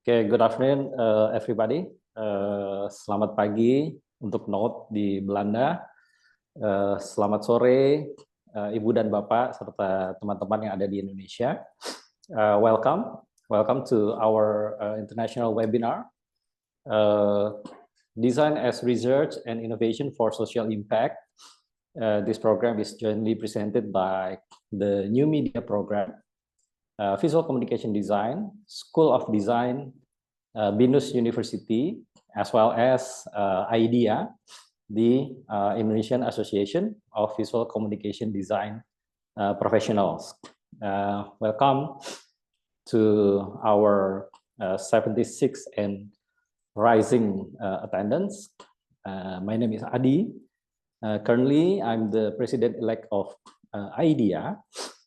Okay, good afternoon, everybody. Selamat pagi untuk Note di Belanda. Selamat sore, Ibu dan Bapak serta teman-teman yang ada di Indonesia. Welcome to our international webinar, Design as Research and Innovation for Social Impact. This program is jointly presented by the New Media Program, Visual Communication Design, School of Design, BINUS University, as well as IDEA, the Indonesian Association of Visual Communication Design Professionals. Welcome to our 76 and rising attendance. My name is Adi. Currently, I'm the president-elect of IDEA,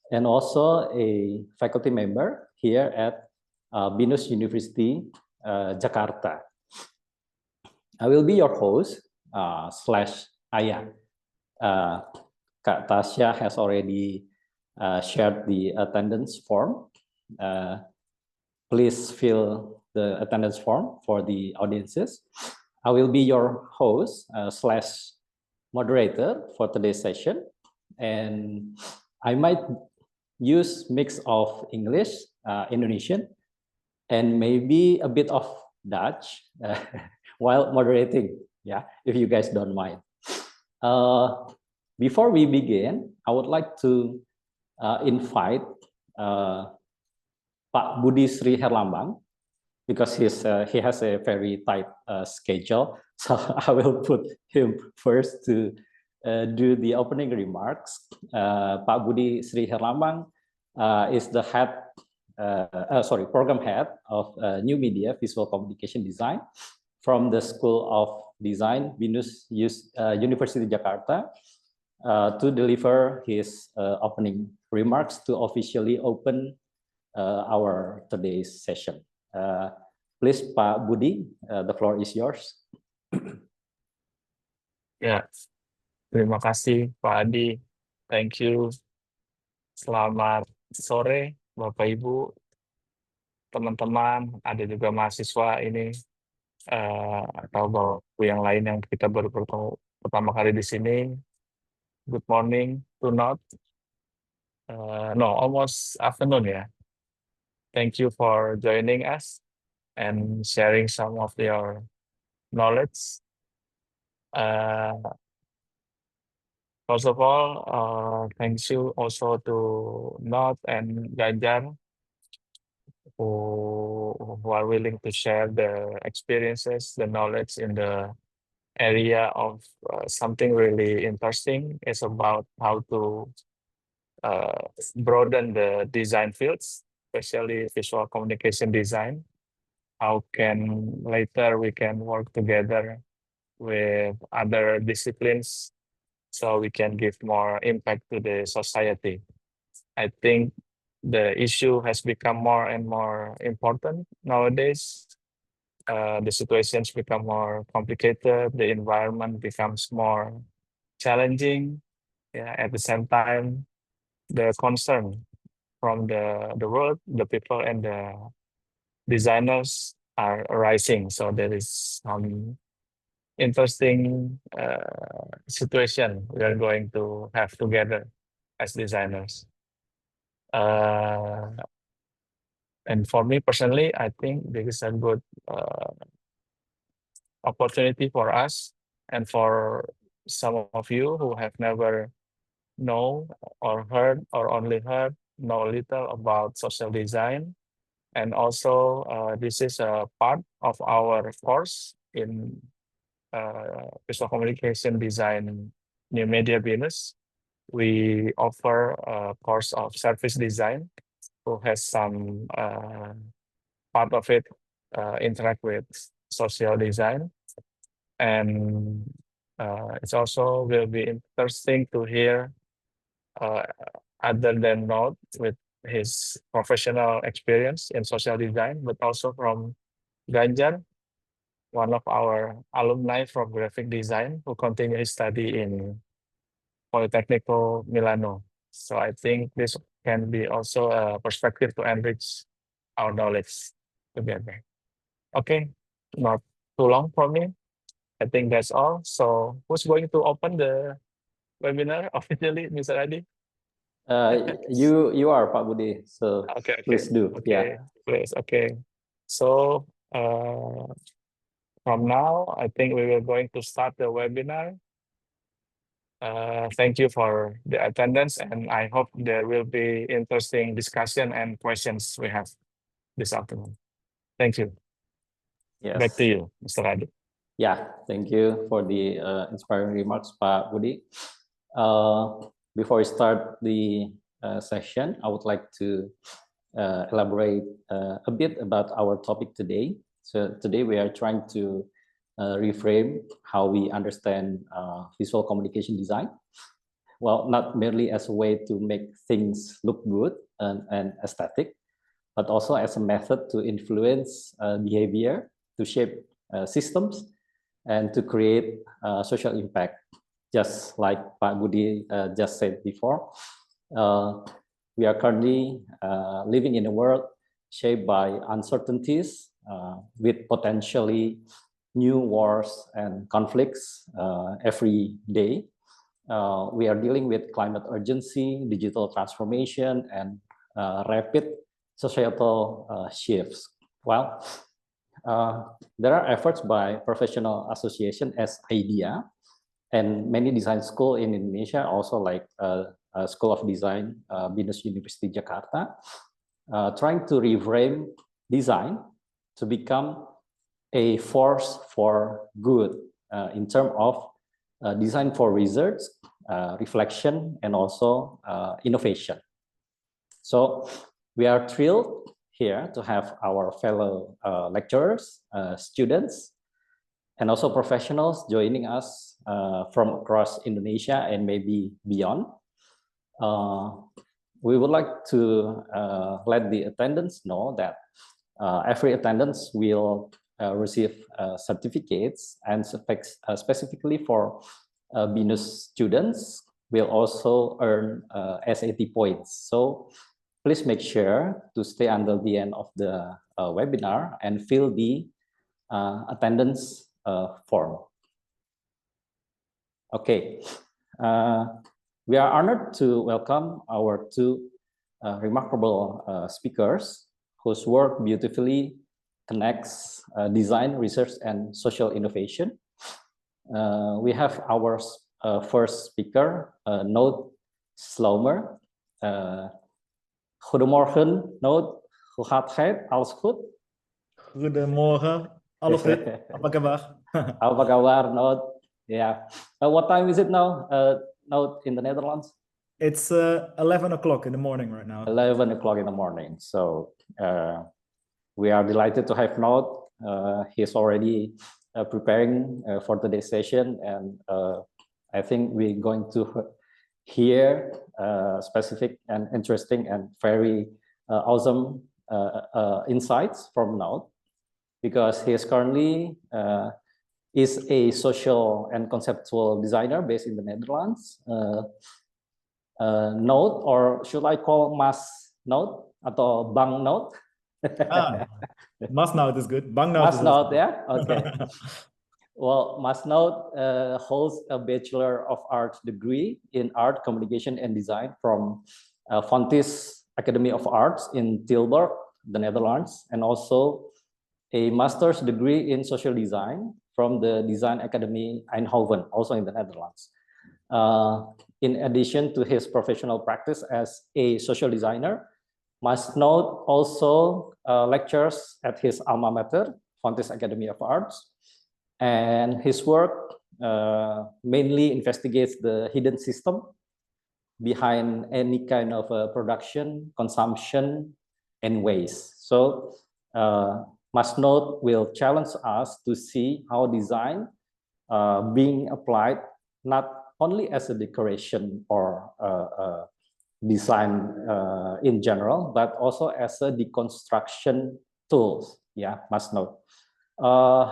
and also a faculty member here at BINUS University, Jakarta. I will be your host slash Ayah. Kak Tasya has already shared the attendance form. Please fill the attendance form for the audiences. I will be your host slash moderator for today's session, and I might use mix of English, Indonesian, and maybe a bit of Dutch while moderating, yeah, if you guys don't mind. Before we begin, I would like to invite Pak Budi Sri Herlambang, because he has a very tight schedule, so I will put him first to do the opening remarks. Pak Budi Sri Herlambang is the program head of New Media Visual Communication Design from the School of Design, BINUS University Jakarta, to deliver his opening remarks to officially open our today's session. Please, Pak Budi, the floor is yours. Ya, terima kasih Pak Adi. Thank you. Selamat sore Bapak Ibu, teman-teman, ada juga mahasiswa ini atau Bapak yang lain yang kita baru bertemu pertama kali di sini. Good morning to not. Almost afternoon ya. Thank you for joining us and sharing some of your knowledge. First of all, thanks you also to Not and Ganjar who are willing to share their experiences, the knowledge in the area of something really interesting. It's about how to broaden the design fields, especially visual communication design. How can later we can work together with other disciplines so we can give more impact to the society. I think the issue has become more and more important nowadays. The situations become more complicated, the environment becomes more challenging. Yeah, at the same time, the concern from the world, the people and the designers are rising. So there is some interesting situation we are going to have together as designers. And for me personally, I think this is a good opportunity for us and for some of you who have never know or heard or only heard, know a little about social design. And also this is a part of our course in visual communication design, New Media BINUS. We offer a course of service design who has some part of it interact with social design. And it's also will be interesting to hear other than Note with his professional experience in social design, but also from Ganjar, one of our alumni from graphic design who continue his study in Politecnico Milano. So I think this can be also a perspective to enrich our knowledge together. Okay, not too long for me. I think that's all. So who's going to open the webinar officially, Mr. Adi? You are Pak Budi, so Okay, please do. Yeah. okay, please, okay. So from now, I think we will going to start the webinar. Thank you for the attendance, and I hope there will be interesting discussion and questions we have this afternoon. Thank you. Back Yes. to you, Mr. Adi. Yeah, thank you for the inspiring remarks, Pak Budi. Before we start the session, I would like to elaborate a bit about our topic today. So today we are trying to reframe how we understand visual communication design. Well, not merely as a way to make things look good and aesthetic, but also as a method to influence behavior, to shape systems, and to create social impact. Just like Pak Budi just said before, we are currently living in a world shaped by uncertainties with potentially new wars and conflicts every day. We are dealing with climate urgency, digital transformation, and rapid societal shifts. Well, there are efforts by professional association as IDEA and many design school in Indonesia, also like School of Design, Binus University Jakarta, trying to reframe design to become a force for good in terms of design for research, reflection, and also innovation. So we are thrilled here to have our fellow lecturers, students, and also professionals joining us from across Indonesia and maybe beyond. We would like to let the attendants know that every attendance will receive certificates, and specifically for BINUS students will also earn SAT points. So please make sure to stay until the end of the webinar and fill the attendance form. Okay, we are honored to welcome our two remarkable speakers whose work beautifully connects design, research, and social innovation. We have our first speaker, Noot Slomer. Goedemorgen, Noot. Hoe gaat het? Alles goed? Goedemorgen, alles goed? Apa kabar? Apa kabar, Noot? Yeah. What time is it now, Noot, in the Netherlands? It's 11 o'clock in the morning right now. 11 o'clock in the morning. So we are delighted to have Noot. He's already preparing for today's session, and I think we're going to hear specific and interesting and very awesome insights from Noot, because he is currently is a social and conceptual designer based in the Netherlands. Noot, or should I call Mas Noot atau Bang Noot? Mas Noot is good. Bang Noot Mas is Noot, yeah? Okay. Well, Mas Noot holds a Bachelor of Arts degree in Art, Communication, and Design from Fontys Academy of Arts in Tilburg, the Netherlands, and also a master's degree in social design from the Design Academy Eindhoven, also in the Netherlands. In addition to his professional practice as a social designer, Mas Noot also lectures at his alma mater, Fontys Academy of Arts, and his work mainly investigates the hidden system behind any kind of production, consumption, and waste. So Mas Noot will challenge us to see how design being applied not only as a decoration or design in general, but also as a deconstruction tools. Yeah, Mas Noot.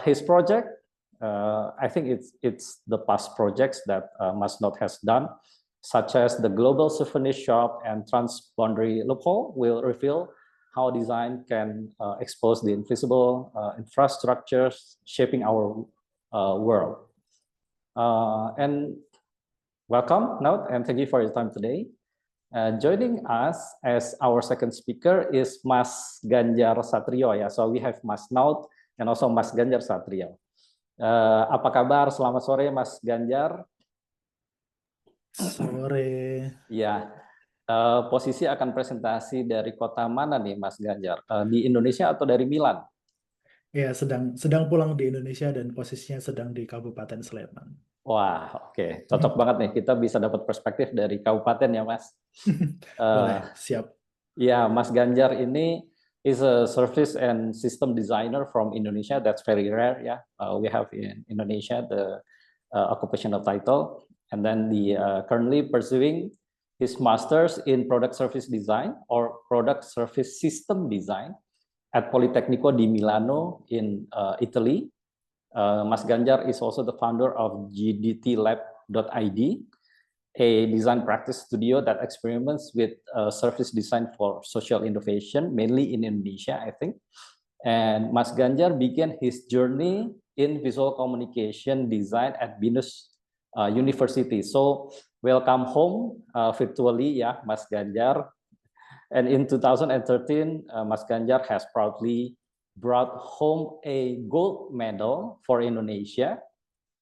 His project, I think it's the past projects that Mas Noot has done, such as the Global Souvenir Shop and Transboundary Loophole, will reveal how design can expose the invisible infrastructures shaping our world. And welcome, Naut, and thank you for your time today. Joining us as our second speaker is Mas Ganjar Satrio ya. So we have Mas Naut and also Mas Ganjar Satrio. Apa kabar? Selamat sore, Mas Ganjar. Sore. Ya, posisi akan presentasi dari kota mana nih, Mas Ganjar? Di Indonesia atau dari Milan? Ya, sedang pulang di Indonesia dan posisinya sedang di Kabupaten Sleman. Wah, oke. Cocok banget nih. Kita bisa dapat perspektif dari kabupaten ya, Mas. Boleh, siap. Ya, Mas Ganjar ini is a service and system designer from Indonesia. That's very rare, yeah. We have in Indonesia the occupational title, and then the currently pursuing his master's in product service design or product service system design at Politecnico di Milano in Italy. Mas Ganjar is also the founder of gdtlab.id, a design practice studio that experiments with service design for social innovation, mainly in Indonesia, I think. And Mas Ganjar began his journey in visual communication design at Binus University. So welcome home virtually, yeah, Mas Ganjar. And in 2013, Mas Ganjar has proudly brought home a gold medal for Indonesia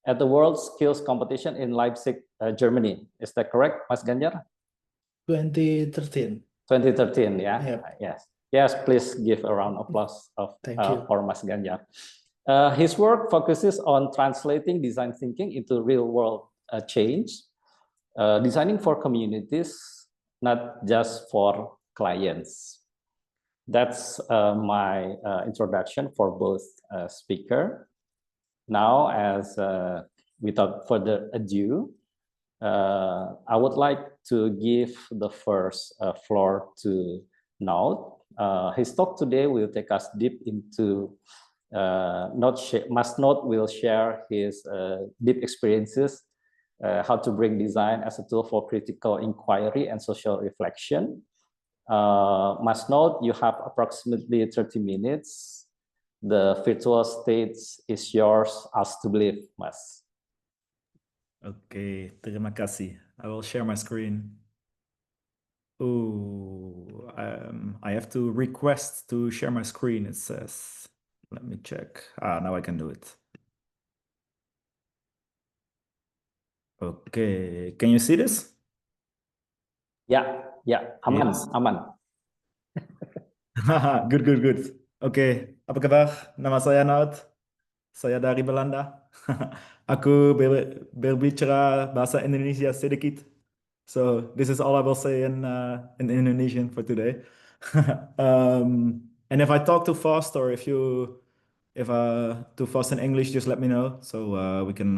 at the World Skills Competition in Leipzig, Germany. Is that correct, Mas Ganjar? 2013. 2013, yeah. Yep. Yes. Yes, please give a round of applause for Mas Ganjar. His work focuses on translating design thinking into real-world change, designing for communities, not just for clients. That's my introduction for both speaker. Now, as without further ado, I would like to give the first floor to Naut. His talk today will take us deep into Mas Naut will share his deep experiences, how to bring design as a tool for critical inquiry and social reflection. Mas Naut, you have approximately 30 minutes. The virtual stage is yours as to believe, Mas. Oke, terima kasih. I will share my screen. Oh, I have to request to share my screen, it says. Let me check. Now I can do it. Okay, can you see this? Ya, aman, Yes. aman. Good. Oke, apa kabar? Nama saya Naut. Saya dari Belanda. Aku berbicara bahasa Indonesia sedikit. So this is all I will say in Indonesian for today. And if I talk too fast or if too fast in English, just let me know so we can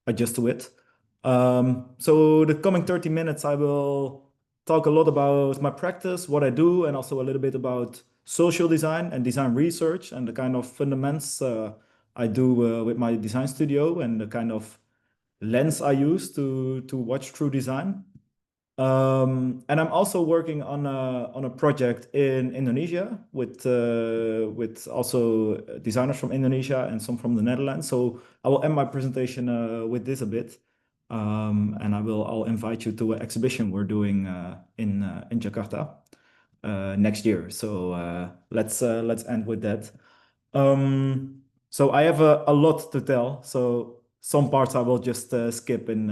adjust to it. So the coming 30 minutes, I will talk a lot about my practice, what I do, and also a little bit about social design and design research and the kind of fundamentals I do with my design studio and the kind of lens I use to watch through design. And I'm also working on a project in Indonesia with also designers from Indonesia and some from the Netherlands. So I will end my presentation with this a bit, and I'll invite you to an exhibition we're doing in Jakarta next year. So let's end with that. So I have a lot to tell. So some parts I will just skip in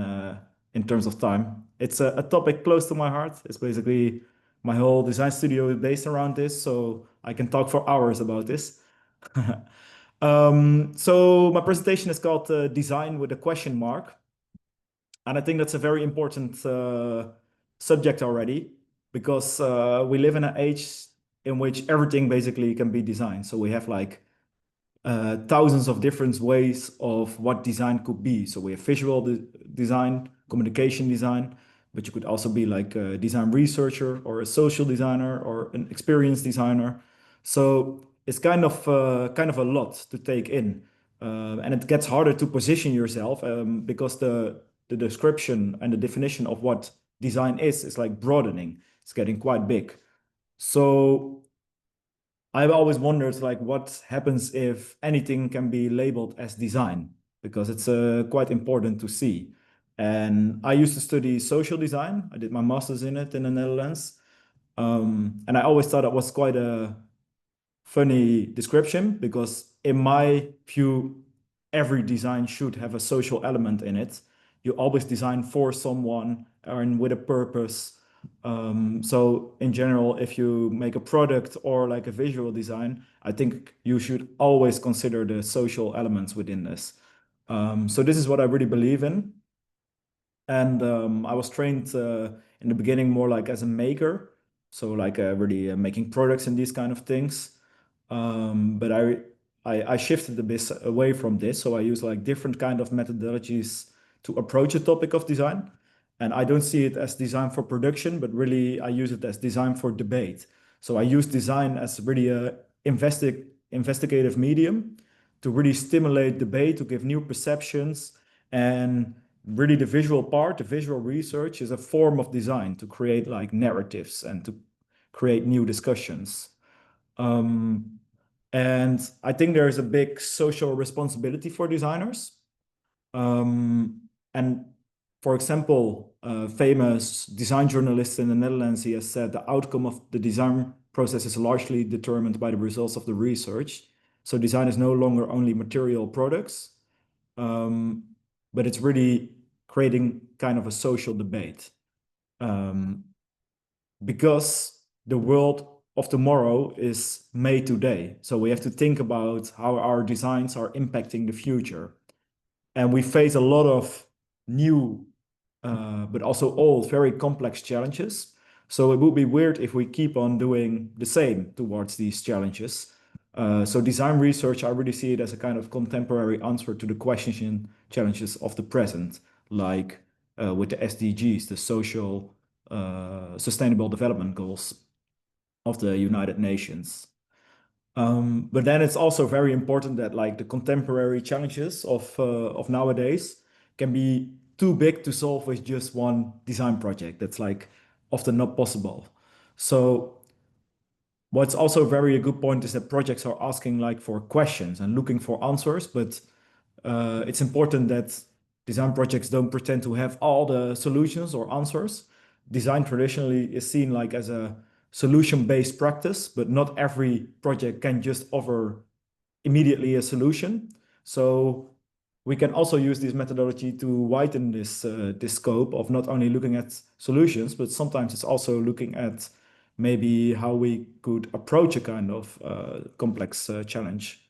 terms of time. It's a topic close to my heart. It's basically my whole design studio is based around this, so I can talk for hours about this. So my presentation is called Design with a question mark. And I think that's a very important subject already, because we live in an age in which everything basically can be designed. So we have like thousands of different ways of what design could be. So we have visual design, communication design, but you could also be like a design researcher or a social designer or an experience designer. So it's kind of a lot to take in, and it gets harder to position yourself because the description and the definition of what design is like broadening. It's getting quite big. So I've always wondered like what happens if anything can be labeled as design, because it's quite important to see. And I used to study social design. I did my master's in it in the Netherlands. And I always thought it was quite a funny description, because in my view, every design should have a social element in it. You always design for someone and with a purpose. So in general, if you make a product or like a visual design, I think you should always consider the social elements within this. So this is what I really believe in. And I was trained in the beginning more like as a maker, so like really making products and these kind of things. But I shifted a bit away from this, so I use like different kind of methodologies to approach a topic of design. And I don't see it as design for production, but really I use it as design for debate. So I use design as really a investigative medium to really stimulate debate, to give new perceptions. And really the visual part, the visual research, is a form of design to create like narratives and to create new discussions. And I think there is a big social responsibility for designers. And for example, a famous design journalist in the Netherlands, he has said the outcome of the design process is largely determined by the results of the research. So design is no longer only material products, but it's really creating kind of a social debate. Because the world of tomorrow is made today. So we have to think about how our designs are impacting the future. And we face a lot of new, but also old, very complex challenges. So it would be weird if we keep on doing the same towards these challenges. So design research, I really see it as a kind of contemporary answer to the questions and challenges of the present, like with the SDGs, the social sustainable development goals of the United Nations. But then it's also very important that like the contemporary challenges of nowadays can be too big to solve with just one design project. That's like often not possible. So what's also very a good point is that projects are asking like for questions and looking for answers, but it's important that design projects don't pretend to have all the solutions or answers. Design traditionally is seen like as a solution-based practice, but not every project can just offer immediately a solution. So we can also use this methodology to widen this scope of not only looking at solutions, but sometimes it's also looking at maybe how we could approach a kind of complex challenge.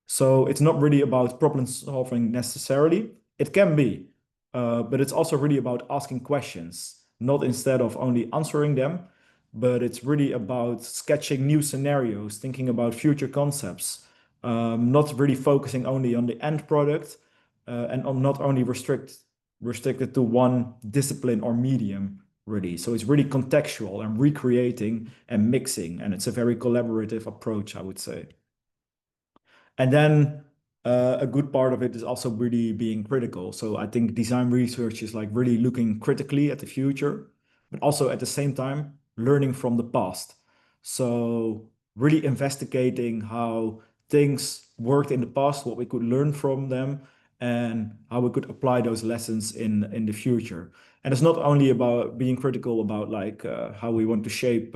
So it's not really about problem solving necessarily. It can be, but it's also really about asking questions, not instead of only answering them, but it's really about sketching new scenarios, thinking about future concepts, not really focusing only on the end product, and on not only restricted to one discipline or medium, really. So it's really contextual and recreating and mixing, and it's a very collaborative approach, I would say. And then a good part of it is also really being critical. So I think design research is like really looking critically at the future, but also at the same time learning from the past. So really investigating how things worked in the past, what we could learn from them, and how we could apply those lessons in the future. And it's not only about being critical about like how we want to shape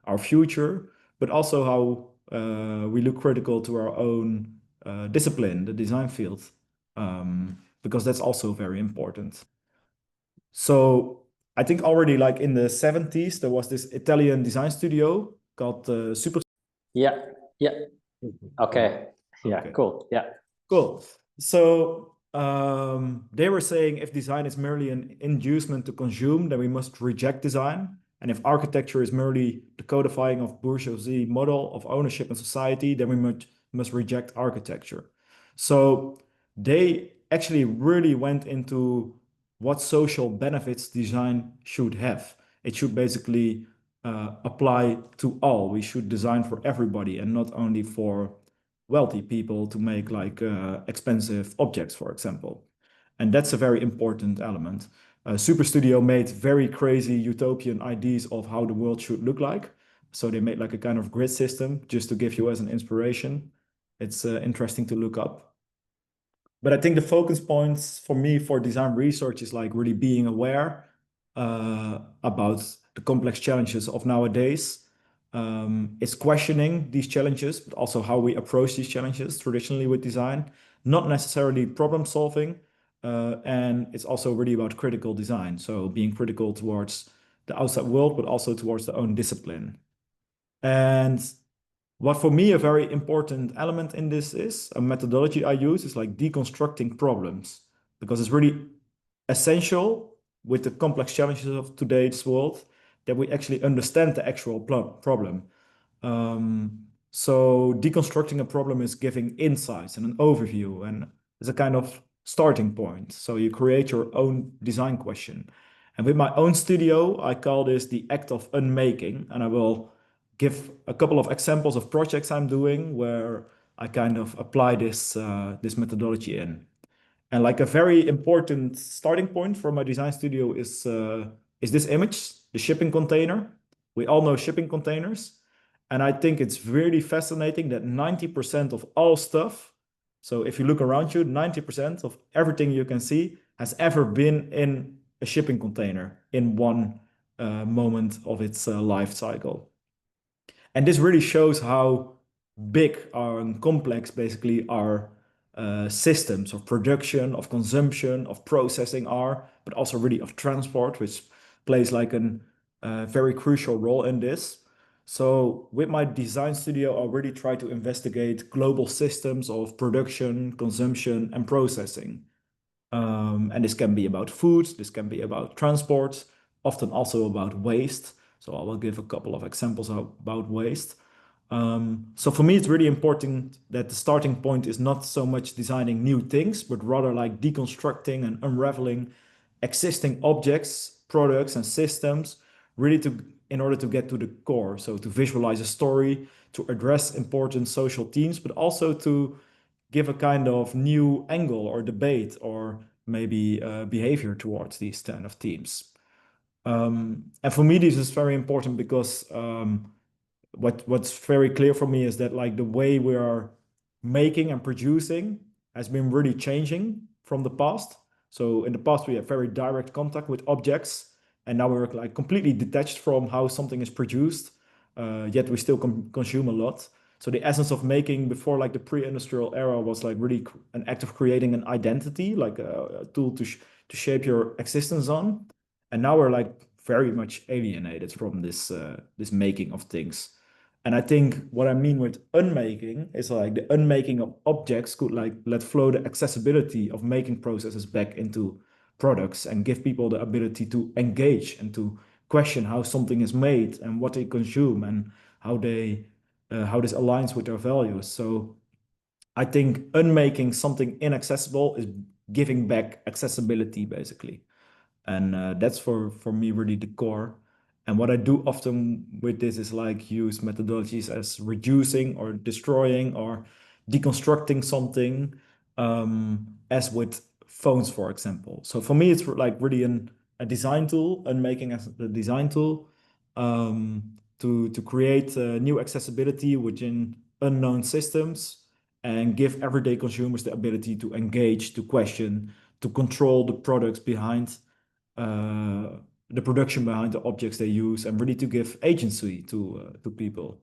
our future, but also how we look critical to our own discipline, the design field, because that's also very important. So I think already like in the 70s, there was this Italian design studio called Super. Yeah. Okay. Yeah, Okay. cool. Yeah. Cool. So they were saying if design is merely an inducement to consume, then we must reject design. And if architecture is merely the codifying of bourgeoisie model of ownership and society, then we must reject architecture. So they actually really went into what social benefits design should have. It should basically apply to all. We should design for everybody and not only for wealthy people to make like expensive objects, for example. And that's a very important element. Super Studio made very crazy utopian ideas of how the world should look like. So they made like a kind of grid system just to give you as an inspiration. It's interesting to look up. But I think the focus points for me for design research is like really being aware about the complex challenges of nowadays. It's questioning these challenges, but also how we approach these challenges traditionally with design, not necessarily problem solving. And it's also really about critical design. So being critical towards the outside world, but also towards the own discipline. And what for me a very important element in this is a methodology I use is like deconstructing problems, because it's really essential with the complex challenges of today's world that we actually understand the actual problem. So deconstructing a problem is giving insights and an overview, and it's a kind of starting point. So you create your own design question. And with my own studio, I call this the act of unmaking, and I will give a couple of examples of projects I'm doing where I kind of apply this this methodology in. And like a very important starting point for my design studio is this image, the shipping container. We all know shipping containers. And I think it's really fascinating that 90% of all stuff, so if you look around you, 90% of everything you can see has ever been in a shipping container in one moment of its life cycle. And this really shows how big and complex basically our systems of production, of consumption, of processing are, but also really of transport, which plays like a very crucial role in this. So with my design studio, I really try to investigate global systems of production, consumption, and processing. And this can be about food, this can be about transport, often also about waste. So I will give a couple of examples about waste. So for me, it's really important that the starting point is not so much designing new things, but rather like deconstructing and unraveling existing objects, products, and systems, really in order to get to the core. So to visualize a story, to address important social themes, but also to give a kind of new angle or debate or maybe behavior towards these kind of themes. And for me, this is very important because what's very clear for me is that like the way we are making and producing has been really changing from the past. So in the past, we had very direct contact with objects, and now we're like completely detached from how something is produced, yet we still consume a lot. So the essence of making before like the pre-industrial era was like really an act of creating an identity, like a tool to shape your existence on. And now we're like very much alienated from this this making of things. And I think what I mean with unmaking is like the unmaking of objects could like let flow the accessibility of making processes back into products and give people the ability to engage and to question how something is made and what they consume and how they how this aligns with their values. So I think unmaking something inaccessible is giving back accessibility basically. And that's for me really the core. And what I do often with this is like use methodologies as reducing or destroying or deconstructing something, as with phones, for example. So for me, it's like really a design tool, unmaking as a design tool, to create new accessibility within unknown systems and give everyday consumers the ability to engage, to question, to control the products behind the production behind the objects they use, and really to give agency to people.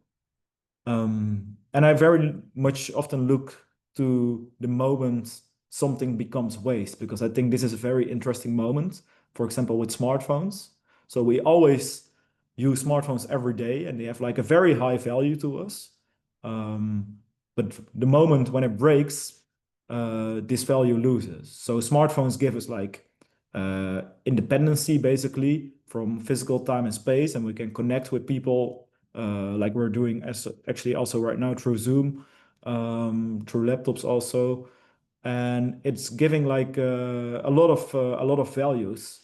And I very much often look to the moment something becomes waste, because I think this is a very interesting moment. For example, with smartphones. So we always use smartphones every day, and they have like a very high value to us. But the moment when it breaks, this value loses. So smartphones give us like independency basically from physical time and space, and we can connect with people like we're doing as actually also right now through Zoom, through laptops also, and it's giving like a lot of values.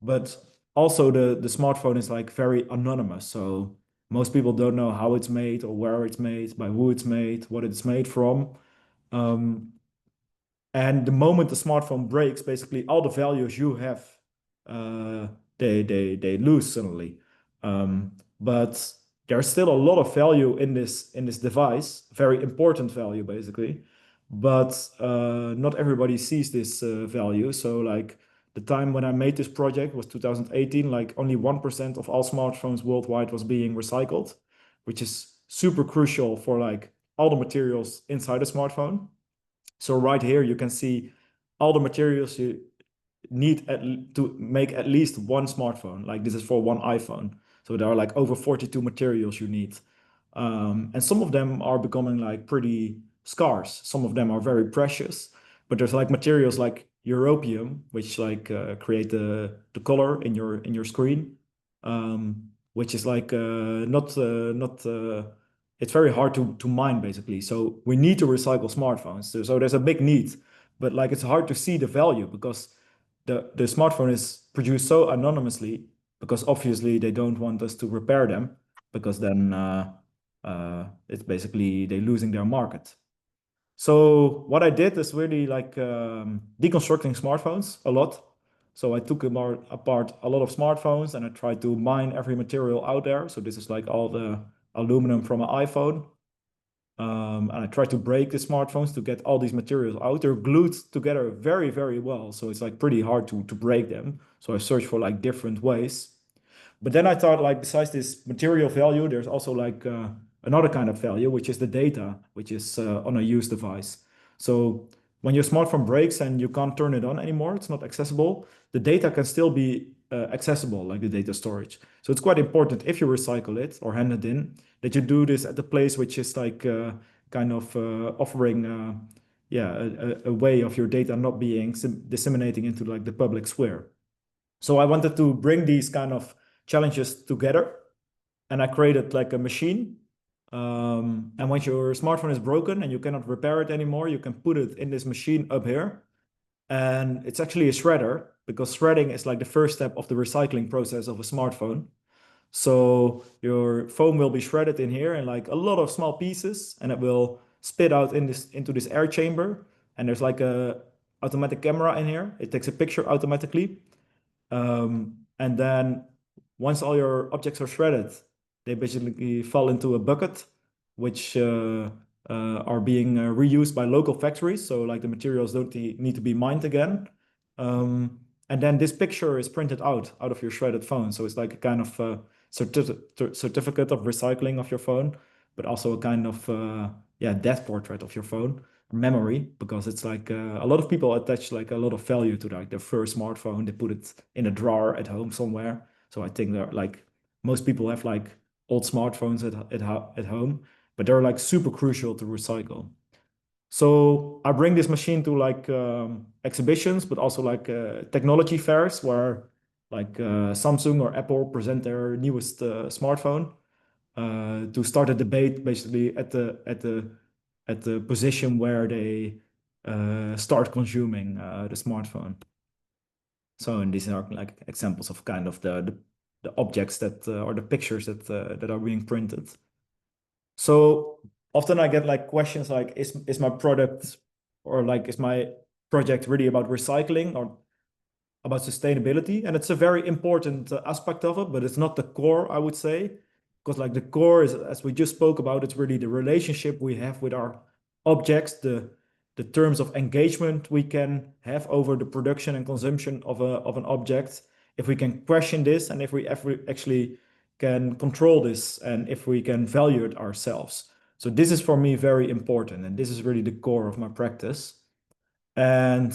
But also the smartphone is like very anonymous, so most people don't know how it's made or where it's made, by who it's made, what it's made from. And the moment the smartphone breaks, basically all the values you have, they lose suddenly. but there's still a lot of value in this device, very important value basically. But not everybody sees this value. So like the time when I made this project was 2018, like only 1% of all smartphones worldwide was being recycled, which is super crucial for like all the materials inside a smartphone. So right here you can see all the materials you need to make at least one smartphone. Like this is for one iPhone. So there are like over 42 materials you need. And some of them are becoming like pretty scarce. Some of them are very precious, but there's like materials like europium, which like create the color in your screen, which is like not it's very hard to mine basically. So we need to recycle smartphones. So there's a big need, but like it's hard to see the value because the smartphone is produced so anonymously because obviously they don't want us to repair them because then it's basically they're losing their market. So what I did is really like deconstructing smartphones a lot. So I took apart a lot of smartphones and I tried to mine every material out there. So this is like all the aluminum from an iPhone. And I tried to break the smartphones to get all these materials out. They're glued together very, very well. So it's like pretty hard to break them. So I searched for like different ways. But then I thought like besides this material value, there's also like another kind of value, which is the data, which is on a used device. So when your smartphone breaks and you can't turn it on anymore, it's not accessible, the data can still be accessible, like the data storage. So it's quite important if you recycle it or hand it in, that you do this at the place which is like kind of offering a way of your data not being disseminating into like the public square. So I wanted to bring these kind of challenges together, and I created like a machine. And once your smartphone is broken and you cannot repair it anymore, you can put it in this machine up here. And it's actually a shredder because shredding is like the first step of the recycling process of a smartphone. So your phone will be shredded in here in like a lot of small pieces, and it will spit out into this air chamber. And there's like a automatic camera in here. It takes a picture automatically. And then once all your objects are shredded, they basically fall into a bucket, which are being reused by local factories. So like the materials don't need to be mined again. And then this picture is printed out of your shredded phone. So it's like a kind of certificate of recycling of your phone, but also a kind of death portrait of your phone memory, because it's like a lot of people attach like a lot of value to like their first smartphone. They put it in a drawer at home somewhere. So I think that like most people have like old smartphones at home, but they're like super crucial to recycle. So I bring this machine to like exhibitions, but also like technology fairs where like Samsung or Apple present their newest smartphone to start a debate basically at the position where they start consuming the smartphone. So, and these are like examples of kind of the objects that or the pictures that are being printed. So often I get like questions like, is my product or like is my project really about recycling or about sustainability? And it's a very important aspect of it, but it's not the core, I would say, because like the core is, as we just spoke about, it's really the relationship we have with our objects, the terms of engagement we can have over the production and consumption of an object. If we can question this, and if we actually can control this, and if we can value it ourselves. So this is for me very important, and this is really the core of my practice. And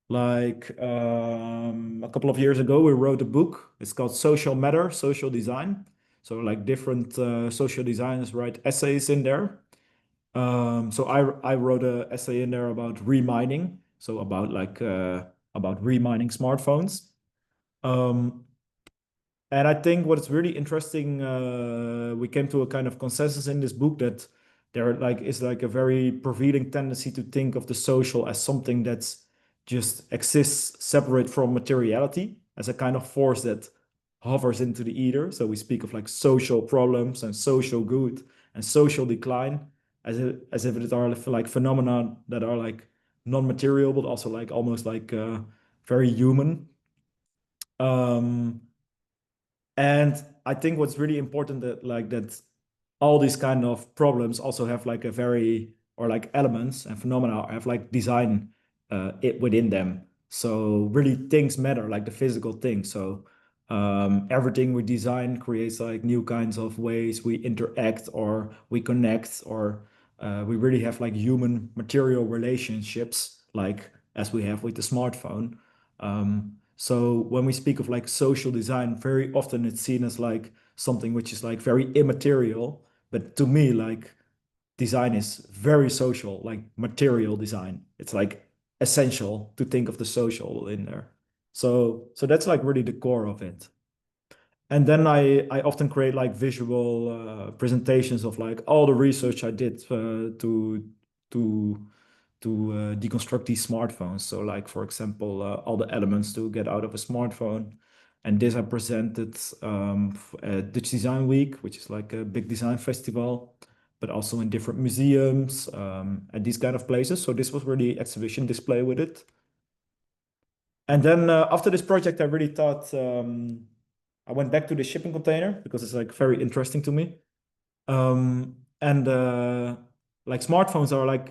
like a couple of years ago, we wrote a book. It's called Social Matter, Social Design. So like different social designers write essays in there. So I wrote an essay in there about remining. So about like about remining smartphones. And I think what's really interesting, we came to a kind of consensus in this book that there like is like a very prevailing tendency to think of the social as something that's just exists separate from materiality, as a kind of force that hovers into the ether. So we speak of like social problems and social good and social decline as if it are like phenomena that are like non-material, but also like almost like very human. And I think what's really important that all these kind of problems also have like a very, or like elements and phenomena have like design it within them. So really things matter, like the physical things. So everything we design creates like new kinds of ways we interact or we connect, or we really have like human material relationships, like as we have with the smartphone. So when we speak of like social design, very often it's seen as like something which is like very immaterial. But to me, like design is very social, like material design. It's like essential to think of the social in there. So that's like really the core of it. And then I often create like visual presentations of like all the research I did to deconstruct these smartphones. So like, for example, all the elements to get out of a smartphone. And this I presented at Dutch Design Week, which is like a big design festival, but also in different museums and these kind of places. So this was really exhibition display with it. And then after this project, I really thought I went back to the shipping container because it's like very interesting to me. And like smartphones are like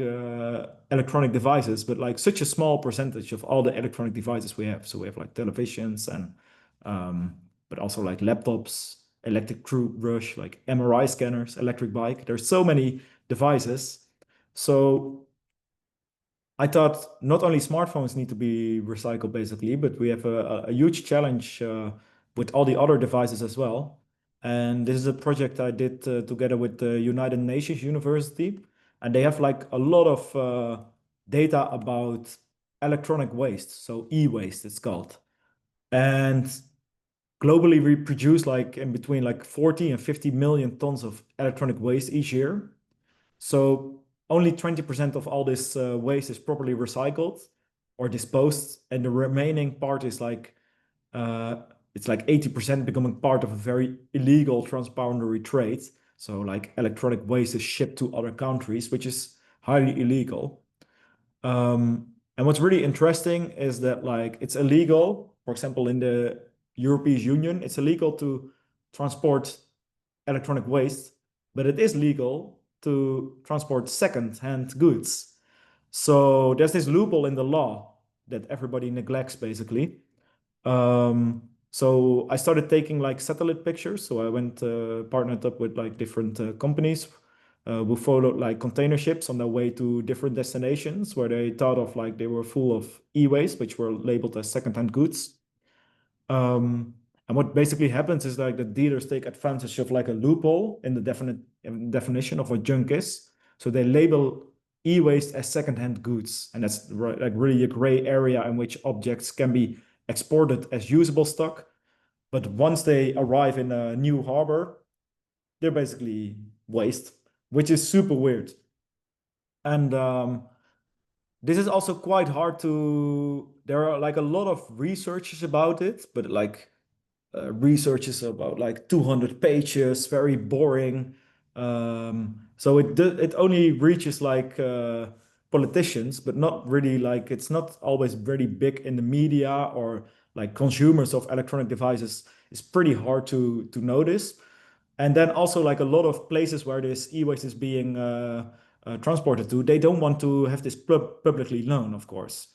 electronic devices, but like such a small percentage of all the electronic devices we have. So we have like televisions and but also like laptops, electric toothbrush, like MRI scanners, electric bike. There's so many devices. So I thought not only smartphones need to be recycled basically, but we have a huge challenge with all the other devices as well. And this is a project I did together with the United Nations University. And they have like a lot of data about electronic waste, so e-waste it's called. And globally we produce like in between like 40 and 50 million tons of electronic waste each year. So only 20% of all this waste is properly recycled or disposed, and the remaining part is like it's like 80% becoming part of a very illegal transboundary trade. So like electronic waste is shipped to other countries, which is highly illegal. And what's really interesting is that like it's illegal, for example, in the European Union, it's illegal to transport electronic waste, but it is legal to transport second-hand goods. So there's this loophole in the law that everybody neglects basically. So I started taking like satellite pictures. So I went partnered up with like different companies who followed like container ships on their way to different destinations where they thought of like they were full of e-waste, which were labeled as second-hand goods. And what basically happens is like the dealers take advantage of like a loophole in the definition of what junk is. So they label e-waste as second-hand goods, and that's like really a gray area in which objects can be exported as usable stock, but once they arrive in a new harbor, they're basically waste, which is super weird. And this is also quite hard to. There are like a lot of researches about it, but like research is about like 200 pages, very boring. So it only reaches like politicians, but not really like it's not always very big in the media, or like consumers of electronic devices. It's pretty hard to notice. And then also like a lot of places where this e-waste is being transported to, they don't want to have this publicly known, of course,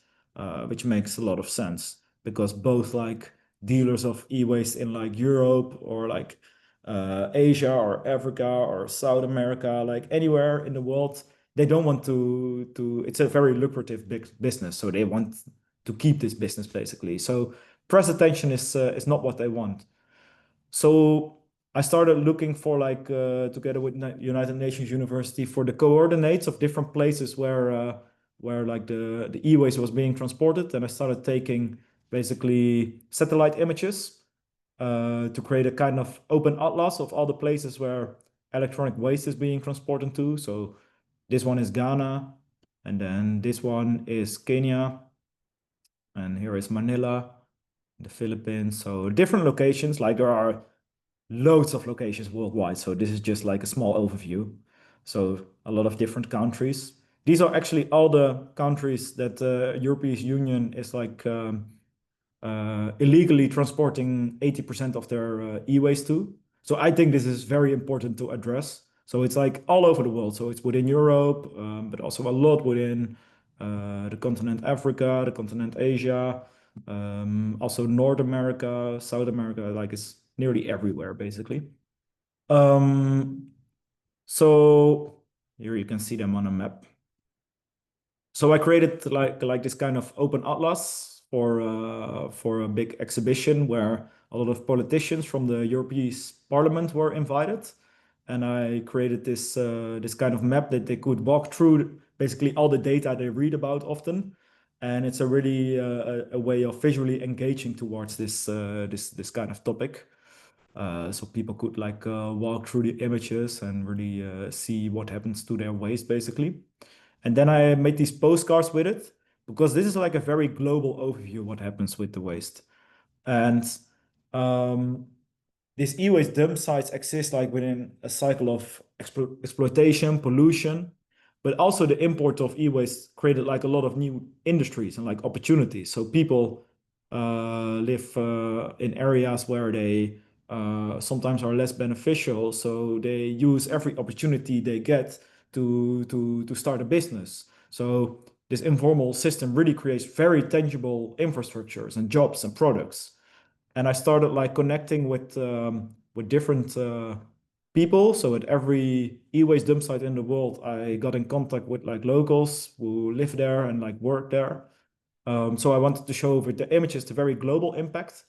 which makes a lot of sense because both like dealers of e-waste in like Europe or like Asia or Africa or South America, like anywhere in the world, they don't want to it's a very lucrative big business. So they want to keep this business basically. So press attention is not what they want. So I started looking for like together with United Nations University for the coordinates of different places where like the e-waste was being transported, and I started taking basically satellite images to create a kind of open atlas of all the places where electronic waste is being transported to. So this one is Ghana, and then this one is Kenya, and here is Manila, the Philippines. So different locations, like there are loads of locations worldwide. So this is just like a small overview. So a lot of different countries. These are actually all the countries that the European Union is like illegally transporting 80% of their e-waste to. So I think this is very important to address. So it's like all over the world. So it's within Europe, but also a lot within the continent Africa, the continent Asia, also North America, South America, like it's nearly everywhere basically. So here you can see them on a map. So I created like this kind of open atlas for a big exhibition where a lot of politicians from the European Parliament were invited, and I created this kind of map that they could walk through basically all the data they read about often, and it's a really a way of visually engaging towards this kind of topic. So people could like walk through the images and really see what happens to their waste basically. And then I made these postcards with it because this is like a very global overview of what happens with the waste. And um, these e-waste dump sites exist like within a cycle of exploitation, pollution, but also the import of e-waste created like a lot of new industries and like opportunities. So people live in areas where they sometimes are less beneficial. So they use every opportunity they get to start a business. So this informal system really creates very tangible infrastructures and jobs and products. And I started like connecting with different people. So at every e-waste dump site in the world, I got in contact with like locals who live there and like work there. So I wanted to show with the images the very global impact,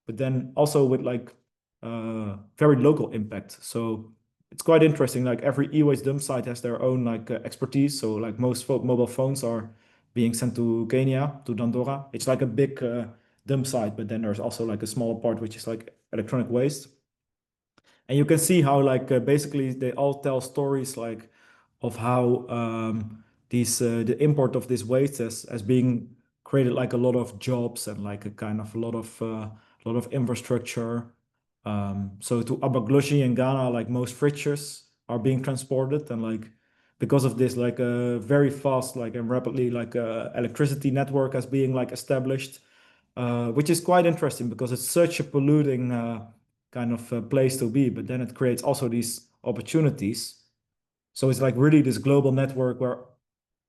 but then also with like very local impact. So it's quite interesting. Like every e-waste dump site has their own like expertise. So like most mobile phones are being sent to Kenya, to Dandora. It's like a big dump site, but then there's also like a smaller part which is like electronic waste. And you can see how like basically they all tell stories like of how these the import of this waste has being created like a lot of jobs and like a kind of a lot of infrastructure. So to Abagloshi in Ghana, like most fridges are being transported, and like because of this, like a very fast, like and rapidly, like electricity network as being like established, which is quite interesting because it's such a polluting kind of place to be. But then it creates also these opportunities. So it's like really this global network where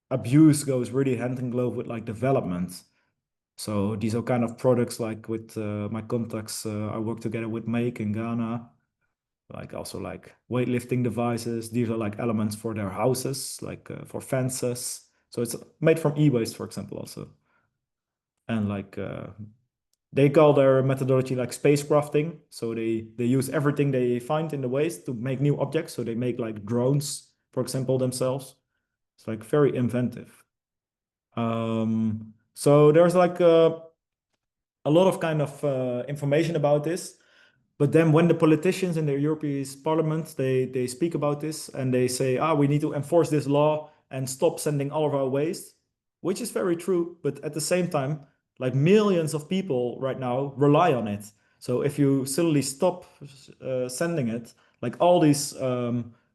abuse goes really hand in glove with like development. So these are kind of products like with my contacts, I work together with Make in Ghana, like also like weightlifting devices. These are like elements for their houses, like for fences. So it's made from e-waste, for example, also. And like they call their methodology like spacecrafting. So they use everything they find in the waste to make new objects. So they make like drones, for example, themselves. It's like very inventive. So there's like a lot of kind of information about this. But then when the politicians in the European Parliament, they speak about this and they say, we need to enforce this law and stop sending all of our waste, which is very true. But at the same time, like millions of people right now rely on it. So if you suddenly stop sending it, like all these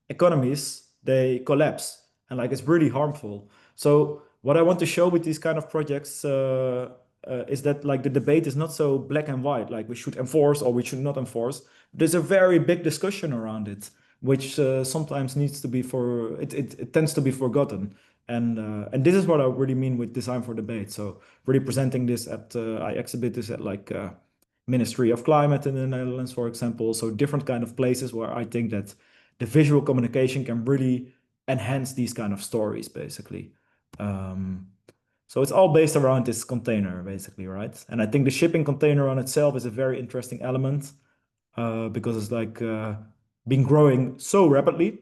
economies, they collapse and like it's really harmful. So what I want to show with these kind of projects is that like the debate is not so black and white, like we should enforce or we should not enforce. There's a very big discussion around it, which sometimes needs to be it tends to be forgotten. And this is what I really mean with design for debate. So really presenting this at I exhibit this at like Ministry of Climate in the Netherlands, for example. So different kind of places where I think that the visual communication can really enhance these kind of stories, basically. So it's all based around this container, basically, right? And I think the shipping container on itself is a very interesting element because it's like been growing so rapidly.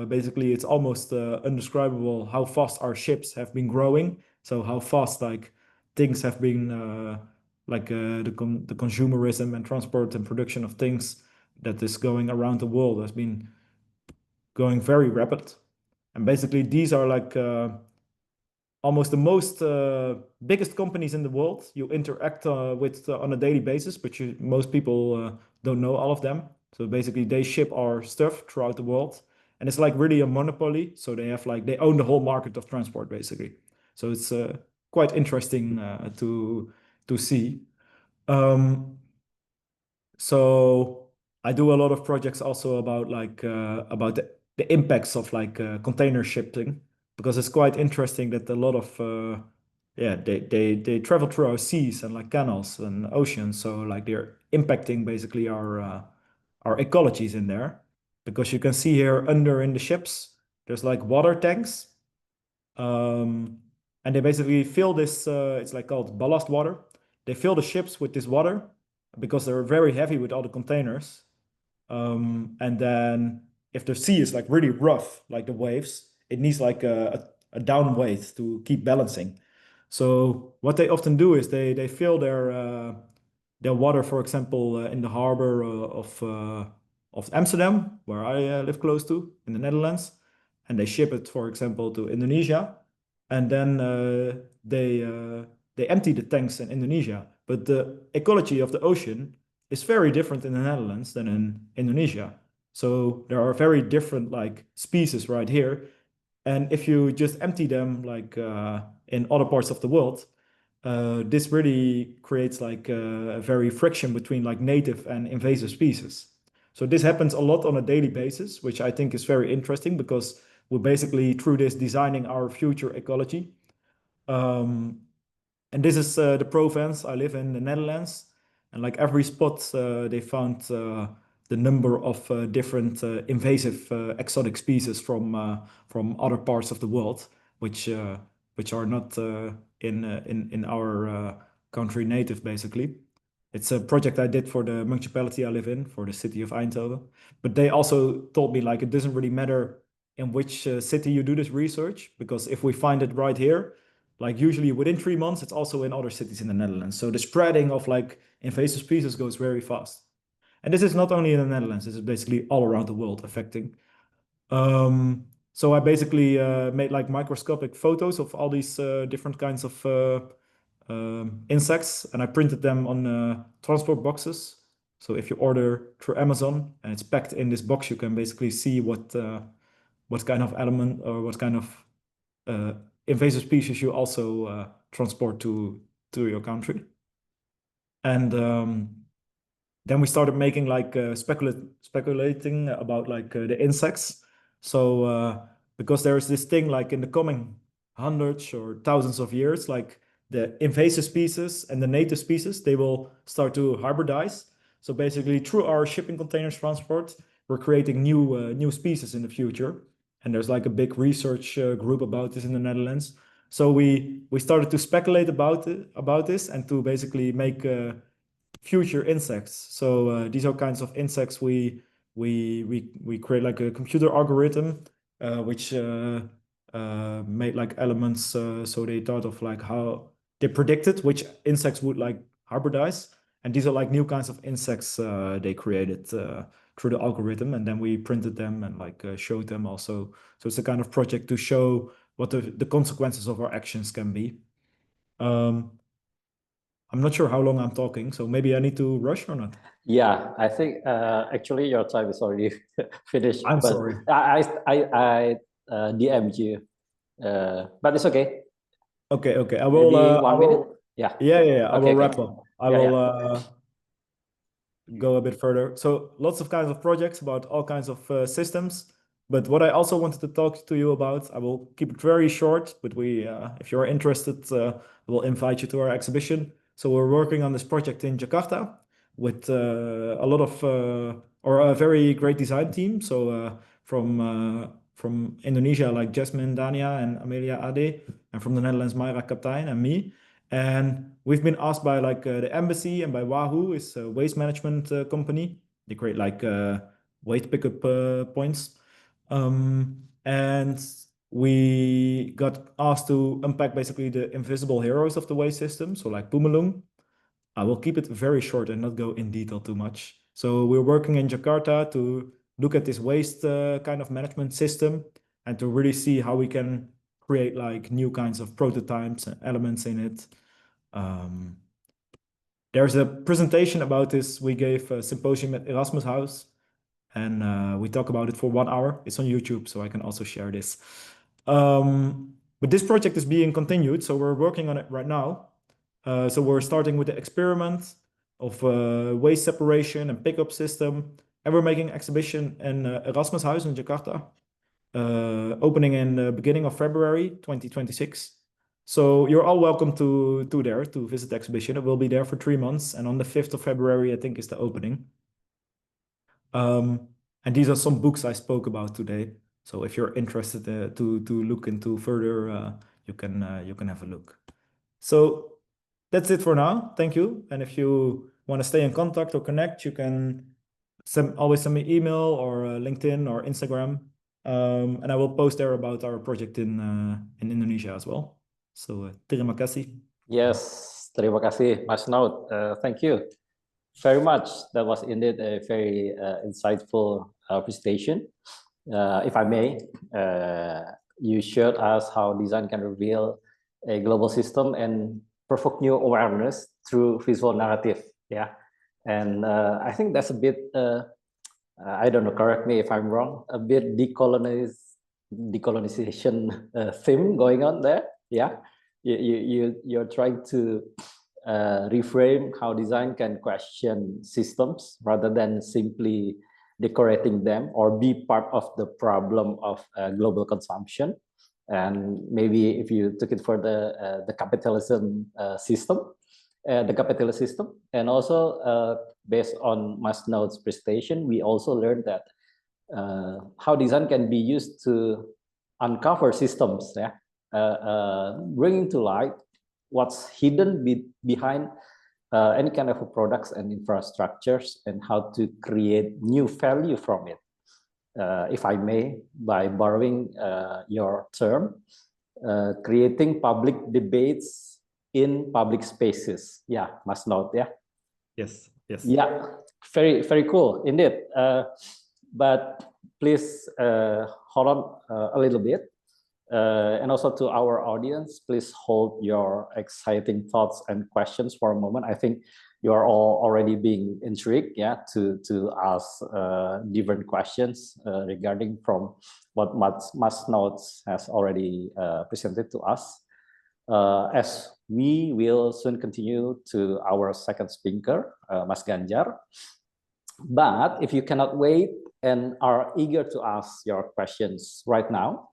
Basically, it's almost undescribable how fast our ships have been growing. So how fast like things have been the consumerism and transport and production of things that is going around the world has been going very rapid. And basically, these are like almost the most biggest companies in the world you interact with on a daily basis, but most people don't know all of them. So basically, they ship our stuff throughout the world, and it's like really a monopoly. So they have like they own the whole market of transport, basically. So it's quite interesting to see. So I do a lot of projects also about about the impacts of container shipping, because it's quite interesting that a lot of yeah, they travel through our seas and like canals and oceans, so like they're impacting basically our ecologies in there, because you can see here under in the ships there's like water tanks, um, and they basically fill this, it's like called ballast water. They fill the ships with this water because they're very heavy with all the containers. And then if the sea is like really rough, like the waves, it needs like a down weight to keep balancing. So what they often do is they fill their water, for example, in the harbor of Amsterdam, where I live close to, in the Netherlands, and they ship it, for example, to Indonesia, and then they empty the tanks in Indonesia. But the ecology of the ocean is very different in the Netherlands than in Indonesia. So there are very different like species right here, and if you just empty them in other parts of the world, this really creates like a very friction between like native and invasive species. So this happens a lot on a daily basis, which I think is very interesting, because we're basically through this designing our future ecology. Um, and this is the Provence. I live in the Netherlands, and like every spot, they found the number of different invasive exotic species from other parts of the world, which which are not in our country native, basically. It's a project I did for the municipality I live in, for the city of Eindhoven. But they also told me like it doesn't really matter in which city you do this research, because if we find it right here, like usually within 3 months, it's also in other cities in the Netherlands. So the spreading of like invasive species goes very fast. And this is not only in the Netherlands, this is basically all around the world affecting. So I basically made like microscopic photos of all these different kinds of insects, and I printed them on transport boxes. So if you order through Amazon and it's packed in this box, you can basically see what kind of element or what kind of uh, invasive species you also transport to your country. And then we started making like speculating about like the insects. So because there's this thing like in the coming hundreds or thousands of years, like the invasive species and the native species, they will start to hybridize. So basically, through our shipping containers transport, we're creating new species in the future. And there's like a big research group about this in the Netherlands. So we started to speculate about this and to basically make future insects. So these are kinds of insects we create like a computer algorithm which made like elements. So they thought of like how they predicted which insects would like hybridize, and these are like new kinds of insects they created through the algorithm, and then we printed them and like showed them also. So it's a kind of project to show what the consequences of our actions can be. I'm not sure how long I'm talking, so maybe I need to rush or not. Yeah, I think actually your time is already finished. I'm but sorry. I DM'd you, but it's okay. Okay. I Maybe will. 1 minute. Yeah. Yeah. I will Okay. wrap up. I Yeah. will Yeah. go a bit further. So lots of kinds of projects about all kinds of systems. But what I also wanted to talk to you about, I will keep it very short. But if you are interested, we'll invite you to our exhibition. So we're working on this project in Jakarta with a lot of or a very great design team. So from Indonesia, like Jasmine Dania and Amelia Ade, and from the Netherlands, Mayra Kaptein and me. And we've been asked by like the embassy and by Wahoo, is a waste management company. They create like waste pickup points. And we got asked to unpack basically the invisible heroes of the waste system. So like Pumalung. I will keep it very short and not go in detail too much. So we're working in Jakarta to look at this waste kind of management system and to really see how we can create like new kinds of prototypes and elements in it. There's a presentation about this. We gave a symposium at Erasmus House, and we talk about it for 1 hour. It's on YouTube, so I can also share this. But this project is being continued, so we're working on it right now. So we're starting with the experiment. of waste separation and pickup system. And we're making an exhibition in Erasmushuis in Jakarta, opening in the beginning of February 2026. So you're all welcome to there to visit the exhibition. It will be there for 3 months, and on the 5th of February, I think, is the opening. And these are some books I spoke about today. So if you're interested to look into further, you can have a look. So that's it for now. Thank you. And if you want to stay in contact or connect, you can always send me email or LinkedIn or Instagram. And I will post there about our project in Indonesia as well. So terima kasih. Yes, terima kasih, Mas Naud. Thank you very much. That was indeed a very insightful presentation. If I may, you showed us how design can reveal a global system and provoke new awareness through visual narrative. Yeah, and I think that's a bit, I don't know, correct me if I'm wrong, a bit decolonization theme going on there. Yeah, you're trying to reframe how design can question systems rather than simply decorating them or be part of the problem of global consumption. And maybe if you took it for the capitalism system, the capitalist system, and also based on Mas Naud's presentation, we also learned that how design can be used to uncover systems, yeah, bringing to light what's hidden behind any kind of products and infrastructures, and how to create new value from it. If I may, by borrowing your term, creating public debates in public spaces. Yeah, Mas Naud, yeah? Yes, yes. Yeah, very, very cool, indeed. But please hold on a little bit. And also to our audience, please hold your exciting thoughts and questions for a moment. I think you are all already being intrigued, yeah, to ask different questions regarding from what Mas Naud has already presented to us. As we will soon continue to our second speaker, Mas Ganjar. But if you cannot wait and are eager to ask your questions right now,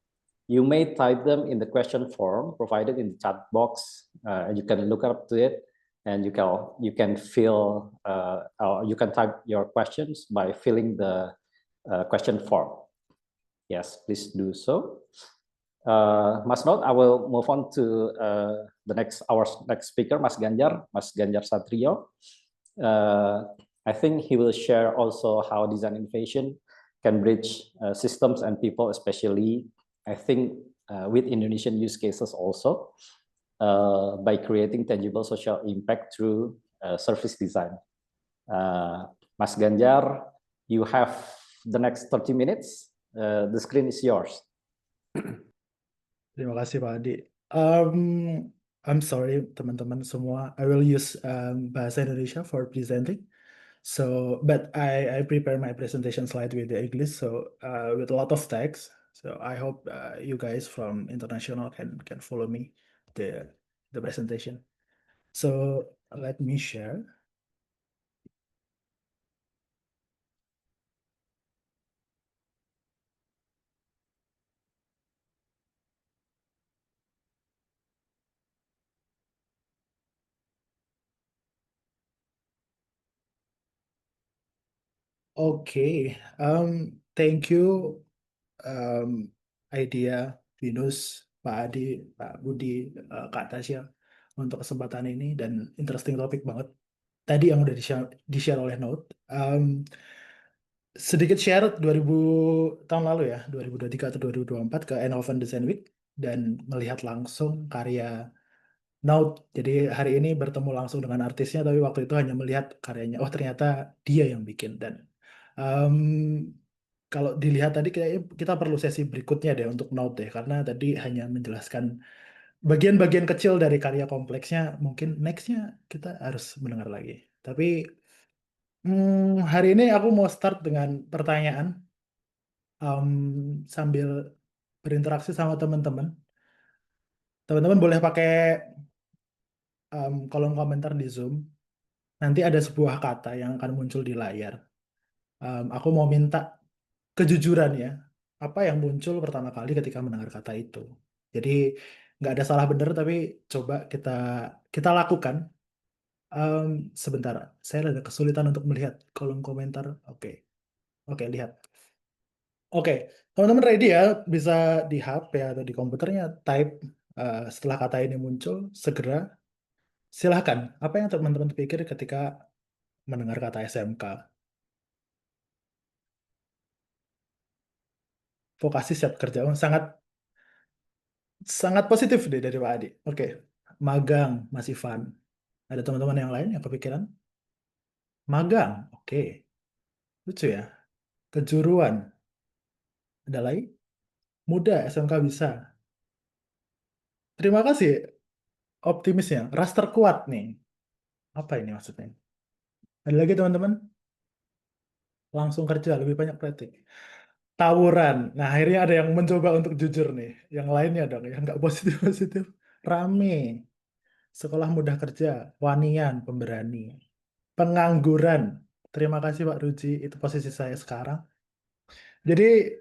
you may type them in the question form provided in the chat box. You can look up to it, and you can fill or you can type your questions by filling the question form. Yes, please do so. Mas Naud, I will move on to our next speaker, Mas Ganjar Satrio. I think he will share also how design innovation can bridge systems and people, especially I think with Indonesian use cases also, by creating tangible social impact through service design. Mas Ganjar, you have the next 30 minutes. The screen is yours. Terima kasih Pak Adi. I'm sorry teman-teman semua. I will use bahasa Indonesia for presenting. So, but I prepare my presentation slide with the English, so with a lot of text. So I hope you guys from international can follow me the presentation. So let me share. Okay, thank you Idea, Venus, Pak Adi, Pak Budi, Kak Tasya untuk kesempatan ini, dan interesting topik banget. Tadi yang udah di-share oleh Naud. Sedikit share 2000 tahun lalu ya, 2023 atau 2024 ke Eindhoven Design Week dan melihat langsung karya Naud. Jadi hari ini bertemu langsung dengan artisnya, tapi waktu itu hanya melihat karyanya. Oh ternyata dia yang bikin. Dan kalau dilihat tadi kayaknya kita perlu sesi berikutnya deh untuk Naud deh, karena tadi hanya menjelaskan bagian-bagian kecil dari karya kompleksnya. Mungkin nextnya kita harus mendengar lagi. Tapi hari ini aku mau start dengan pertanyaan sambil berinteraksi sama teman-teman. Teman-teman boleh pakai kolom komentar di Zoom. nanti ada sebuah kata yang akan muncul di layar. Aku mau minta kejujuran ya. Apa yang muncul pertama kali ketika mendengar kata itu? Jadi nggak ada salah benar, tapi coba kita lakukan. Sebentar, saya ada kesulitan untuk melihat kolom komentar. Oke, oke, lihat. Oke, teman-teman ready ya? Bisa di HP atau di komputernya type setelah kata ini muncul, segera silahkan. Apa yang teman-teman pikir ketika mendengar kata SMK? Vokasi siap kerja. Oh, sangat sangat positif deh dari Pak Adi. Oke, magang masih fun. Ada teman-teman yang lain yang kepikiran? Magang, oke. Lucu ya. Kejuruan, ada lagi? Muda, SMK bisa. Terima kasih optimisnya. Ras terkuat nih. Apa ini maksudnya? Ada lagi teman-teman? Langsung kerja, lebih banyak praktik. Tawuran. Nah, akhirnya ada yang mencoba untuk jujur nih. Yang lainnya dong, yang nggak positif-positif. Rame. Sekolah mudah kerja. Wanian, pemberani. Pengangguran. Terima kasih Pak Ruji, itu posisi saya sekarang. Jadi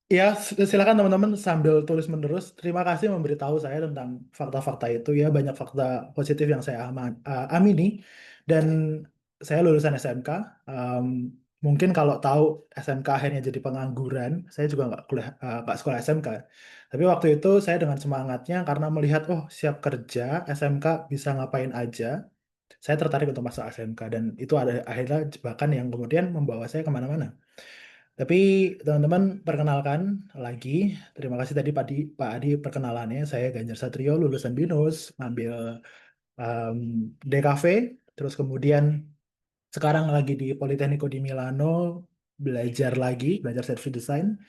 ya silakan teman-teman sambil tulis menerus. Terima kasih memberitahu saya tentang fakta-fakta itu ya, banyak fakta positif yang saya amini, dan saya lulusan SMK. Em, Mungkin kalau tahu SMK akhirnya jadi pengangguran, saya juga nggak kuliah, nggak sekolah SMK. Tapi waktu itu saya dengan semangatnya karena melihat oh siap kerja, SMK bisa ngapain aja. Saya tertarik untuk masuk SMK dan itu ada akhirnya jebakan yang kemudian membawa saya kemana-mana. Tapi teman-teman perkenalkan lagi, terima kasih tadi Pak Adi perkenalannya. Saya Ganjar Satrio, lulusan BINUS, ngambil um, DKV, terus kemudian sekarang lagi di Politecnico di Milano, belajar service design.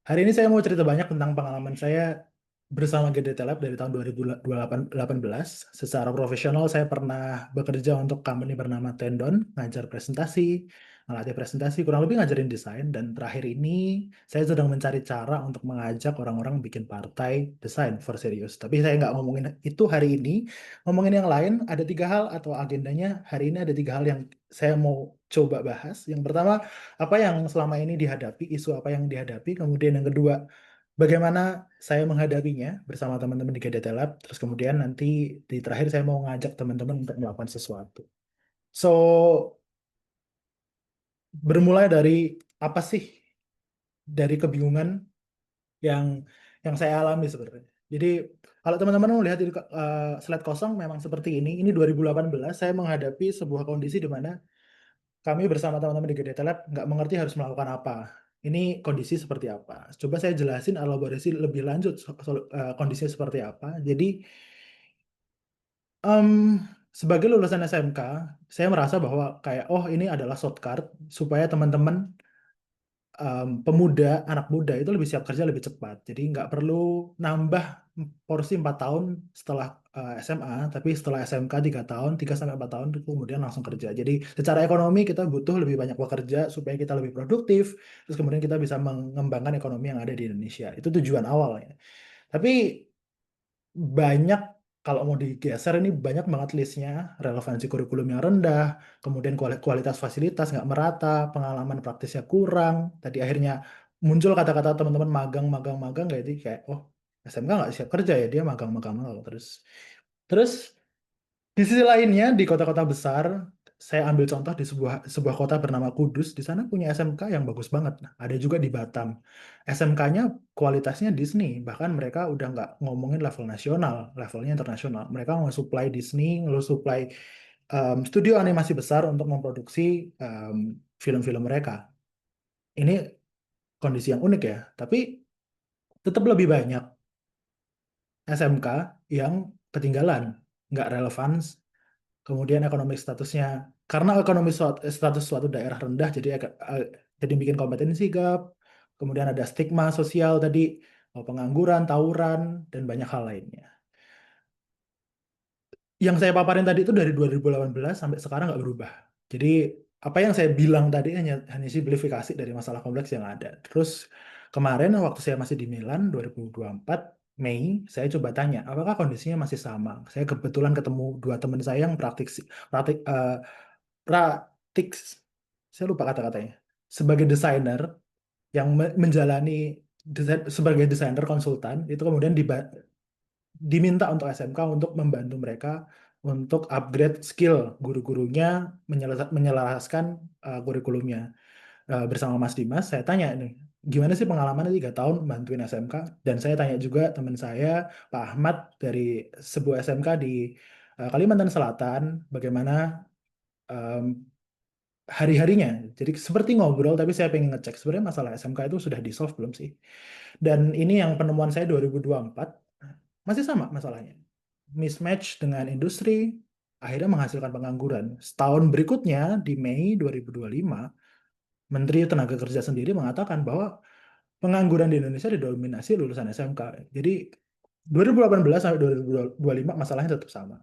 Hari ini saya mau cerita banyak tentang pengalaman saya bersama GDT Lab dari tahun 2018. Secara profesional saya pernah bekerja untuk company bernama Tendon, ngajar presentasi, ngelatih presentasi, kurang lebih ngajarin desain. Dan terakhir ini saya sedang mencari cara untuk mengajak orang-orang bikin partai desain for serious. Tapi saya nggak ngomongin itu hari ini, ngomongin yang lain. Ada 3 hal atau agendanya hari ini ada 3 hal yang saya mau coba bahas. Yang pertama, apa yang selama ini dihadapi, isu apa yang dihadapi. Kemudian yang kedua, bagaimana saya menghadapinya bersama teman-teman di GDT Lab. Terus kemudian nanti di terakhir saya mau ngajak teman-teman untuk melakukan sesuatu. So, bermulai dari apa sih? Dari kebingungan yang saya alami sebenarnya. Jadi, kalau teman-teman melihat di slide kosong memang seperti ini. Ini 2018 saya menghadapi sebuah kondisi di mana kami bersama teman-teman di GDT Lab nggak mengerti harus melakukan apa. Ini kondisi seperti apa. Coba saya jelasin elaborasi lebih lanjut kondisinya seperti apa. Jadi, em, sebagai lulusan SMK, saya merasa bahwa kayak, oh ini adalah shortcut supaya teman-teman pemuda, anak muda itu lebih siap kerja lebih cepat. Jadi nggak perlu nambah porsi 4 tahun setelah SMA, tapi setelah SMK 3 tahun, 3 sampai 4 tahun itu kemudian langsung kerja. Jadi secara ekonomi kita butuh lebih banyak bekerja supaya kita lebih produktif, terus kemudian kita bisa mengembangkan ekonomi yang ada di Indonesia. Itu tujuan awalnya. Tapi banyak, kalau mau digeser ini banyak banget listnya, relevansi kurikulum yang rendah, kemudian kualitas fasilitas nggak merata, pengalaman praktisnya kurang. Tadi akhirnya muncul kata-kata teman-teman magang, magang, magang, kayak oh SMK nggak siap kerja ya, dia magang, magang, magang. Terus di sisi lainnya, di kota-kota besar, saya ambil contoh di sebuah kota bernama Kudus. Di sana punya SMK yang bagus banget. Nah, ada juga di Batam. SMK-nya kualitasnya Disney. Bahkan mereka udah nggak ngomongin level nasional, levelnya internasional. Mereka nge-supply Disney, nge-supply studio animasi besar untuk memproduksi film-film mereka. Ini kondisi yang unik ya. Tapi tetap lebih banyak SMK yang ketinggalan, nggak relevan. Kemudian ekonomi statusnya, karena ekonomi status suatu daerah rendah, jadi bikin kompetensi gap. Kemudian ada stigma sosial tadi, pengangguran, tawuran, dan banyak hal lainnya. Yang saya paparin tadi itu dari 2018 sampai sekarang nggak berubah. Jadi apa yang saya bilang tadi hanya simplifikasi dari masalah kompleks yang ada. Terus kemarin waktu saya masih di Milan 2024, Mei, saya coba tanya, apakah kondisinya masih sama? Saya kebetulan ketemu 2 teman saya yang praktik, saya lupa kata-katanya. Sebagai desainer yang menjalani sebagai desainer konsultan, itu kemudian diminta untuk SMK untuk membantu mereka untuk upgrade skill guru-gurunya, menyelaraskan kurikulumnya. Bersama Mas Dimas, saya tanya nih, gimana sih pengalamannya 3 tahun bantuin SMK? Dan saya tanya juga teman saya, Pak Ahmad, dari sebuah SMK di Kalimantan Selatan, bagaimana em, hari-harinya. Jadi seperti ngobrol, tapi saya pengen ngecek sebenarnya masalah SMK itu sudah di-solve belum sih? Dan ini yang penemuan saya 2024, masih sama masalahnya. Mismatch dengan industri, akhirnya menghasilkan pengangguran. Setahun berikutnya, di Mei 2025, Menteri Tenaga Kerja sendiri mengatakan bahwa pengangguran di Indonesia didominasi lulusan SMK. Jadi 2018 sampai 2025 masalahnya tetap sama.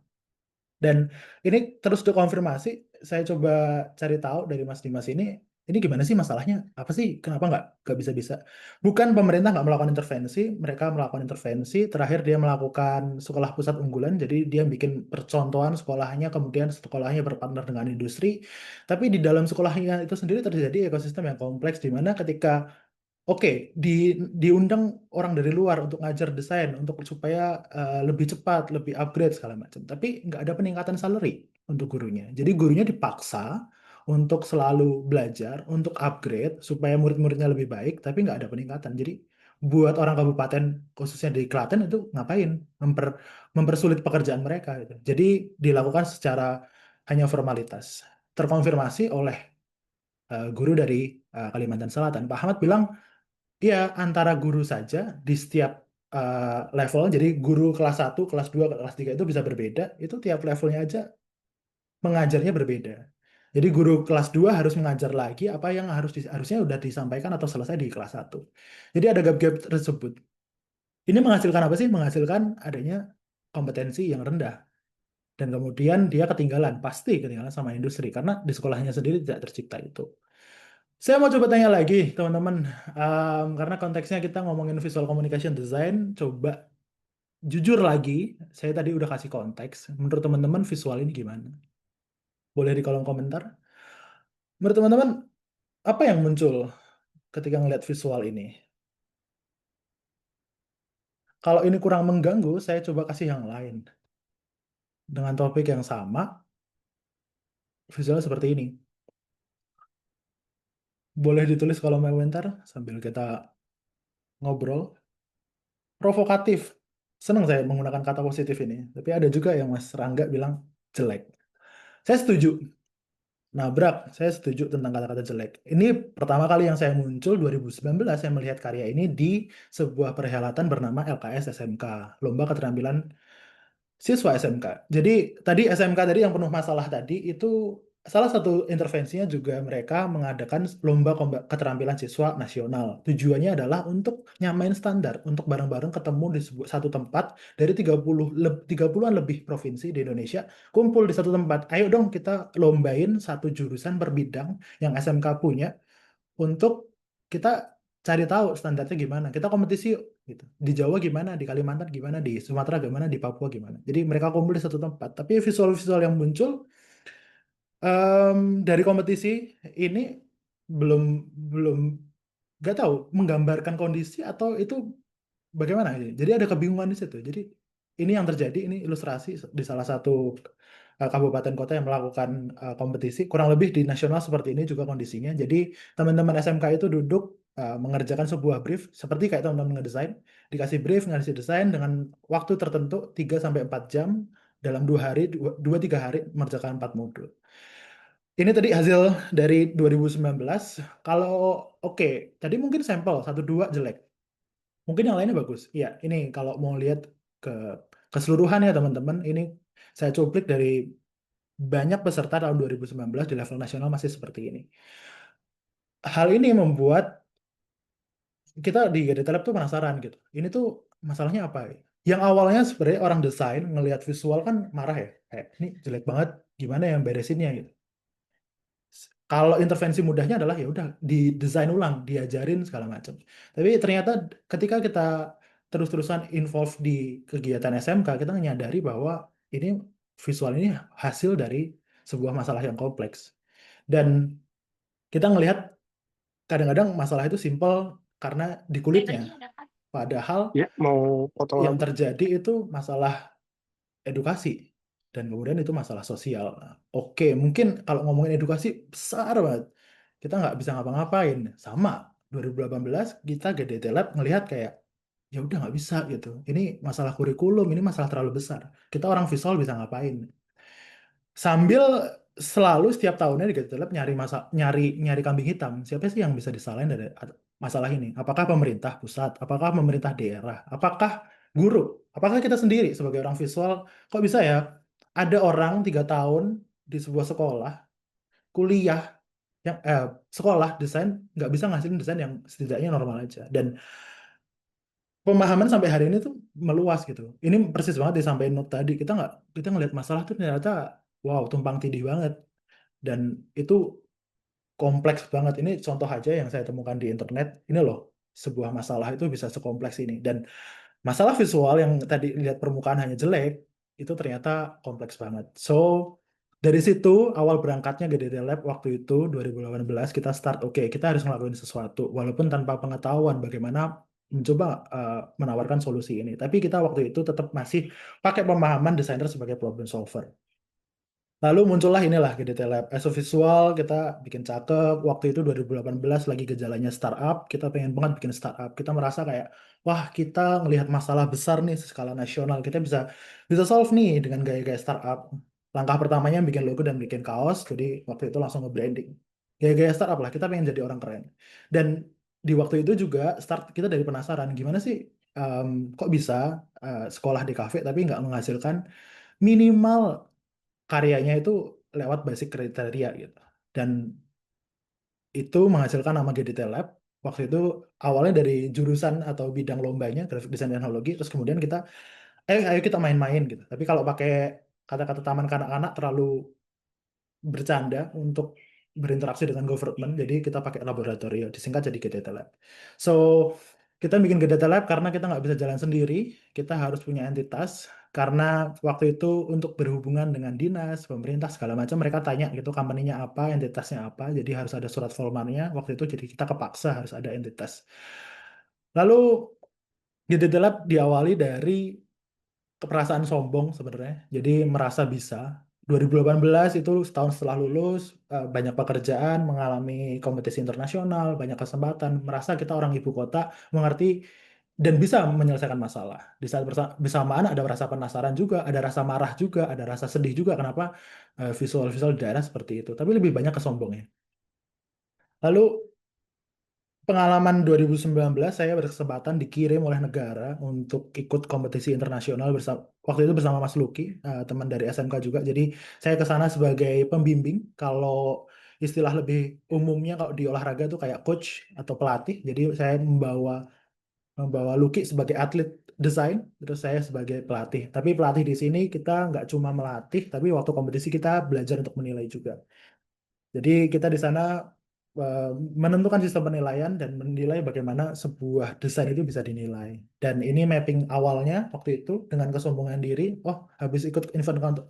Dan ini terus dikonfirmasi, saya coba cari tahu dari Mas Dimas ini gimana sih masalahnya? Apa sih? Kenapa nggak bisa-bisa? Bukan pemerintah nggak melakukan intervensi, mereka melakukan intervensi. Terakhir dia melakukan sekolah pusat unggulan, jadi dia bikin percontohan sekolahnya, kemudian sekolahnya berpartner dengan industri. Tapi di dalam sekolahnya itu sendiri terjadi ekosistem yang kompleks, di mana ketika Oke, diundang orang dari luar untuk ngajar desain, untuk supaya lebih cepat, lebih upgrade segala macam. Tapi nggak ada peningkatan salary untuk gurunya. Jadi gurunya dipaksa untuk selalu belajar, untuk upgrade supaya murid-muridnya lebih baik, tapi nggak ada peningkatan. Jadi buat orang kabupaten, khususnya di Klaten itu ngapain? Mempersulit pekerjaan mereka. Gitu. Jadi dilakukan secara hanya formalitas. Terkonfirmasi oleh guru dari Kalimantan Selatan. Pak Ahmad bilang, iya, antara guru saja di setiap level, jadi guru kelas 1, kelas 2, kelas 3 itu bisa berbeda, itu tiap levelnya aja mengajarnya berbeda. Jadi guru kelas 2 harus mengajar lagi apa yang harusnya udah disampaikan atau selesai di kelas 1. Jadi ada gap-gap tersebut. Ini menghasilkan apa sih? Menghasilkan adanya kompetensi yang rendah. Dan kemudian dia pasti ketinggalan sama industri, karena di sekolahnya sendiri tidak tercipta itu. Saya mau coba tanya lagi, teman-teman. Karena konteksnya kita ngomongin visual communication design, coba jujur lagi, saya tadi udah kasih konteks. Menurut teman-teman visual ini gimana? Boleh di kolom komentar. Menurut teman-teman, apa yang muncul ketika ngeliat visual ini? Kalau ini kurang mengganggu, saya coba kasih yang lain. Dengan topik yang sama, visual seperti ini. Boleh ditulis kolom komentar sambil kita ngobrol. Provokatif. Senang saya menggunakan kata positif ini. Tapi ada juga yang Mas Rangga bilang jelek. Saya setuju. Nabrak, saya setuju tentang kata-kata jelek. Ini pertama kali yang saya muncul 2019, saya melihat karya ini di sebuah perhelatan bernama LKS SMK, Lomba Keterampilan Siswa SMK. Jadi tadi SMK tadi yang penuh masalah tadi itu salah satu intervensinya juga mereka mengadakan lomba keterampilan siswa nasional. Tujuannya adalah untuk nyamain standar, untuk bareng-bareng ketemu di satu tempat dari 30-an lebih provinsi di Indonesia kumpul di satu tempat. Ayo dong kita lombain satu jurusan per bidang yang SMK punya untuk kita cari tahu standarnya gimana. Kita kompetisi yuk, gitu. Di Jawa gimana, di Kalimantan gimana, di Sumatera gimana, di Papua gimana. Jadi mereka kumpul di satu tempat. Tapi visual-visual yang muncul dari kompetisi ini belum belum nggak tahu menggambarkan kondisi atau itu bagaimana ini. Jadi ada kebingungan di situ. Jadi ini yang terjadi, ini ilustrasi di salah satu kabupaten kota yang melakukan kompetisi. Kurang lebih di nasional seperti ini juga kondisinya. Jadi teman-teman SMK itu duduk mengerjakan sebuah brief seperti kayak teman-teman ngedesain, dikasih brief, ngasih desain dengan waktu tertentu 3 sampai 4 jam dalam 2 hari, 2-3 hari mengerjakan 4 modul. Ini tadi hasil dari 2019. Kalau oke, tadi mungkin sampel 1-2 jelek. Mungkin yang lainnya bagus. Iya, ini kalau mau lihat ke keseluruhan ya teman-teman, ini saya cuplik dari banyak peserta tahun 2019 di level nasional masih seperti ini. Hal ini membuat kita di GDT Lab tuh penasaran gitu. Ini tuh masalahnya apa ya? Yang awalnya sebenarnya orang desain ngelihat visual kan marah ya. Kayak ini jelek banget, gimana yang beresinnya gitu. Kalau intervensi mudahnya adalah ya udah didesain ulang, diajarin segala macam. Tapi ternyata ketika kita terus-terusan involve di kegiatan SMK, kita menyadari bahwa ini visual ini hasil dari sebuah masalah yang kompleks. Dan kita ngelihat kadang-kadang masalah itu simple karena di kulitnya. Padahal Ya, mau potong yang rambut. terjadi itu masalah edukasi. Dan kemudian itu masalah sosial. Nah, oke, mungkin kalau ngomongin edukasi besar banget. Kita nggak bisa ngapa-ngapain. Sama, 2018 kita GDT Lab ngelihat kayak, ya udah nggak bisa gitu. Ini masalah kurikulum, ini masalah terlalu besar. Kita orang visual bisa ngapain? Sambil selalu setiap tahunnya di GDT Lab nyari kambing hitam. Siapa sih yang bisa disalahin dari masalah ini? Apakah pemerintah pusat? Apakah pemerintah daerah? Apakah guru? Apakah kita sendiri sebagai orang visual? Kok bisa ya ada orang 3 tahun di sebuah sekolah kuliah yang sekolah desain nggak bisa ngasilin desain yang setidaknya normal aja. Dan pemahaman sampai hari ini tuh meluas gitu. Ini persis banget disampaikan Note tadi. Kita ngelihat masalah tuh ternyata wow tumpang tindih banget. Dan itu kompleks banget. Ini contoh aja yang saya temukan di internet. Ini loh, sebuah masalah itu bisa sekompleks ini. Dan masalah visual yang tadi lihat permukaan hanya jelek, itu ternyata kompleks banget. So, dari situ awal berangkatnya GDT Lab waktu itu 2018 kita start, oke, kita harus ngelakuin sesuatu. Walaupun tanpa pengetahuan bagaimana mencoba menawarkan solusi ini. Tapi kita waktu itu tetap masih pakai pemahaman desainer sebagai problem solver. Lalu muncullah inilah GDT Lab. As a visual kita bikin cakep. Waktu itu 2018 lagi gejalanya startup. Kita pengen banget bikin startup. Kita merasa kayak, wah kita ngelihat masalah besar nih skala nasional. Kita bisa bisa solve nih dengan gaya-gaya startup. Langkah pertamanya bikin logo dan bikin kaos. Jadi waktu itu langsung nge-branding. Gaya-gaya startup lah. Kita pengen jadi orang keren. Dan di waktu itu juga start kita dari penasaran. Gimana sih kok bisa sekolah di kafe tapi nggak menghasilkan minimal karyanya itu lewat basic kriteria gitu. Dan itu menghasilkan nama GDT Lab. Waktu itu awalnya dari jurusan atau bidang lombanya, graphic design teknologi, terus kemudian kita, ayo kita main-main gitu. Tapi kalau pakai kata-kata taman kanak-kanak terlalu bercanda untuk berinteraksi dengan government, jadi kita pakai laboratorium, disingkat jadi GDT Lab. So, kita bikin GDT Lab karena kita nggak bisa jalan sendiri, kita harus punya entitas, karena waktu itu untuk berhubungan dengan dinas, pemerintah, segala macam, mereka tanya gitu, company-nya apa, entitasnya apa, jadi harus ada surat formalnya, waktu itu jadi kita kepaksa harus ada entitas. Lalu GDT Lab diawali dari keperasaan sombong sebenarnya. Jadi merasa bisa. 2018 itu setahun setelah lulus, banyak pekerjaan, mengalami kompetisi internasional, banyak kesempatan, merasa kita orang ibu kota, mengerti dan bisa menyelesaikan masalah. Di saat bersamaan ada rasa penasaran juga, ada rasa marah juga, ada rasa sedih juga kenapa visual-visual di daerah seperti itu. Tapi lebih banyak kesombongnya. Lalu pengalaman 2019 saya berkesempatan dikirim oleh negara untuk ikut kompetisi internasional waktu itu bersama Mas Luki, teman dari SMK juga. Jadi saya ke sana sebagai pembimbing. Kalau istilah lebih umumnya kalau di olahraga itu kayak coach atau pelatih. Jadi saya membawa Luki sebagai atlet desain, terus saya sebagai pelatih. Tapi pelatih di sini kita nggak cuma melatih, tapi waktu kompetisi kita belajar untuk menilai juga. Jadi kita di sana eh, menentukan sistem penilaian dan menilai bagaimana sebuah desain itu bisa dinilai. Dan ini mapping awalnya waktu itu dengan kesombongan diri. Oh, habis ikut event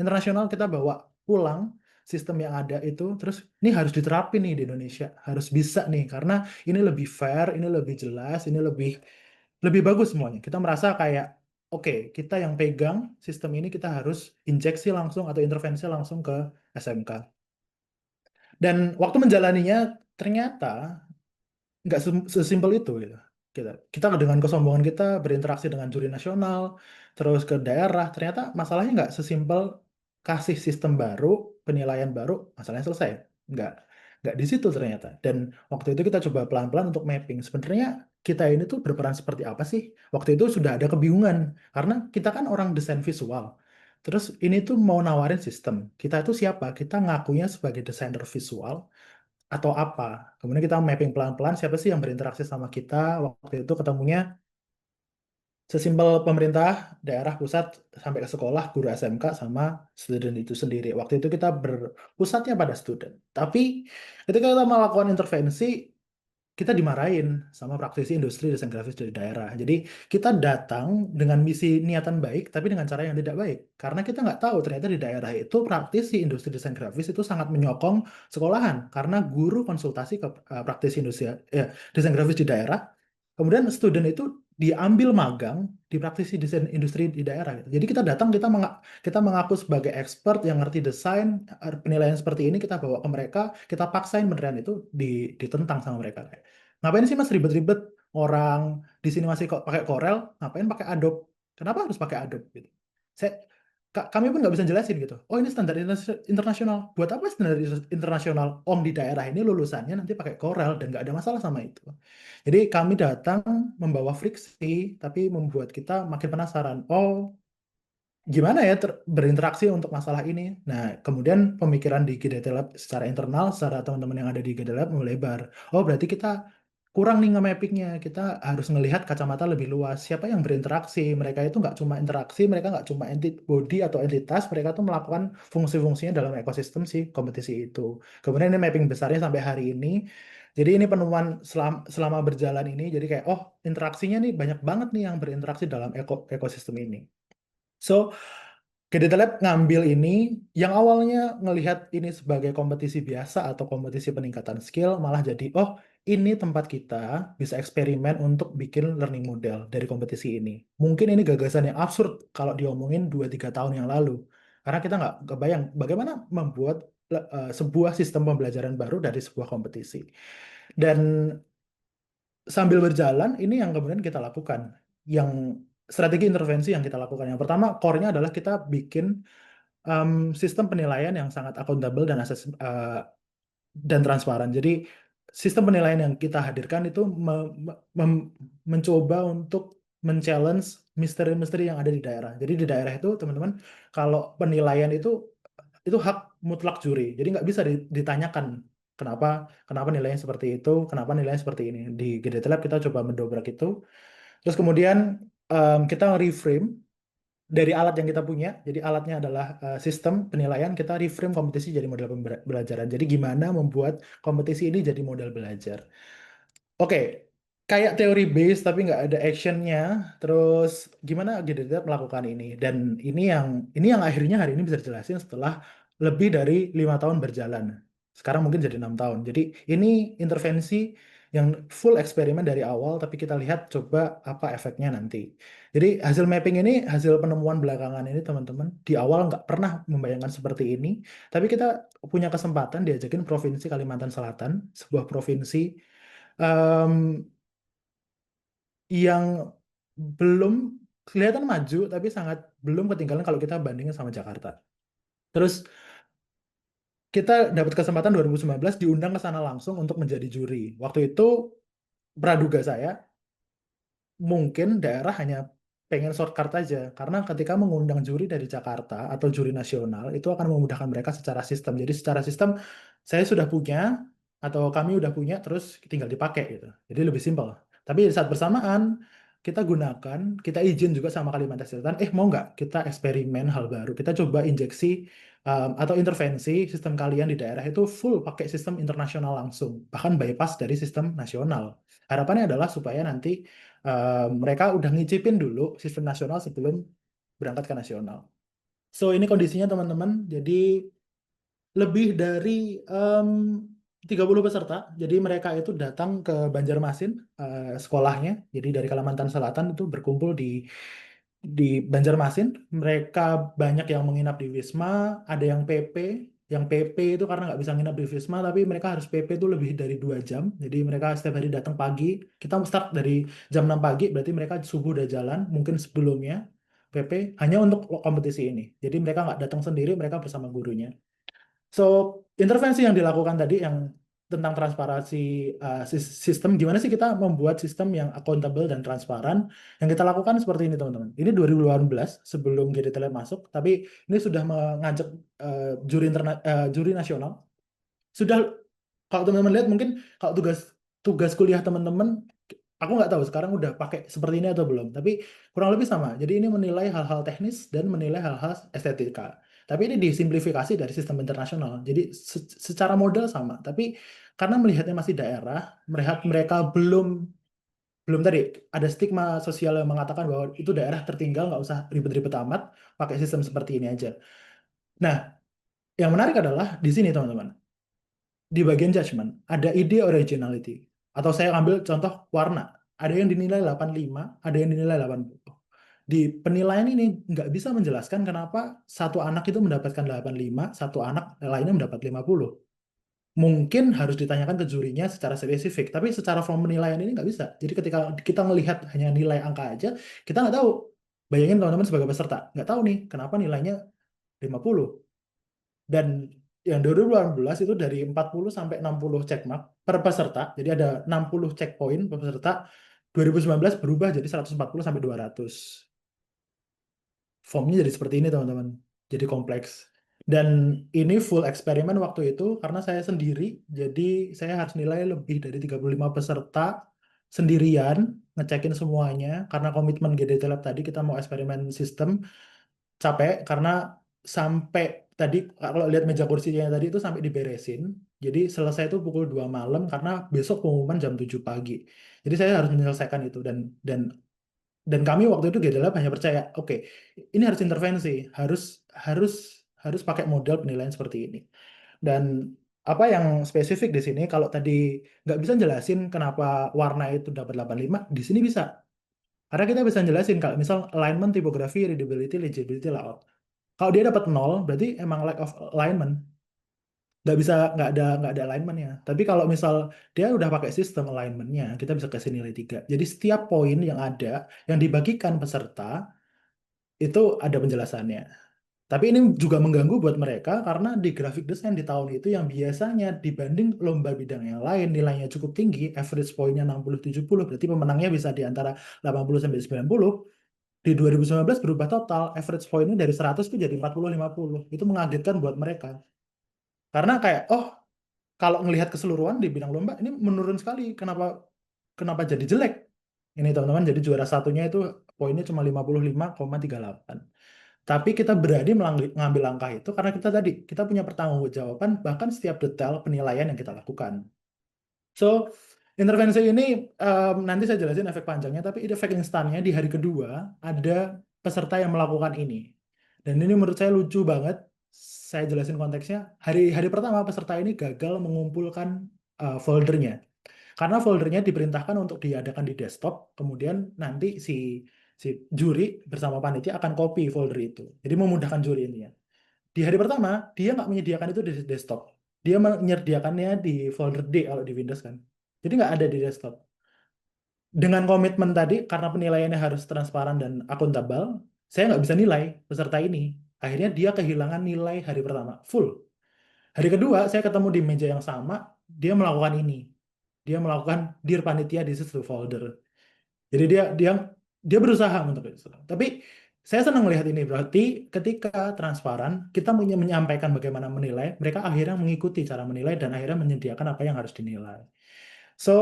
internasional kita bawa pulang sistem yang ada itu. Terus ini harus diterapin nih di Indonesia. Harus bisa nih karena ini lebih fair, ini lebih jelas, ini lebih lebih bagus semuanya. Kita merasa kayak oke, kita yang pegang sistem ini kita harus injeksi langsung atau intervensi langsung ke SMK. Dan waktu menjalaninya ternyata nggak sesimpel itu gitu. Kita dengan kesombongan kita berinteraksi dengan juri nasional, terus ke daerah, ternyata masalahnya nggak sesimpel kasih sistem baru, penilaian baru, masalahnya selesai. Nggak, nggak di situ ternyata. Dan waktu itu kita coba pelan-pelan untuk mapping. Sebenarnya kita ini tuh berperan seperti apa sih? Waktu itu sudah ada kebingungan, karena kita kan orang desain visual. Terus ini tuh mau nawarin sistem. Kita itu siapa? Kita ngakunya sebagai desainer visual, atau apa. Kemudian kita mapping pelan-pelan siapa sih yang berinteraksi sama kita. Waktu itu ketemunya sesimpel pemerintah, daerah, pusat, sampai ke sekolah, guru SMK, sama student itu sendiri. Waktu itu kita berpusatnya pada student. Tapi ketika kita melakukan intervensi, kita dimarahin sama praktisi industri desain grafis dari daerah. Jadi kita datang dengan misi niatan baik, tapi dengan cara yang tidak baik. Karena kita nggak tahu ternyata di daerah itu praktisi industri desain grafis itu sangat menyokong sekolahan. Karena guru konsultasi ke praktisi industri desain grafis di daerah, kemudian student itu diambil magang di praktisi desain industri di daerah. Jadi kita datang, kita mengaku sebagai expert yang ngerti desain, penilaian seperti ini kita bawa ke mereka, kita paksain beneran itu ditentang sama mereka. Ngapain sih mas ribet-ribet, orang di sini masih kok pakai Corel, ngapain pakai Adobe? Kenapa harus pakai Adobe gitu? Kami pun nggak bisa jelasin gitu. Oh ini standar internasional. Buat apa standar internasional? Om di daerah ini lulusannya nanti pakai Corel dan nggak ada masalah sama itu. Jadi kami datang membawa friksi, tapi membuat kita makin penasaran. Oh, gimana ya berinteraksi untuk masalah ini? Nah, kemudian pemikiran di GDT Lab secara internal, secara teman-teman yang ada di GDT Lab melebar. Oh, berarti kita kurang nih nge-mappingnya. Kita harus melihat kacamata lebih luas. Siapa yang berinteraksi? Mereka itu nggak cuma interaksi, mereka nggak cuma body atau entitas, mereka tuh melakukan fungsi-fungsinya dalam ekosistem si kompetisi itu. Kemudian ini mapping besarnya sampai hari ini. Jadi ini penemuan selama berjalan ini, jadi kayak, oh interaksinya nih banyak banget nih yang berinteraksi dalam ekosistem ini. So, GDT Lab ngambil ini, yang awalnya ngelihat ini sebagai kompetisi biasa atau kompetisi peningkatan skill, malah jadi, oh ini tempat kita bisa eksperimen untuk bikin learning model dari kompetisi ini. Mungkin ini gagasan yang absurd kalau diomongin 2-3 tahun yang lalu. Karena kita nggak kebayang bagaimana membuat sebuah sistem pembelajaran baru dari sebuah kompetisi. Dan sambil berjalan, ini yang kemudian kita lakukan. Yang strategi intervensi yang kita lakukan. Yang pertama, core-nya adalah kita bikin sistem penilaian yang sangat akuntabel dan transparan. Jadi sistem penilaian yang kita hadirkan itu mencoba untuk men-challenge misteri-misteri yang ada di daerah. Jadi di daerah itu teman-teman, kalau penilaian itu hak mutlak juri. Jadi nggak bisa ditanyakan kenapa nilainya seperti itu, kenapa nilainya seperti ini. Di GDT Lab kita coba mendobrak itu. Terus kemudian kita reframe dari alat yang kita punya. Jadi alatnya adalah sistem penilaian, kita reframe kompetisi jadi model pembelajaran. Jadi gimana membuat kompetisi ini jadi model belajar. Oke, kayak teori base tapi nggak ada actionnya. Terus gimana GDT melakukan ini? Dan ini yang akhirnya hari ini bisa dijelasin setelah lebih dari 5 tahun berjalan. Sekarang mungkin jadi 6 tahun. Jadi ini intervensi yang full eksperimen dari awal, tapi kita lihat coba apa efeknya nanti. Jadi hasil mapping ini, hasil penemuan belakangan ini teman-teman, di awal nggak pernah membayangkan seperti ini, tapi kita punya kesempatan diajakin Provinsi Kalimantan Selatan, sebuah provinsi yang belum kelihatan maju, tapi sangat belum ketinggalan kalau kita bandingin sama Jakarta. Terus kita dapat kesempatan 2019 diundang ke sana langsung untuk menjadi juri. Waktu itu praduga saya, mungkin daerah hanya pengen shortcut aja, karena ketika mengundang juri dari Jakarta atau juri nasional, itu akan memudahkan mereka secara sistem. Jadi secara sistem, saya sudah punya, atau kami udah punya, terus tinggal dipakai gitu. Jadi lebih simpel. Tapi di saat bersamaan, kita gunakan, kita izin juga sama Kalimantan Selatan, mau nggak kita eksperimen hal baru, kita coba injeksi atau intervensi sistem kalian di daerah itu full pakai sistem internasional langsung, bahkan bypass dari sistem nasional. Harapannya adalah supaya nanti mereka udah ngicipin dulu sistem nasional sebelum berangkat ke nasional. So ini kondisinya teman-teman, jadi lebih dari 30 peserta, jadi mereka itu datang ke Banjarmasin sekolahnya, jadi dari Kalimantan Selatan itu berkumpul di Banjarmasin. Mereka banyak yang menginap di Wisma, ada yang PP. Yang PP itu karena nggak bisa nginap di Wisma, tapi mereka harus PP itu lebih dari 2 jam. Jadi mereka setiap hari datang pagi. Kita start dari jam 6 pagi, berarti mereka subuh udah jalan, mungkin sebelumnya PP, hanya untuk kompetisi ini. Jadi mereka nggak datang sendiri, mereka bersama gurunya. So, intervensi yang dilakukan tadi yang tentang transparansi sistem, gimana sih kita membuat sistem yang akuntabel dan transparan, yang kita lakukan seperti ini teman-teman. Ini 2018 sebelum GDT Lab masuk, tapi ini sudah mengajak juri nasional. Sudah, kalau teman-teman lihat mungkin kalau tugas kuliah teman-teman, aku nggak tahu sekarang udah pakai seperti ini atau belum, tapi kurang lebih sama. Jadi ini menilai hal-hal teknis dan menilai hal-hal estetika. Tapi ini disimplifikasi dari sistem internasional. Jadi secara model sama, tapi karena melihatnya masih daerah, melihat mereka belum tadi ada stigma sosial yang mengatakan bahwa itu daerah tertinggal, nggak usah ribet-ribet amat, pakai sistem seperti ini aja. Nah, yang menarik adalah di sini teman-teman, di bagian judgment ada ide originality, atau saya ambil contoh warna, ada yang dinilai 85, ada yang dinilai 80. Di penilaian ini nggak bisa menjelaskan kenapa satu anak itu mendapatkan 85, satu anak lainnya mendapat 50. Mungkin harus ditanyakan ke jurinya secara spesifik, tapi secara form penilaian ini nggak bisa. Jadi ketika kita melihat hanya nilai angka aja, kita nggak tahu. Bayangin teman-teman sebagai peserta, nggak tahu nih kenapa nilainya 50. Dan yang 2018 itu dari 40 sampai 60 checkmark per peserta, jadi ada 60 checkpoint per peserta. 2019 berubah jadi 140 sampai 200. Formnya jadi seperti ini teman-teman, jadi kompleks. Dan ini full eksperimen waktu itu karena saya sendiri, jadi saya harus nilai lebih dari 35 peserta sendirian, ngecekin semuanya, karena komitmen GDT Lab tadi kita mau eksperimen sistem, capek karena sampai tadi kalau lihat meja kursinya tadi itu sampai diberesin, jadi selesai itu pukul 2 malam karena besok pengumuman jam 7 pagi. Jadi saya harus menyelesaikan itu dan kami waktu itu GDLab hanya percaya, oke, ini harus intervensi, harus pakai model penilaian seperti ini. Dan apa yang spesifik di sini, kalau tadi nggak bisa jelasin kenapa warna itu dapat 85, di sini bisa. Karena kita bisa jelasin kalau misal alignment, typography, readability, legibility, layout. Kalau dia dapat 0, berarti emang lack of alignment. Nggak ada alignmentnya. Tapi kalau misal dia udah pakai sistem alignmentnya, kita bisa kasih nilai 3. Jadi setiap poin yang ada yang dibagikan peserta itu ada penjelasannya. Tapi ini juga mengganggu buat mereka karena di graphic design di tahun itu yang biasanya dibanding lomba bidang yang lain nilainya cukup tinggi, average poinnya 60-70, berarti pemenangnya bisa di antara 80 sampai 90. Di 2019 berubah total, average poinnya dari 100 itu jadi 40-50. Itu mengagetkan buat mereka. Karena kayak, oh, kalau ngelihat keseluruhan di bidang lomba ini menurun sekali. Kenapa jadi jelek? Ini teman-teman, jadi juara satunya itu poinnya cuma 55,38. Tapi kita berani mengambil langkah itu karena kita punya pertanggungjawaban bahkan setiap detail penilaian yang kita lakukan. So, intervensi ini nanti saya jelasin efek panjangnya, tapi efek instannya di hari kedua ada peserta yang melakukan ini. Dan ini menurut saya lucu banget. Saya jelasin konteksnya. Hari pertama peserta ini gagal mengumpulkan foldernya. Karena foldernya diperintahkan untuk diadakan di desktop, kemudian nanti si juri bersama panitia akan copy folder itu. Jadi memudahkan juri ini ya. Di hari pertama, dia nggak menyediakan itu di desktop. Dia menyediakannya di folder D kalau di Windows kan. Jadi nggak ada di desktop. Dengan komitmen tadi, karena penilaiannya harus transparan dan akuntabel, saya nggak bisa nilai peserta ini. Akhirnya dia kehilangan nilai hari pertama, full. Hari kedua, saya ketemu di meja yang sama, dia melakukan ini. Dia melakukan Dear Panitia, this is the folder. Jadi dia berusaha untuk itu. Tapi saya senang melihat ini, berarti ketika transparan, kita menyampaikan bagaimana menilai, mereka akhirnya mengikuti cara menilai dan akhirnya menyediakan apa yang harus dinilai. So,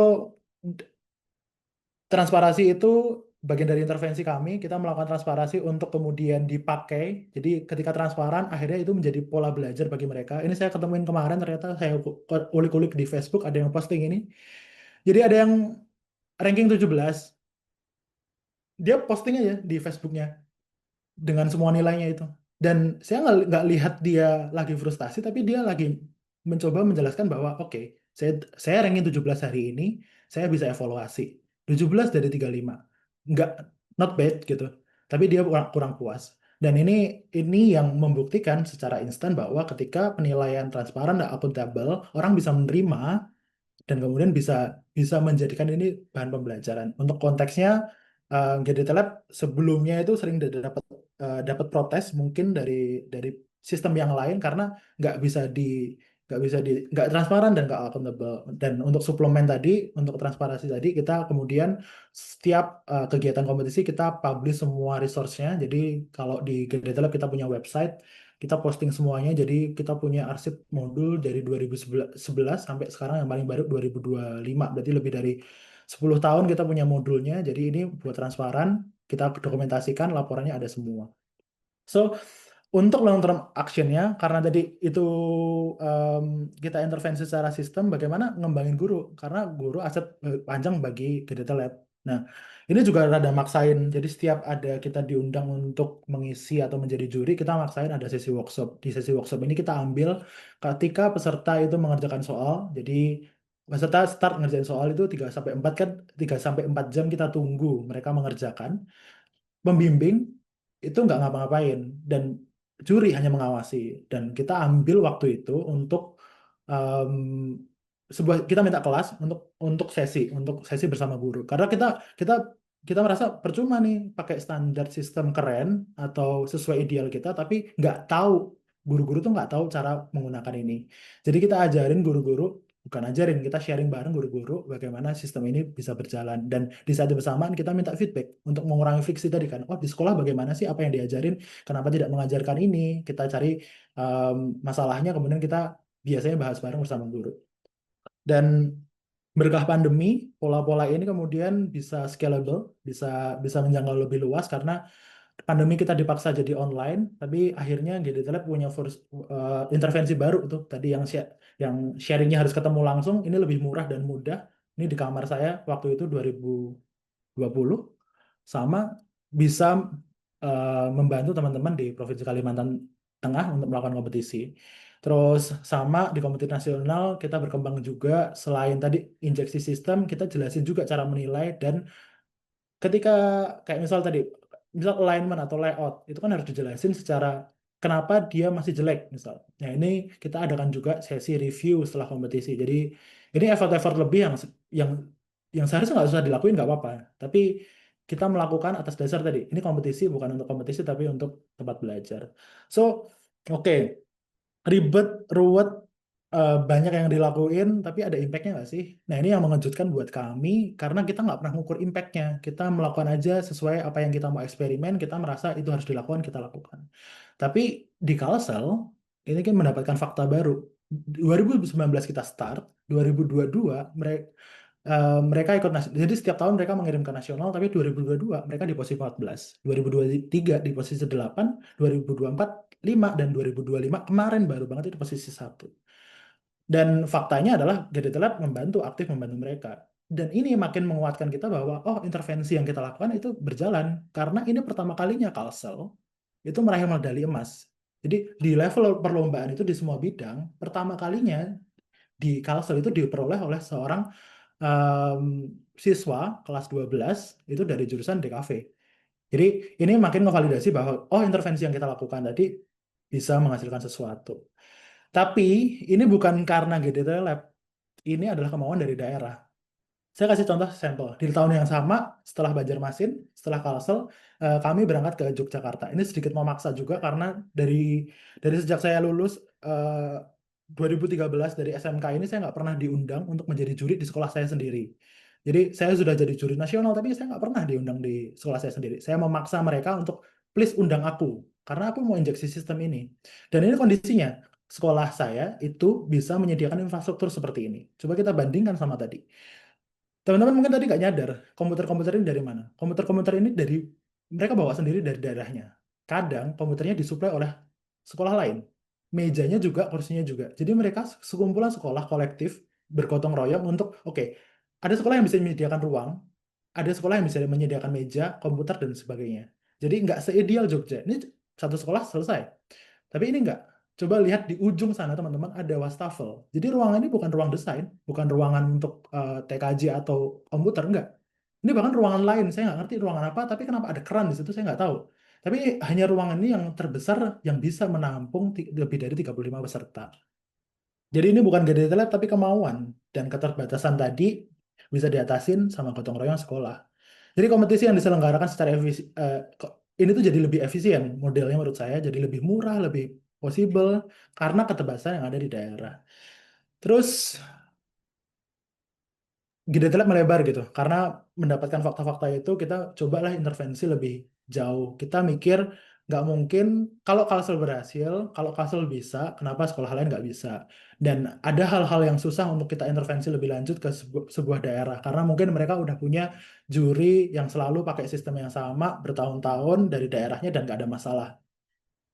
transparansi itu bagian dari intervensi kami, kita melakukan transparansi untuk kemudian dipakai. Jadi ketika transparan, akhirnya itu menjadi pola belajar bagi mereka. Ini saya ketemuin kemarin, ternyata saya ulik-ulik di Facebook, ada yang posting ini. Jadi ada yang ranking 17, dia posting aja di Facebooknya dengan semua nilainya itu. Dan saya nggak lihat dia lagi frustasi, tapi dia lagi mencoba menjelaskan bahwa oke, saya ranking 17 hari ini, saya bisa evaluasi. 17 dari 35. Nggak, not bad gitu. Tapi dia kurang puas. Dan ini yang membuktikan secara instan bahwa ketika penilaian transparan dan akuntabel, orang bisa menerima dan kemudian bisa menjadikan ini bahan pembelajaran. Untuk konteksnya, GDT Lab sebelumnya itu sering dapat protes mungkin dari sistem yang lain karena nggak bisa nggak transparan dan nggak akuntabel. Dan untuk suplemen tadi, untuk transparansi tadi, kita kemudian setiap kegiatan kompetisi kita publish semua resource-nya. Jadi kalau di GDT Lab kita punya website, kita posting semuanya, jadi kita punya arsip modul dari 2011 sampai sekarang yang paling baru 2025, berarti lebih dari 10 tahun kita punya modulnya, jadi ini buat transparan, kita dokumentasikan, laporannya ada semua. So, Untuk long term actionnya, karena tadi itu kita intervensi secara sistem, bagaimana ngembangin guru, karena guru aset panjang bagi Data Lab. Nah, ini juga rada maksain. Jadi setiap ada kita diundang untuk mengisi atau menjadi juri, kita maksain ada sesi workshop. Di sesi workshop ini kita ambil ketika peserta itu mengerjakan soal. Jadi peserta start ngerjain soal itu 3-4 kan, 3-4 jam kita tunggu mereka mengerjakan. Pembimbing itu nggak ngapa-ngapain dan juri hanya mengawasi, dan kita ambil waktu itu untuk kita minta kelas untuk sesi bersama guru, karena kita merasa percuma nih pakai standar sistem keren atau sesuai ideal kita, tapi nggak tahu, guru-guru tuh nggak tahu cara menggunakan ini. Jadi kita ajarin guru-guru, bukan ajarin, kita sharing bareng guru-guru bagaimana sistem ini bisa berjalan, dan di saat yang bersamaan kita minta feedback untuk mengurangi friksi tadi kan. Oh, di sekolah bagaimana sih apa yang diajarin, kenapa tidak mengajarkan ini, kita cari masalahnya, kemudian kita biasanya bahas bareng bersama guru. Dan berkah pandemi, pola-pola ini kemudian bisa scalable, bisa menjangkau lebih luas karena pandemi kita dipaksa jadi online, tapi akhirnya GDT Lab punya intervensi baru tuh tadi yang sharingnya harus ketemu langsung, ini lebih murah dan mudah. Ini di kamar saya waktu itu 2020, sama bisa membantu teman-teman di Provinsi Kalimantan Tengah untuk melakukan kompetisi. Terus sama di kompetisi nasional kita berkembang juga, selain tadi injeksi sistem, kita jelasin juga cara menilai, dan ketika kayak misal alignment atau layout itu kan harus dijelasin secara kenapa dia masih jelek misal. Nah, ini kita adakan juga sesi review setelah kompetisi. Jadi ini effort lebih yang yang seharusnya nggak usah dilakuin, nggak apa-apa. Tapi kita melakukan atas dasar tadi. Ini kompetisi bukan untuk kompetisi tapi untuk tempat belajar. So, oke. Ribet, ruwet, banyak yang dilakuin, tapi ada impact-nya nggak sih? Nah, ini yang mengejutkan buat kami, karena kita nggak pernah ngukur impact-nya. Kita melakukan aja sesuai apa yang kita mau eksperimen, kita merasa itu harus dilakukan, kita lakukan. Tapi di Kalsel, ini kan mendapatkan fakta baru. 2019 kita start, 2022 mereka ikut jadi setiap tahun mereka mengirim ke nasional, tapi 2022 mereka di posisi 14, 2023 di posisi 8, 2024 5, dan 2025 kemarin baru banget itu posisi 1. Dan faktanya adalah GDT Lab aktif membantu mereka. Dan ini makin menguatkan kita bahwa intervensi yang kita lakukan itu berjalan, karena ini pertama kalinya Kalsel itu meraih medali emas. Jadi di level perlombaan itu di semua bidang, pertama kalinya di Kalsel itu diperoleh oleh seorang siswa kelas 12 itu dari jurusan DKV. Jadi ini makin ngevalidasi bahwa intervensi yang kita lakukan tadi bisa menghasilkan sesuatu. Tapi ini bukan karena GDT Lab, ini adalah kemauan dari daerah. Saya kasih contoh sampel. Di tahun yang sama, setelah Banjarmasin, setelah Kalsel, kami berangkat ke Yogyakarta. Ini sedikit memaksa juga karena dari sejak saya lulus 2013 dari SMK ini, saya nggak pernah diundang untuk menjadi juri di sekolah saya sendiri. Jadi saya sudah jadi juri nasional, tapi saya nggak pernah diundang di sekolah saya sendiri. Saya memaksa mereka untuk please undang aku, karena aku mau injeksi sistem ini. Dan ini kondisinya, sekolah saya itu bisa menyediakan infrastruktur seperti ini. Coba kita bandingkan sama tadi. Teman-teman mungkin tadi nggak nyadar, komputer-komputer ini dari mana? Komputer-komputer ini mereka bawa sendiri dari daerahnya. Kadang komputernya disuplai oleh sekolah lain. Mejanya juga, kursinya juga. Jadi mereka sekumpulan sekolah kolektif bergotong royong untuk, ada sekolah yang bisa menyediakan ruang, ada sekolah yang bisa menyediakan meja, komputer, dan sebagainya. Jadi nggak seideal Jogja. Ini satu sekolah selesai. Tapi ini nggak. Coba lihat di ujung sana teman-teman, ada wastafel. Jadi ruangan ini bukan ruang desain, bukan ruangan untuk TKJ atau komputer, enggak. Ini bahkan ruangan lain, saya nggak ngerti ruangan apa, tapi kenapa ada keran di situ, saya nggak tahu. Tapi hanya ruangan ini yang terbesar yang bisa menampung lebih dari 35 peserta. Jadi ini bukan GDT Lab, tapi kemauan. Dan keterbatasan tadi bisa diatasin sama gotong royong sekolah. Jadi kompetisi yang diselenggarakan secara ini tuh jadi lebih efisien modelnya menurut saya, jadi lebih murah, lebih possible karena keterbatasan yang ada di daerah. Terus GDT Lab melebar gitu, karena mendapatkan fakta-fakta itu kita cobalah intervensi lebih jauh. Kita mikir nggak mungkin kalau Kalsel berhasil, kalau Kalsel bisa, kenapa sekolah lain nggak bisa? Dan ada hal-hal yang susah untuk kita intervensi lebih lanjut ke sebuah daerah, karena mungkin mereka udah punya juri yang selalu pakai sistem yang sama bertahun-tahun dari daerahnya dan nggak ada masalah.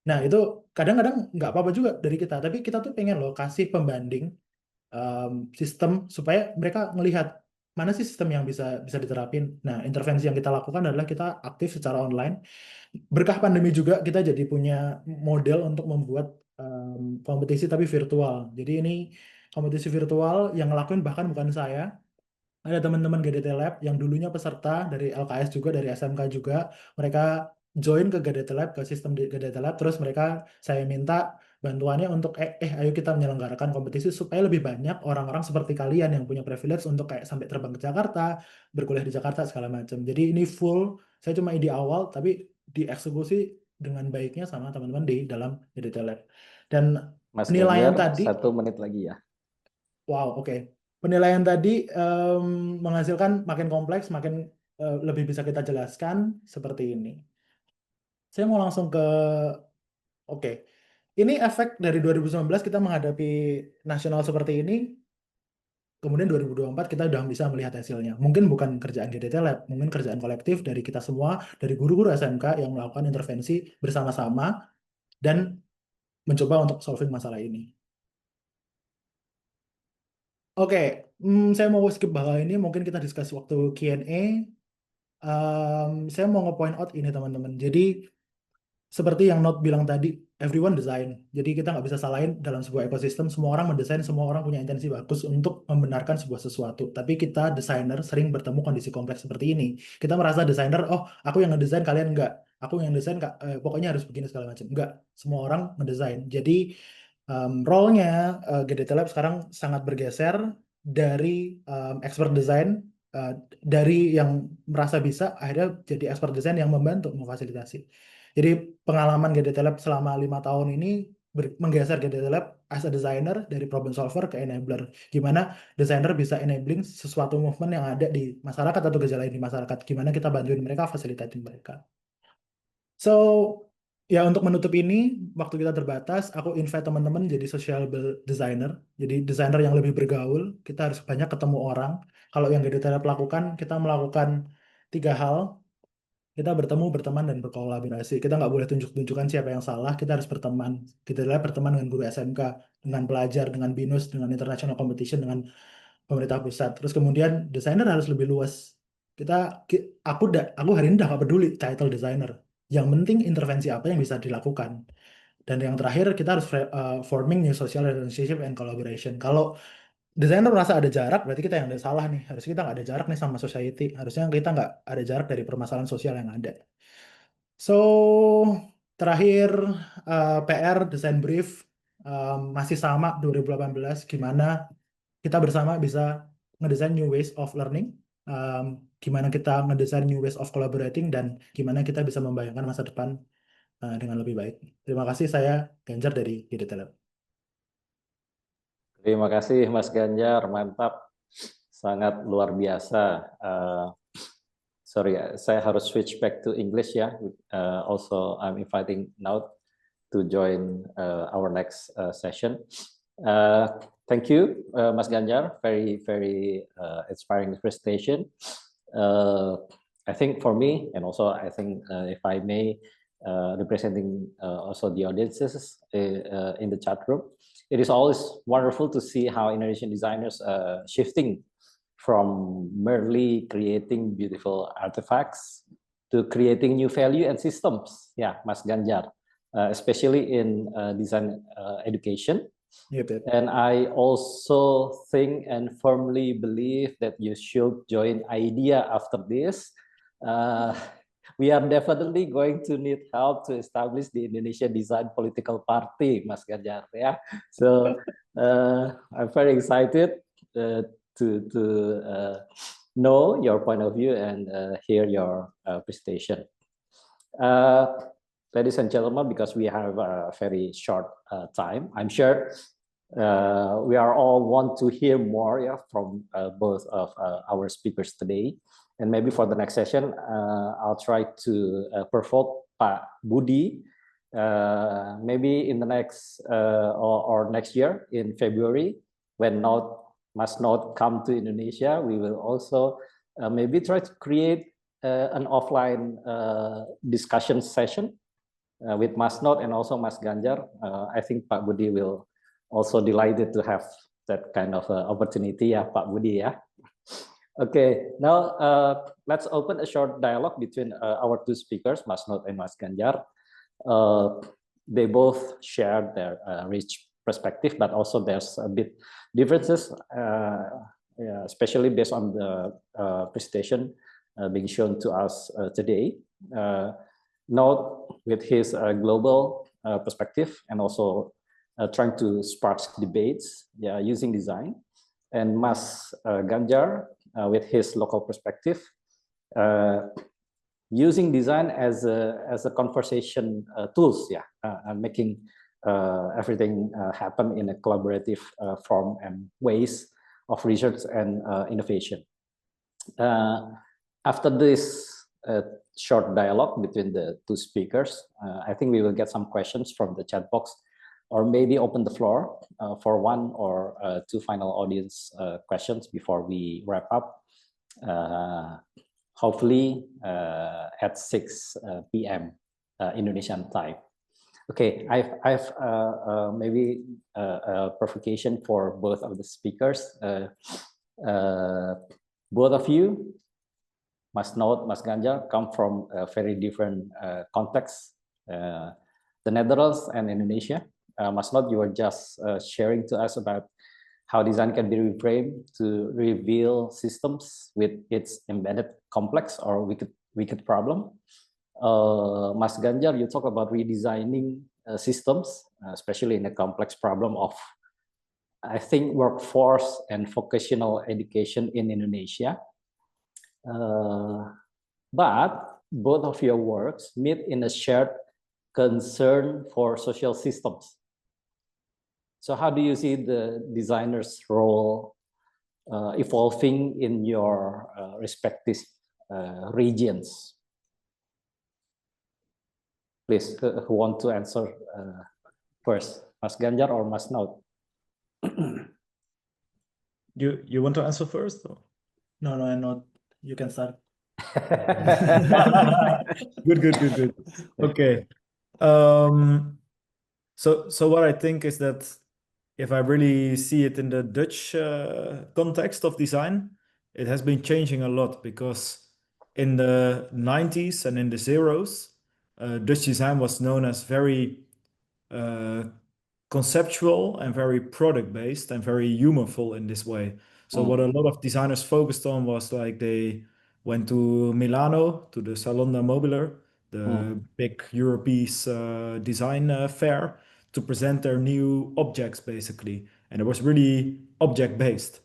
Nah, itu kadang-kadang nggak apa-apa juga dari kita, tapi kita tuh pengen loh kasih pembanding sistem supaya mereka melihat mana sih sistem yang bisa bisa diterapin. Nah, intervensi yang kita lakukan adalah kita aktif secara online. Berkah pandemi juga kita jadi punya model untuk membuat kompetisi tapi virtual. Jadi ini kompetisi virtual yang ngelakuin bahkan bukan saya, ada teman-teman GDT Lab yang dulunya peserta dari LKS juga, dari SMK juga. Mereka join ke GDT Lab, ke sistem di GDT Lab, terus saya minta bantuannya untuk ayo kita menyelenggarakan kompetisi supaya lebih banyak orang-orang seperti kalian yang punya privilege untuk kayak sampai terbang ke Jakarta, berkuliah di Jakarta segala macam. Jadi ini full, saya cuma ide awal tapi dieksekusi dengan baiknya sama teman-teman di dalam GDT Lab. Dan Mas penilaian Ganjar, tadi, 1 menit lagi ya. wow, oke. Penilaian tadi menghasilkan makin kompleks, makin lebih bisa kita jelaskan seperti ini. Saya mau langsung ke, oke. Ini efek dari 2019 kita menghadapi nasional seperti ini, kemudian 2024 kita udah bisa melihat hasilnya. Mungkin bukan kerjaan GDT Lab, mungkin kerjaan kolektif dari kita semua, dari guru-guru SMK yang melakukan intervensi bersama-sama dan mencoba untuk solving masalah ini. Oke, saya mau skip bawah ini, mungkin kita diskusi waktu Q&A. Saya mau nge-point out ini teman-teman. Jadi seperti yang Not bilang tadi, everyone design. Jadi kita nggak bisa salahin dalam sebuah ekosistem, semua orang mendesain, semua orang punya intensi bagus untuk membenarkan sebuah sesuatu. Tapi kita desainer sering bertemu kondisi kompleks seperti ini. Kita merasa desainer, oh aku yang ngedesain, kalian nggak. Aku yang desain, pokoknya harus begini segala macam. Nggak, semua orang mendesain. Jadi role-nya GDT Lab sekarang sangat bergeser dari expert design, dari yang merasa bisa akhirnya jadi expert design yang membantu memfasilitasi. Jadi pengalaman GDT Lab selama 5 tahun ini menggeser GDT Lab as a designer dari problem solver ke enabler. Gimana designer bisa enabling sesuatu movement yang ada di masyarakat atau gejala di masyarakat. Gimana kita bantuin mereka, fasilitatin mereka. So, ya untuk menutup ini, waktu kita terbatas, aku invite teman-teman jadi sociable designer. Jadi desainer yang lebih bergaul, kita harus banyak ketemu orang. Kalau yang GDT Lab lakukan, kita melakukan 3 hal. Kita bertemu, berteman, dan berkolaborasi. Kita nggak boleh tunjuk-tunjukkan siapa yang salah, kita harus berteman. Kita adalah berteman dengan guru SMK, dengan pelajar, dengan BINUS, dengan international competition, dengan pemerintah pusat. Terus kemudian desainer harus lebih luas. Aku hari ini udah nggak peduli title designer. Yang penting intervensi apa yang bisa dilakukan. Dan yang terakhir kita harus forming new social relationship and collaboration. Kalau desainer merasa ada jarak, berarti kita yang ada salah nih. Harusnya kita nggak ada jarak nih sama society. Harusnya kita nggak ada jarak dari permasalahan sosial yang ada. So, terakhir PR desain brief masih sama 2018. Gimana kita bersama bisa ngedesain new ways of learning, gimana kita ngedesain new ways of collaborating, dan gimana kita bisa membayangkan masa depan dengan lebih baik. Terima kasih, saya Ganjar dari GDT Lab. Terima kasih Mas Ganjar, mantap, sangat luar biasa. Sorry, saya harus switch back to English ya. Also, I'm inviting Naut to join our next session. Thank you, Mas Ganjar. Very inspiring presentation. I think for me, and also I think if I may, representing also the audiences in the chat room, it is always wonderful to see how Indonesian designers shifting from merely creating beautiful artifacts to creating new value and systems. Yeah, Mas Ganjar, especially in design education. Yep. And I also think and firmly believe that you should join IDEA after this. We are definitely going to need help to establish the Indonesia Design Political Party, Mas Ganjar. Yeah, so I'm very excited to know your point of view and hear your presentation. Ladies and gentlemen, because we have a very short time, I'm sure we are all want to hear more from both of our speakers today. And maybe for the next session, I'll try to provoke Pak Budi, maybe in the next or next year in February, when must not come to Indonesia, we will also maybe try to create an offline discussion session with Mas Not and also Mas Ganjar. I think Pak Budi will also delighted to have that kind of opportunity, ya, Pak Budi, ya. Okay, now let's open a short dialogue between our two speakers, Mas Not and Mas Ganjar. They both share their rich perspective, but also there's a bit differences, yeah, especially based on the presentation being shown to us today. Not with his global perspective and also trying to spark debates, yeah, using design, and Mas Ganjar with his local perspective, using design as a conversation tools, yeah, making everything happen in a collaborative form and ways of research and innovation. After this short dialogue between the two speakers, I think we will get some questions from the chat box, or maybe open the floor for one or two final audience questions before we wrap up. Hopefully at 6 p.m. Indonesian time. Okay, I've maybe a provocation for both of the speakers. Both of you, Mas Noot, Mas Ganjar, come from a very different contexts, the Netherlands and Indonesia. Mas Noot, you were just sharing to us about how design can be reframed to reveal systems with its embedded complex or wicked problem. Mas Ganjar, you talk about redesigning systems, especially in a complex problem of, I think, workforce and vocational education in Indonesia. But both of your works meet in a shared concern for social systems. So how do you see the designer's role evolving in your respective regions? Please, who want to answer first, Mas Ganjar or Mas Noot? You want to answer first? Or? No, not. You can start. Good. Okay. So what I think is that if I really see it in the Dutch context of design, it has been changing a lot, because in the 90s and in the zeros, Dutch design was known as very conceptual and very product-based and very humorful in this way. So what a lot of designers focused on was like they went to Milano, to the Salon del Mobile, the big European design fair, to present their new objects, basically. And it was really object-based.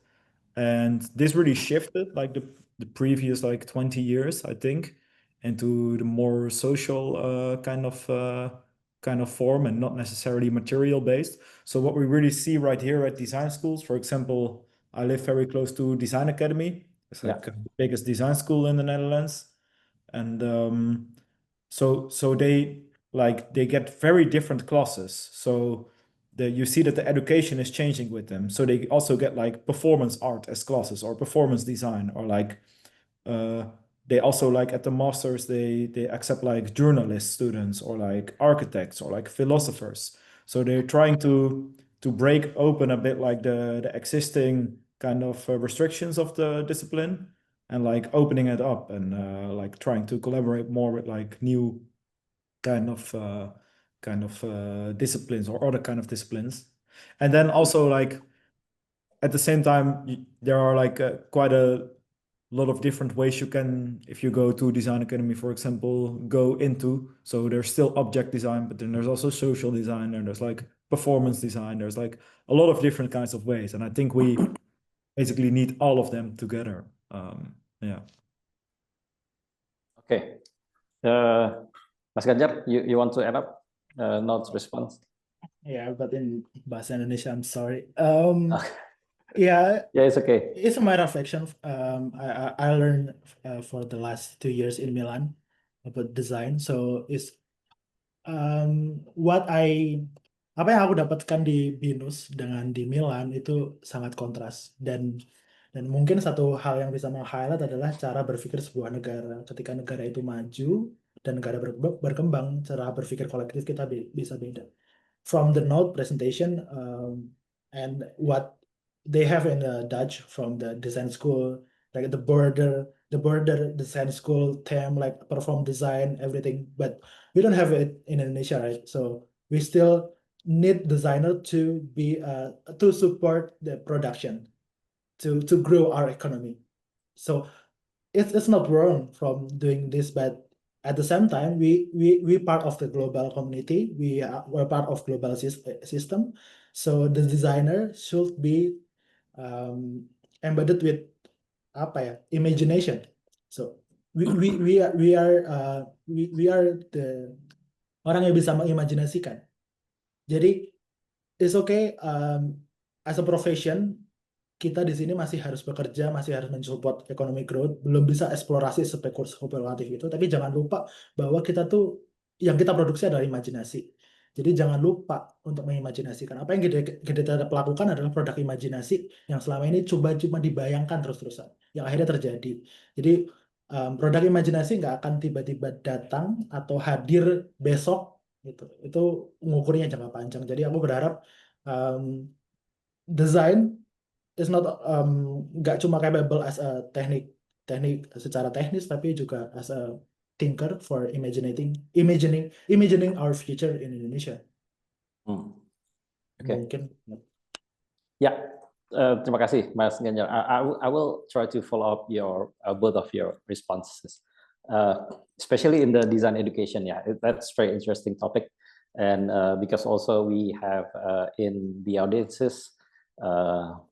And this really shifted like the previous like 20 years, I think, into the more social kind of form, and not necessarily material based. So what we really see right here at design schools, for example, I live very close to Design Academy. It's like the biggest design school in the Netherlands. And so they get very different classes. So you see that the education is changing with them. So they also get like performance art as classes, or performance design, or like they also, like at the masters, they accept like journalist students, or like architects, or like philosophers. So they're trying to break open a bit like the existing kind of restrictions of the discipline, and like opening it up, and like trying to collaborate more with like new kind of disciplines, or other kind of disciplines. And then also, like at the same time, there are like quite a lot of different ways you can, if you go to Design Academy, for example, go into. So there's still object design, but then there's also social design, and there's like performance design. There's like a lot of different kinds of ways, and I think we basically need all of them together. Yeah. Okay. Mas Ganjar, you want to add up? Not response. Yeah, but in Bahasa Indonesia, I'm sorry. Yeah, it's okay. It's my reflection. I learned for the last 2 years in Milan about design. So it's apa yang aku dapatkan di Binus dengan di Milan itu sangat kontras, dan mungkin satu hal yang bisa meng-highlight adalah cara berpikir sebuah negara. Ketika negara itu maju, dan negara berkembang, cara berpikir kolektif kita bisa beda. From the note presentation and what they have in the Dutch from the design school, like the border design school theme, like perform design, everything. But we don't have it in Indonesia, right? So we still need designer to be to support the production, to grow our economy. So it's not wrong from doing this, but at the same time, we part of the global community. We're part of global system. So the designer should be embedded with apa ya, imagination. So we are the orang yang bisa mengimajinasikan. Jadi it's okay as a profession kita di sini masih harus bekerja, masih harus mensupport economic growth, belum bisa eksplorasi spekulatif itu, tapi jangan lupa bahwa kita tuh yang kita produksi adalah imajinasi. Jadi jangan lupa untuk mengimajinasikan. Apa yang kita lakukan adalah produk imajinasi yang selama ini cuma dibayangkan terus-terusan, yang akhirnya terjadi. Jadi produk imajinasi nggak akan tiba-tiba datang atau hadir besok gitu. Itu ngukurnya jangka panjang. Jadi aku berharap desain is not nggak cuma capable as a teknik secara teknis, tapi juga as a thinker for imagining our future in Indonesia. Okay. Mungkin. Yeah, terima kasih, Mas Ganjar. I will try to follow up both of your responses, especially in the design education. Yeah, that's very interesting topic, and because also we have in the audiences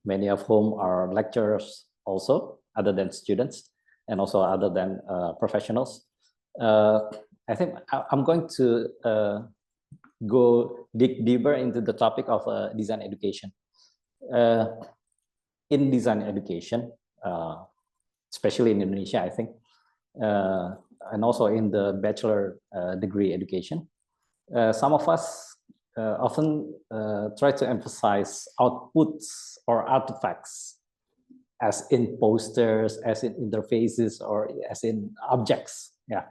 many of whom are lecturers also, other than students, and also other than professionals. I think I'm going to go dig deeper into the topic of design education. In design education, especially in Indonesia, I think, and also in the bachelor degree education, some of us often try to emphasize outputs or artifacts as in posters, as in interfaces, or as in objects. Yeah.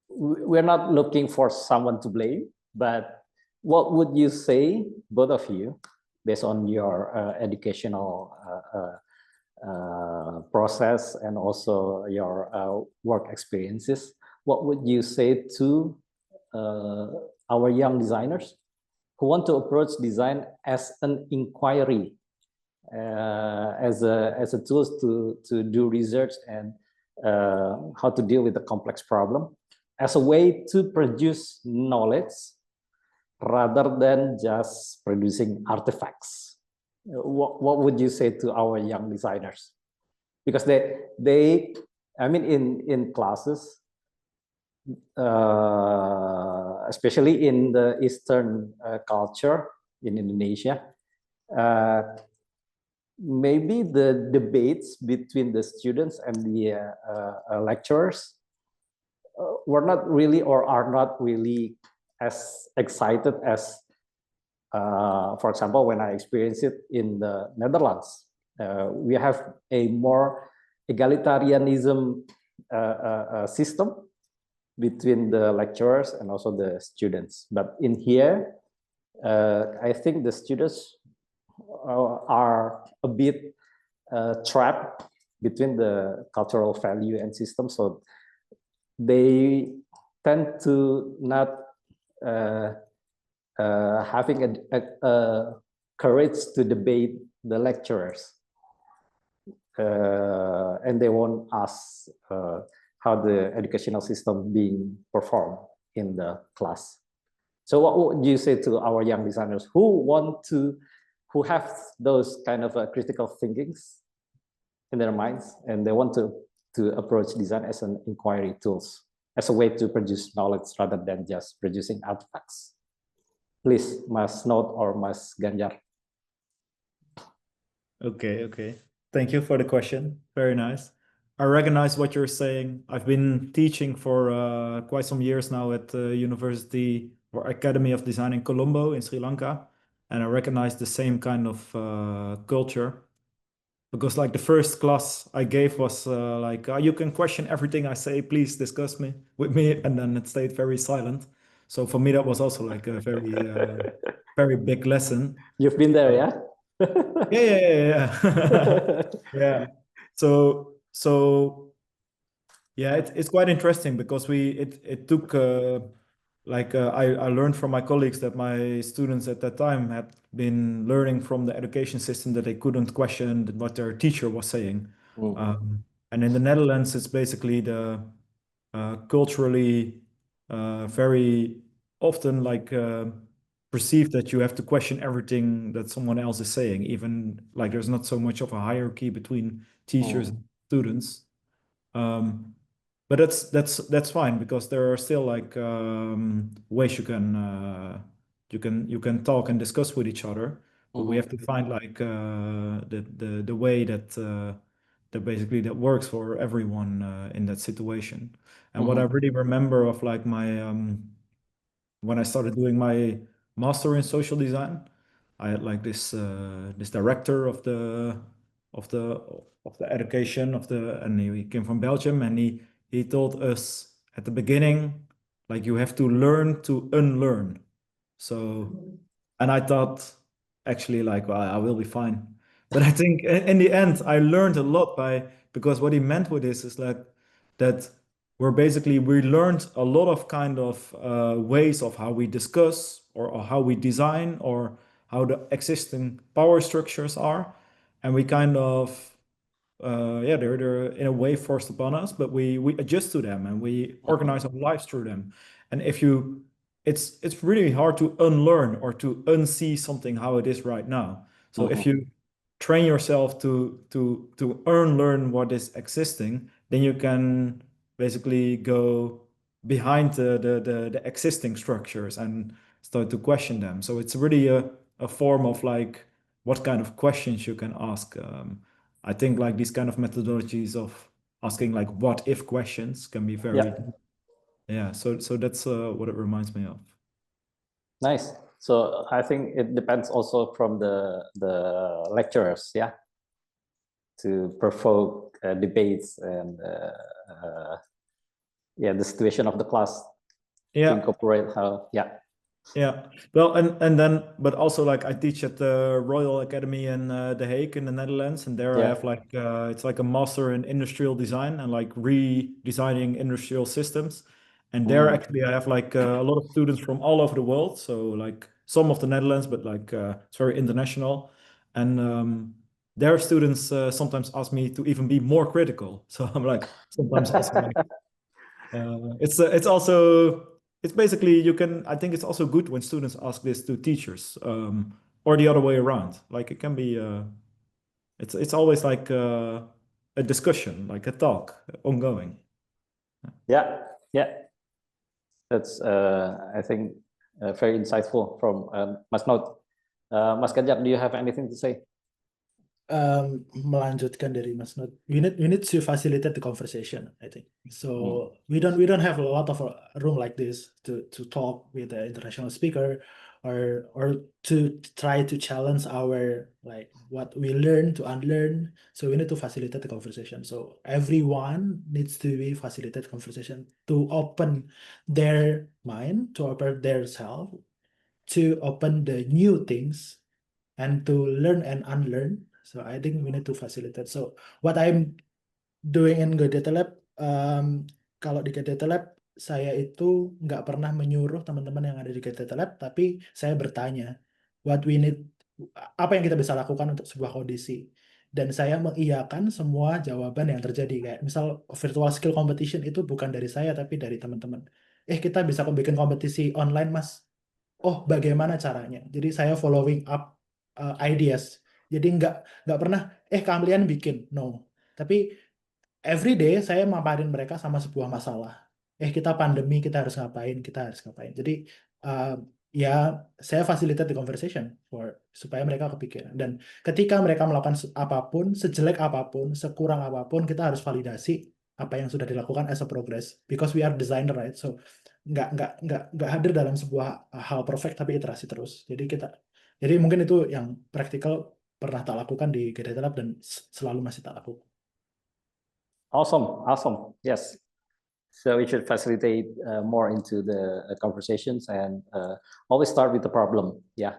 We're not looking for someone to blame, but what would you say, both of you, based on your educational process and also your work experiences, what would you say to our young designers who want to approach design as an inquiry, as a tool to do research and how to deal with a complex problem, as a way to produce knowledge rather than just producing artifacts? What would you say to our young designers? Because they I mean, in classes, especially in the Eastern culture in Indonesia, maybe the debates between the students and the lecturers were not really, or are not really, as excited as, for example, when I experienced it in the Netherlands. We have a more egalitarianism system between the lecturers and also the students. But in here, I think the students are a bit trapped between the cultural value and system. So they tend to not having a courage to debate the lecturers. And they won't ask how the educational system being performed in the class. So what would you say to our young designers who have those kind of critical thinkings in their minds, and they want to approach design as an inquiry tools, as a way to produce knowledge rather than just producing artifacts? Please, Mas Note or Mas Ganjar. Okay. Thank you for the question. Very nice. I recognize what you're saying. I've been teaching for quite some years now at the University or Academy of Design in Colombo in Sri Lanka, and I recognize the same kind of culture. because like the first class I gave was like you can question everything I say, please discuss me with me, and then it stayed very silent. So for me that was also like a very very big lesson. You've been there, yeah? Yeah. Yeah. So yeah, it's quite interesting because it took I learned from my colleagues that my students at that time had been learning from the education system that they couldn't question what their teacher was saying. And in the Netherlands, it's basically the culturally very often perceived that you have to question everything that someone else is saying, even like there's not so much of a hierarchy between teachers and students. But that's fine because there are still like ways you can talk and discuss with each other. But we have to find like the way that basically that works for everyone in that situation. And what I really remember of like my when I started doing my master in social design, I had like this director of the of the education and he came from Belgium, and he told us at the beginning like you have to learn to unlearn. So, and I thought actually like well, I will be fine. But I think in the end I learned a lot because what he meant with this is like that we learned a lot of kind of ways of how we discuss or how we design or how the existing power structures are, and we kind of they're in a way forced upon us, but we adjust to them and we organize our lives through them. And it's really hard to unlearn or to unsee something how it is right now. So if you train yourself to unlearn what is existing, then you can basically go behind the existing structures and start to question them. So it's really a form of like what kind of questions you can ask. I think like these kind of methodologies of asking like what if questions can be very so that's what it reminds me of. Nice. So I think it depends also from the lecturers, yeah, to provoke debates and the situation of the class to incorporate how Yeah, well, and then, but also like I teach at the Royal Academy in The Hague in the Netherlands, and there I have like it's like a master in industrial design and like redesigning industrial systems. And there actually I have like a lot of students from all over the world, so like some of the Netherlands, but like it's very international. And their students sometimes ask me to even be more critical. So I'm like sometimes also like it's also it's basically I think it's also good when students ask this to teachers or the other way around. Like it can be it's always like a discussion, like a talk ongoing. yeah that's I think very insightful from Mas Naut. Mas Ganjar, do you have anything to say? Melanjutkan dari Mas Nut, we need to facilitate the conversation, I think. So we don't have a lot of room like this to talk with the international speaker or to try to challenge our like what we learn to unlearn. So we need to facilitate the conversation. So everyone needs to be facilitate conversation to open their mind, to open their self, to open the new things and to learn and unlearn. So I think we need to facilitate. So what I'm doing in Go Data Lab, kalau di Go Data Lab saya itu nggak pernah menyuruh teman-teman yang ada di Go Data Lab, tapi saya bertanya what we need, apa yang kita bisa lakukan untuk sebuah kondisi. Dan saya mengiyakan semua jawaban yang terjadi. Kayak misal virtual skill competition itu bukan dari saya tapi dari teman-teman. Kita bisa bikin kompetisi online, Mas. Oh, bagaimana caranya? Jadi saya following up ideas. Jadi nggak pernah kalian bikin, no. Tapi every day saya maparin mereka sama sebuah masalah. Kita pandemi, kita harus ngapain, kita harus ngapain. Jadi ya saya facilitate the conversation supaya mereka kepikiran. Dan ketika mereka melakukan apapun, sejelek apapun, sekurang apapun, kita harus validasi apa yang sudah dilakukan as a progress. Because we are designer, right? So nggak hadir dalam sebuah hal perfect tapi iterasi terus. Jadi mungkin itu yang praktikal pernah tak lakukan di Gadget Lab dan selalu masih tak lakukan. Awesome. Yes. So we should facilitate more into the conversations and always start with the problem. Yeah.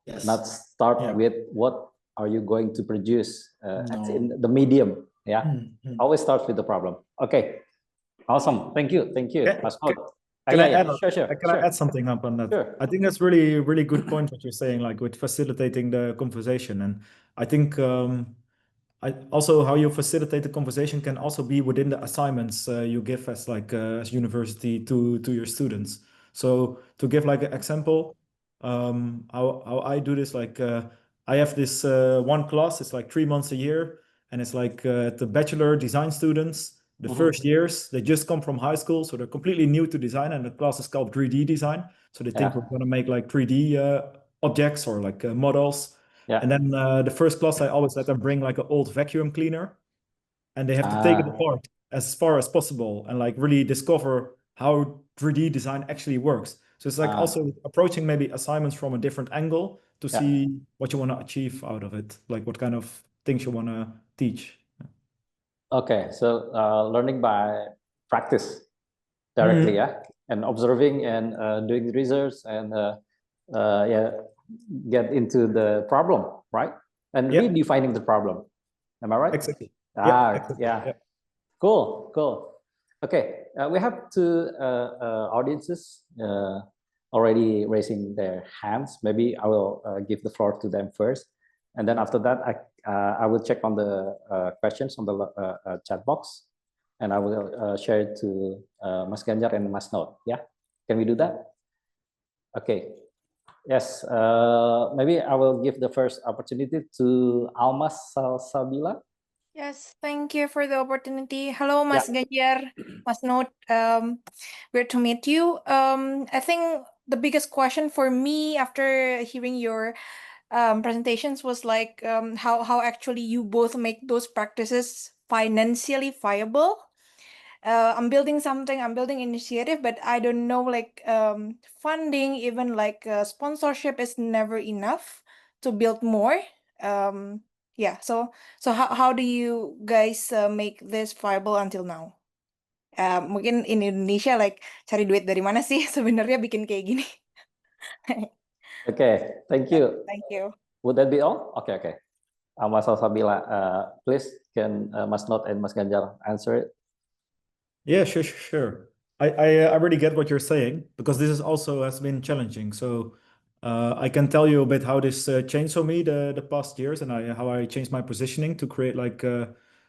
Yes. Not start Yeah. with what are you going to produce No. in the medium. Yeah. Always start with the problem. Okay. Awesome. Thank you. Mas Maud. Can I add? Sure. Can I add something up on that? Sure. I think that's really good point what you're saying, like with facilitating the conversation. And I think also how you facilitate the conversation can also be within the assignments you give as as university to your students. So to give like an example, how I do this, like I have this one class. It's like 3 months a year, and it's like the bachelor design students. The first years, they just come from high school, so they're completely new to design, and the class is called 3D design. So they think we're going to make like 3D objects or like models. Yeah. And then the first class, I always let them bring like an old vacuum cleaner, and they have to take it apart as far as possible and like really discover how 3D design actually works. So it's like also approaching maybe assignments from a different angle to see what you want to achieve out of it, like what kind of things you want to teach. Okay, so learning by practice directly, and observing and doing research and get into the problem, right? And redefining the problem. Am I right? Exactly. Exactly. Cool. Okay, we have two audiences already raising their hands. Maybe I will give the floor to them first, and then after that, I will check on the questions on the chat box, and I will share it to Mas Ganjar and Mas Nod. Yeah, can we do that? Okay. Yes. Maybe I will give the first opportunity to Almas Salsabila. Yes, thank you for the opportunity. Hello, Mas Ganjar, Mas Nod. Great to meet you. I think the biggest question for me after hearing your presentations was like how actually you both make those practices financially viable. I'm building something, I'm building initiative, but I don't know like funding, even like sponsorship is never enough to build more. So how do you guys make this viable until now? Mungkin in Indonesia like cari duit dari mana sih sebenarnya bikin kayak gini? Okay, thank you. Thank you. Would that be all? Okay. Mas Salsabila, please can Mas Nod and Mas Ganjar answer it? Yeah, sure. I really get what you're saying, because this is also has been challenging. So I can tell you a bit how this changed for me the past years, and how I changed my positioning to create like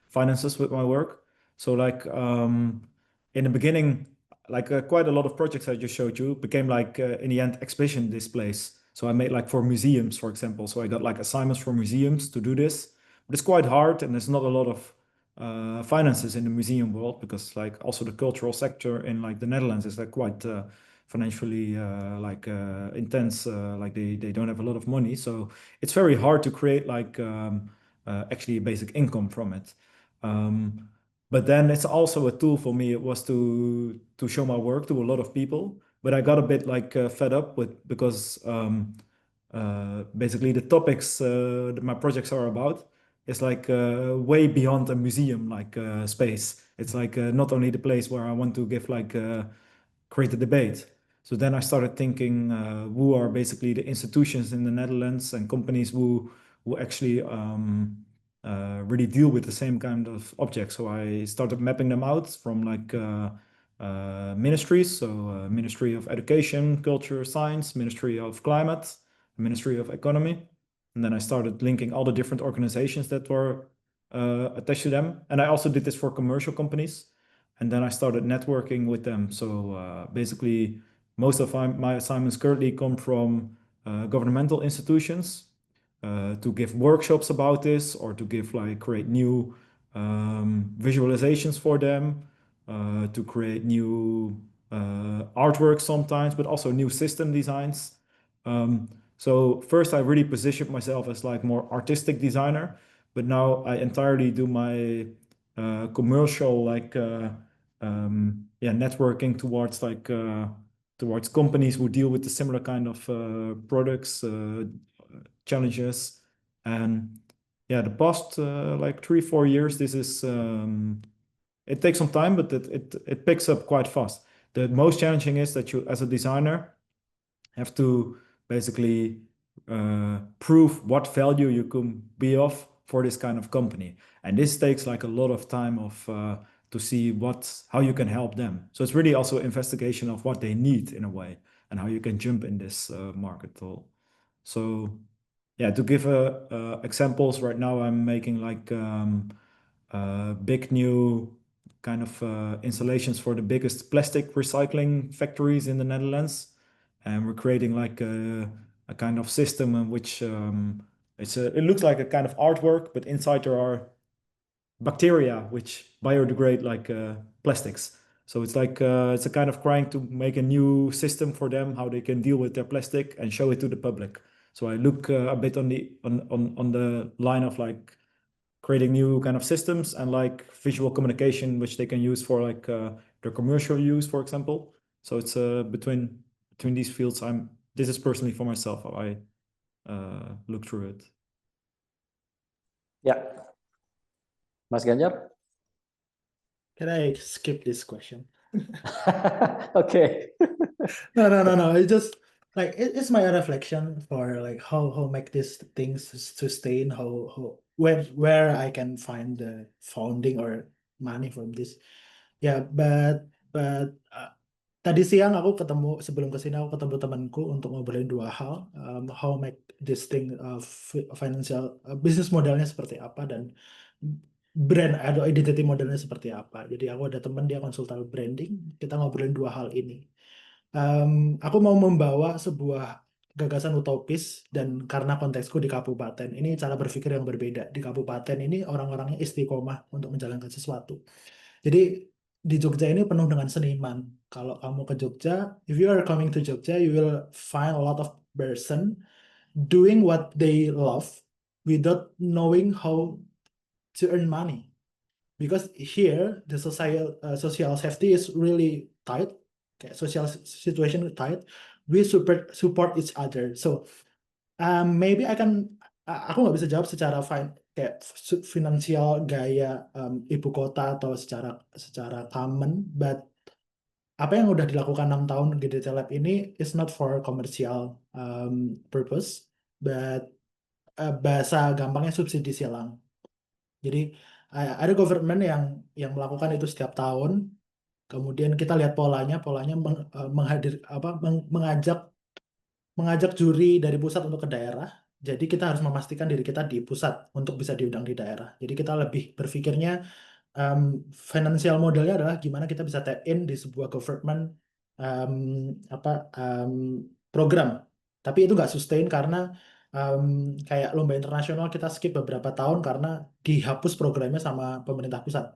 finances with my work. So like in the beginning, like quite a lot of projects I just showed you became like in the end exhibition displays. So I made like for museums, for example. So I got like assignments for museums to do this, but it's quite hard, and there's not a lot of finances in the museum world, because like also the cultural sector in like the Netherlands is like quite financially intense. Like they don't have a lot of money, so it's very hard to create like actually a basic income from it. But then it's also a tool for me. It was to show my work to a lot of people. But I got a bit like fed up with, because basically the topics that my projects are about is like way beyond a museum like space. It's like not only the place where I want to give like create a debate. So then I started thinking who are basically the institutions in the Netherlands and companies who actually really deal with the same kind of objects. So I started mapping them out from like ministries. So Ministry of Education, Culture, Science, Ministry of Climate, Ministry of Economy. And then I started linking all the different organizations that were attached to them. And I also did this for commercial companies. And then I started networking with them. So basically, most of my assignments currently come from governmental institutions to give workshops about this, or to give like create new visualizations for them, to create new artwork sometimes, but also new system designs. So first I really positioned myself as like more artistic designer, but now I entirely do my commercial like networking towards like towards companies who deal with the similar kind of products, challenges. And yeah, the past like 3-4 years, this is it takes some time, but it picks up quite fast. The most challenging is that you, as a designer, have to basically prove what value you can be of for this kind of company, and this takes like a lot of time of to see how you can help them. So it's really also investigation of what they need in a way, and how you can jump in this market. So yeah, to give examples, right now I'm making like big new kind of installations for the biggest plastic recycling factories in the Netherlands, and we're creating like a kind of system in which it looks like a kind of artwork, but inside there are bacteria which biodegrade like plastics. So it's like it's a kind of trying to make a new system for them, how they can deal with their plastic and show it to the public. So I look a bit on the line of like creating new kind of systems and like visual communication, which they can use for like their commercial use, for example. So it's between these fields. This is personally for myself how I look through it. Yeah. Mas Ganjar? Can I skip this question? Okay. No. It's just like it's my reflection for like how make these things sustain, how where I can find the funding or money from this. Yeah, but tadi siang sebelum kesini aku ketemu temanku untuk ngobrolin dua hal, how make this thing financial business modelnya seperti apa dan brand atau identity modelnya seperti apa. Jadi aku ada teman dia konsultan branding, kita ngobrolin dua hal ini. Aku mau membawa sebuah gagasan utopis dan karena konteksku di kabupaten, ini cara berpikir yang berbeda. Di kabupaten ini orang-orangnya istiqomah untuk menjalankan sesuatu. Jadi di Jogja ini penuh dengan seniman. Kalau kamu ke Jogja, if you are coming to Jogja, you will find a lot of person doing what they love without knowing how to earn money. Because here the social safety is really tight, kayak social situation tight. We support each other. So maybe aku nggak bisa jawab secara kayak finansial gaya ibu kota atau secara common, but apa yang udah dilakukan 6 tahun di Detail Lab ini is not for commercial purpose, but bahasa gampangnya subsidi silang. Jadi ada government yang melakukan itu setiap tahun. Kemudian kita lihat polanya mengajak juri dari pusat untuk ke daerah. Jadi kita harus memastikan diri kita di pusat untuk bisa diundang di daerah. Jadi kita lebih berpikirnya financial modelnya adalah gimana kita bisa tap in di sebuah government program. Tapi itu nggak sustain karena kayak lomba internasional kita skip beberapa tahun karena dihapus programnya sama pemerintah pusat.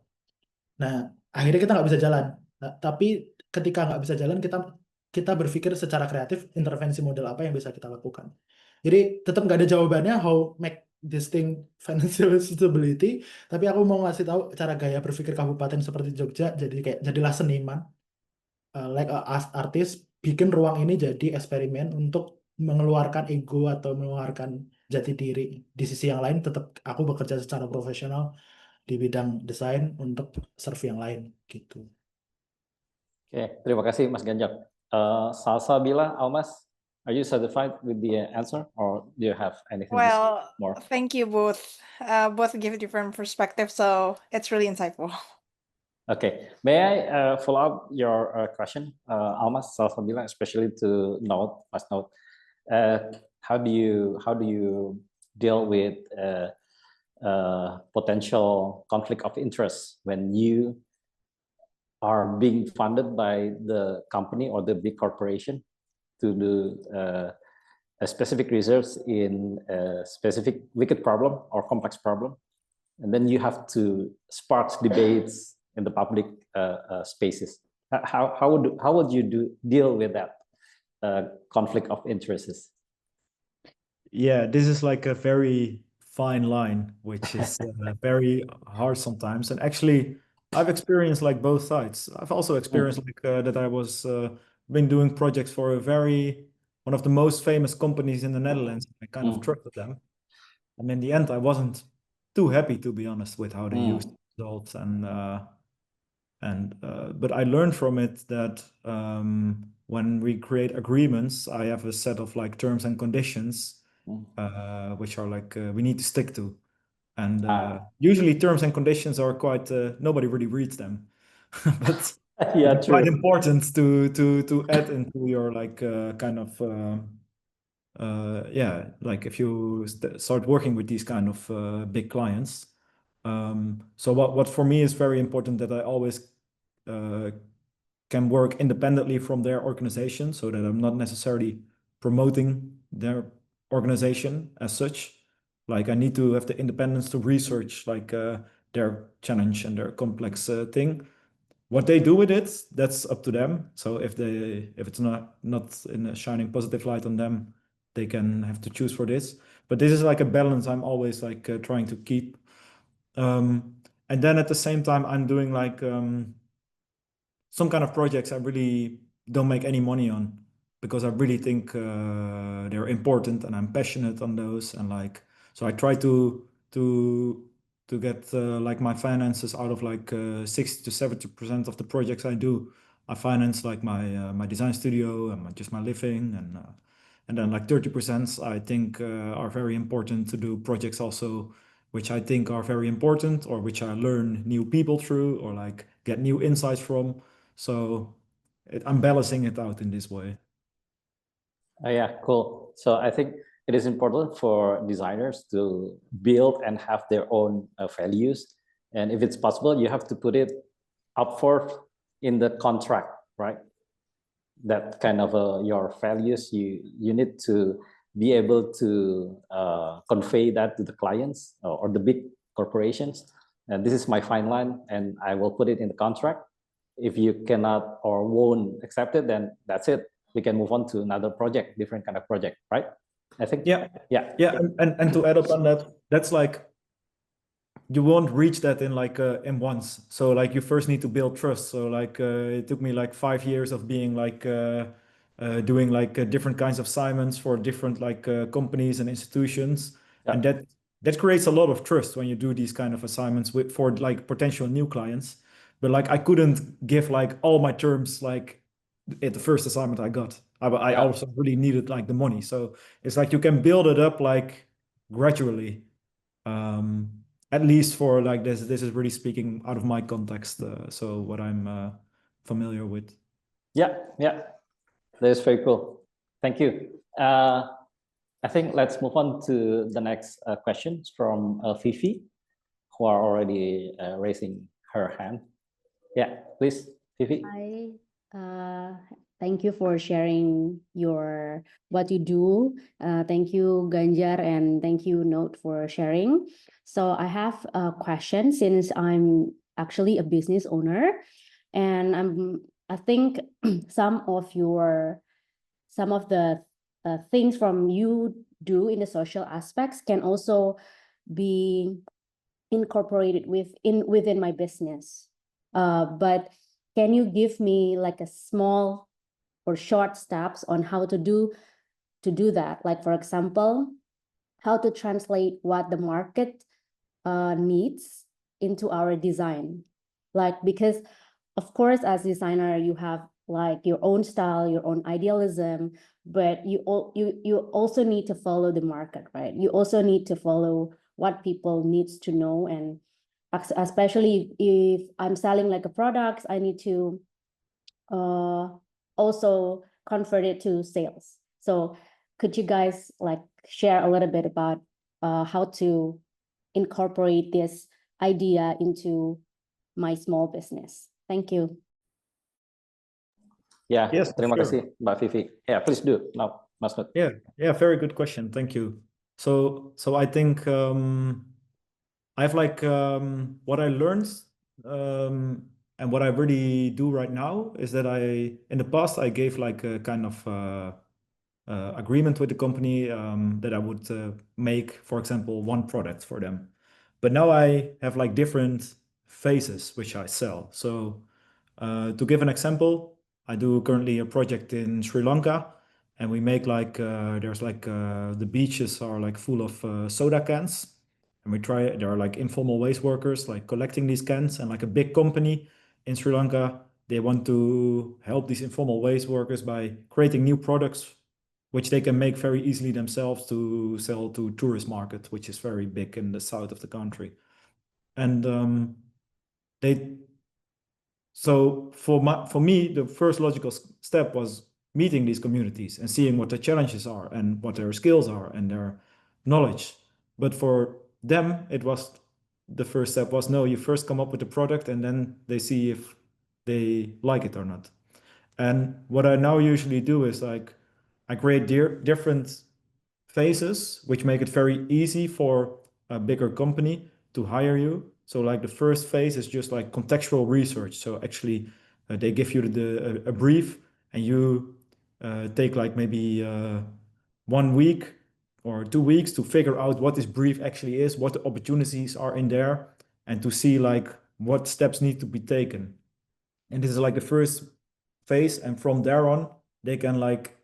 Nah, akhirnya kita nggak bisa jalan. Nah, tapi ketika nggak bisa jalan, kita berpikir secara kreatif intervensi model apa yang bisa kita lakukan. Jadi tetap nggak ada jawabannya how make this thing financial sustainability, tapi aku mau ngasih tahu cara gaya berpikir kabupaten seperti Jogja. Jadi kayak jadilah seniman, like artis, bikin ruang ini jadi eksperimen untuk mengeluarkan ego atau mengeluarkan jati diri. Di sisi yang lain tetap aku bekerja secara profesional di bidang desain untuk serve yang lain gitu. Oke, terima kasih Mas Ganjar. Salsabila, Almas, are you satisfied with the answer, or do you have anything to say Well, more? thank you both. Both give different perspectives, so it's really insightful. Okay, may I follow up your question, Almas, Salsabila, especially to note, Mas Note, how do you deal with potential conflict of interest when you are being funded by the company or the big corporation to do a specific research in a specific wicked problem or complex problem, and then you have to spark debates in the public spaces. How would you deal with that conflict of interests? Yeah, this is like a very fine line, which is very hard sometimes. And actually, I've experienced like both sides. I've also experienced like that I was been doing projects for one of the most famous companies in the Netherlands. I kind of trusted them. And in the end, I wasn't too happy, to be honest, with how they used Mm. results. But I learned from it that when we create agreements, I have a set of like terms and conditions, which are like we need to stick to. And usually terms and conditions are quite nobody really reads them, but Yeah, it's quite true. important to add into your like kind of yeah, like if you start working with these kind of big clients. So what for me is very important, that I always can work independently from their organization, so that I'm not necessarily promoting their organization as such. Like I need to have the independence to research like their challenge and their complex thing. What they do with it, that's up to them. So if it's not in a shining positive light on them, they can have to choose for this. But this is like a balance I'm always like trying to keep. And then at the same time, I'm doing like some kind of projects I really don't make any money on, because I really think they're important and I'm passionate on those. And like, so I try to get like my finances out of like 60 to 70% of the projects I do. I finance like my design studio and just my living, and then like 30% I think are very important to do projects also, which I think are very important, or which I learn new people through, or like get new insights from. So I'm balancing it out in this way. Yeah, cool. So I think it is important for designers to build and have their own values. And if it's possible, you have to put it up for in the contract, right? That kind of your values, you need to be able to convey that to the clients or the big corporations. And this is my fine line, and I will put it in the contract. If you cannot or won't accept it, then that's it. We can move on to another project, different kind of project, right? I think. Yeah. Yeah. And to add up on that, that's like you won't reach that in like in once. So like you first need to build trust. So like it took me like 5 years of being like doing like different kinds of assignments for different like companies and institutions, Yeah. and that creates a lot of trust when you do these kind of assignments with for like potential new clients. But like I couldn't give like all my terms like at the first assignment I got. I Yeah. also really needed like the money. So it's like you can build it up like gradually. At least for like this is really speaking out of my context. So what I'm familiar with. Yeah. That is very cool. Thank you. I think let's move on to the next questions from Fifi, who are already raising her hand. Yeah, please, Fifi. Hi, thank you for sharing what you do. Thank you, Ganjar, and thank you, Note, for sharing. So I have a question, since I'm actually a business owner, and I think some of the things from you do in the social aspects can also be incorporated within my business. But can you give me like a small or short steps on how to do that? Like, for example, how to translate what the market needs into our design. Like, because of course, as designer, you have like your own style, your own idealism, but you also need to follow the market, right? You also need to follow what people needs to know, and especially if I'm selling like a product, I need to also convert it to sales. So could you guys like share a little bit about how to incorporate this idea into my small business? Thank you. Yeah, Yes, terima sure. kasih, Mbak Vivi. Yeah, please do now, Mas Nut. Yeah, very good question. Thank you. So I think I have like what I learned and what I really do right now is that in the past I gave like a kind of agreement with the company that I would make, for example, one product for them. But now I have like different phases which I sell. So to give an example, I do currently a project in Sri Lanka, and we make like there's like the beaches are like full of soda cans, and there are like informal waste workers like collecting these cans, and like a big company in Sri Lanka, they want to help these informal waste workers by creating new products which they can make very easily themselves to sell to tourist market, which is very big in the south of the country. And so for me, the first logical step was meeting these communities and seeing what the challenges are and what their skills are and their knowledge. But for them, the first step was, no, you first come up with the product and then they see if they like it or not. And what I now usually do is like I create different phases which make it very easy for a bigger company to hire you. So like the first phase is just like contextual research. So actually they give you a brief, and you take like maybe 1 week or 2 weeks to figure out what this brief actually is, what the opportunities are in there, and to see like what steps need to be taken. And this is like the first phase, and from there on they can like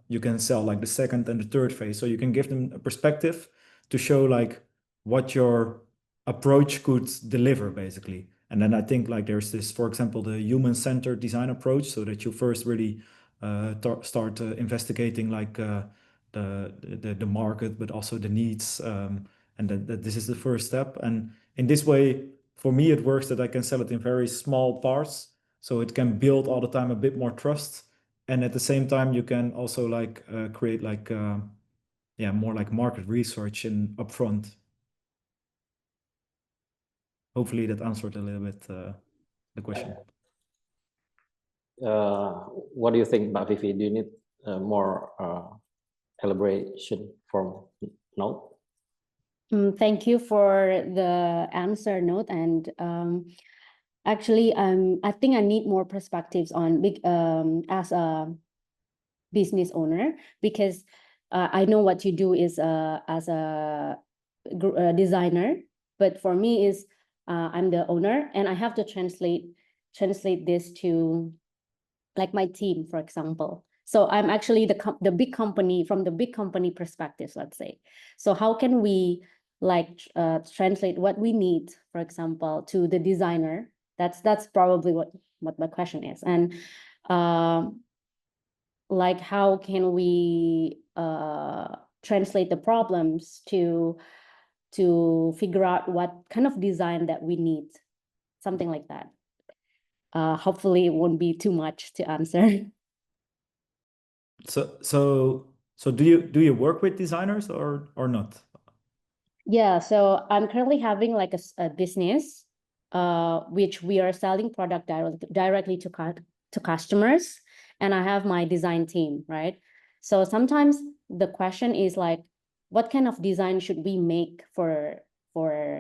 you can sell like the second and the third phase. So you can give them a perspective to show like what your approach could deliver basically. And then I think like there's this, for example, the human-centered design approach, so that you first really start investigating like the market, but also the needs, and that this is the first step. And in this way, for me, it works that I can sell it in very small parts, so it can build all the time a bit more trust. And at the same time, you can also like create like more like market research in upfront. Hopefully that answered a little bit the question. What do you think, Mbak Vivi? Do you need more elaboration from Note? Thank you for the answer, Note. And actually, I think I need more perspectives on as a business owner, because I know what you do is as a designer, but for me is I'm the owner, and I have to translate this to like my team, for example. So I'm actually the big company, from the big company perspective, let's say. So how can we like translate what we need, for example, to the designer? That's probably what my question is. And like how can we translate the problems to figure out what kind of design that we need, something like that. Hopefully it won't be too much to answer. So do you work with designers or not? Yeah, so I'm currently having like a business which we are selling product directly to customers, and I have my design team, right? So sometimes the question is like, what kind of design should we make for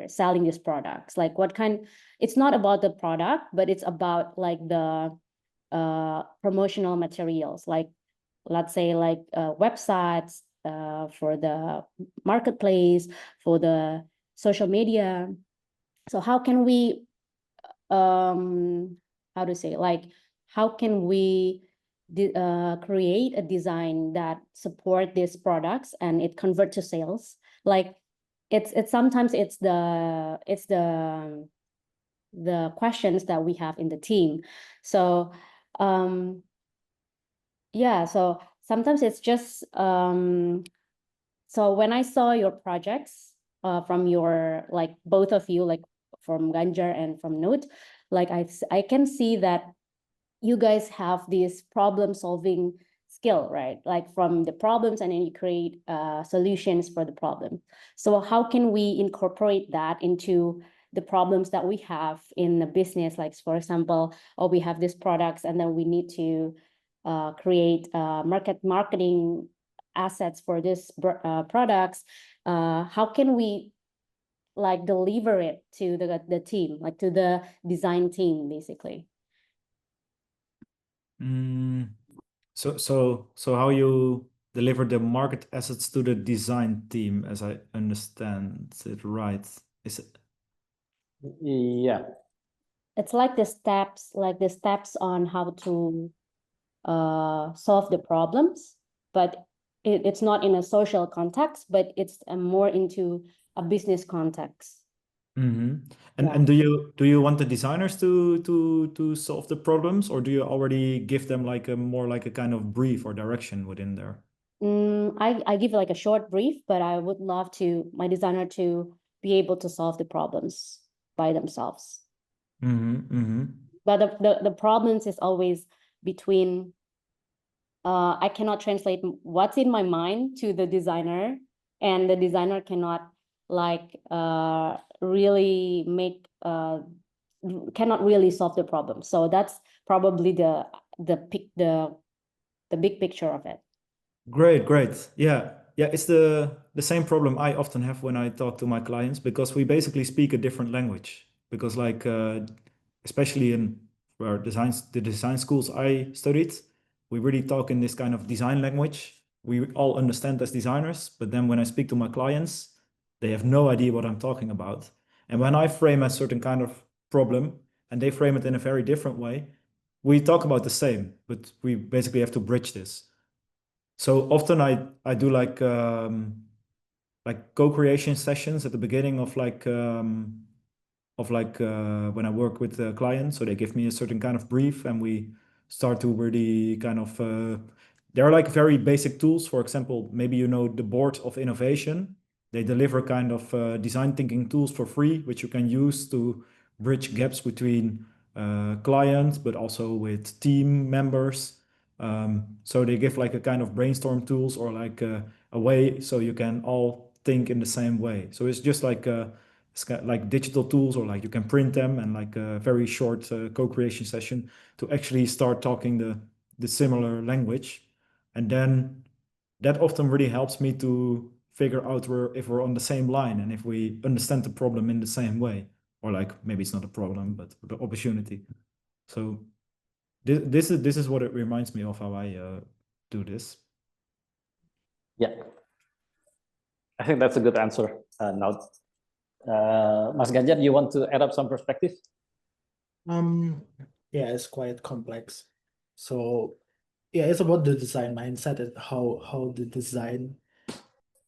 selling these products? Like what kind, it's not about the product, but it's about like the promotional materials, like let's say like websites for the marketplace, for the social media. So how can we how to say, like how can we create a design that support these products and it convert to sales? Like it's sometimes it's the questions that we have in the team. So yeah, so sometimes it's just so when I saw your projects from your, like both of you, like from Ganjar and from Note, like I can see that you guys have this problem solving skill, right? Like from the problems, and then you create solutions for the problem. So how can we incorporate that into the problems that we have in the business? Like for example, we have these products and then we need to create marketing assets for these products. How can we like deliver it to the team, like to the design team, basically? So how you deliver the market assets to the design team, as I understand it, right? Is it? Yeah. It's like the steps on how to solve the problems, but it's not in a social context, but it's more into a business context. And Yeah. and do you want the designers to solve the problems, or do you already give them like a more like a kind of brief or direction within there? I give like a short brief, but I would love my designer to be able to solve the problems by themselves. But the problems is always between I cannot translate what's in my mind to the designer, and the designer cannot like really make cannot really solve the problem. So that's probably the big picture of it. Great. Yeah. It's the same problem I often have when I talk to my clients, because we basically speak a different language. Because like especially in where the design schools I studied, we really talk in this kind of design language. We all understand as designers, but then when I speak to my clients, they have no idea what I'm talking about. And when I frame a certain kind of problem and they frame it in a very different way, we talk about the same, but we basically have to bridge this. So often I do like co-creation sessions at the beginning of when I work with the client. So they give me a certain kind of brief, and we start to really kind of there are like very basic tools. For example, maybe you know the Board of Innovation. They deliver kind of design thinking tools for free, which you can use to bridge gaps between clients, but also with team members. So they give like a kind of brainstorm tools, or like a way so you can all think in the same way. So it's just like it's like digital tools, or like you can print them, and like a very short co-creation session to actually start talking the similar language. And then that often really helps me to figure out if we're on the same line, and if we understand the problem in the same way, or like maybe it's not a problem but the opportunity. So this is what it reminds me of how I do this. Yeah, I think that's a good answer. Now, Mas Ganjar, you want to add up some perspective? Yeah, it's quite complex. So yeah, it's about the design mindset and how the design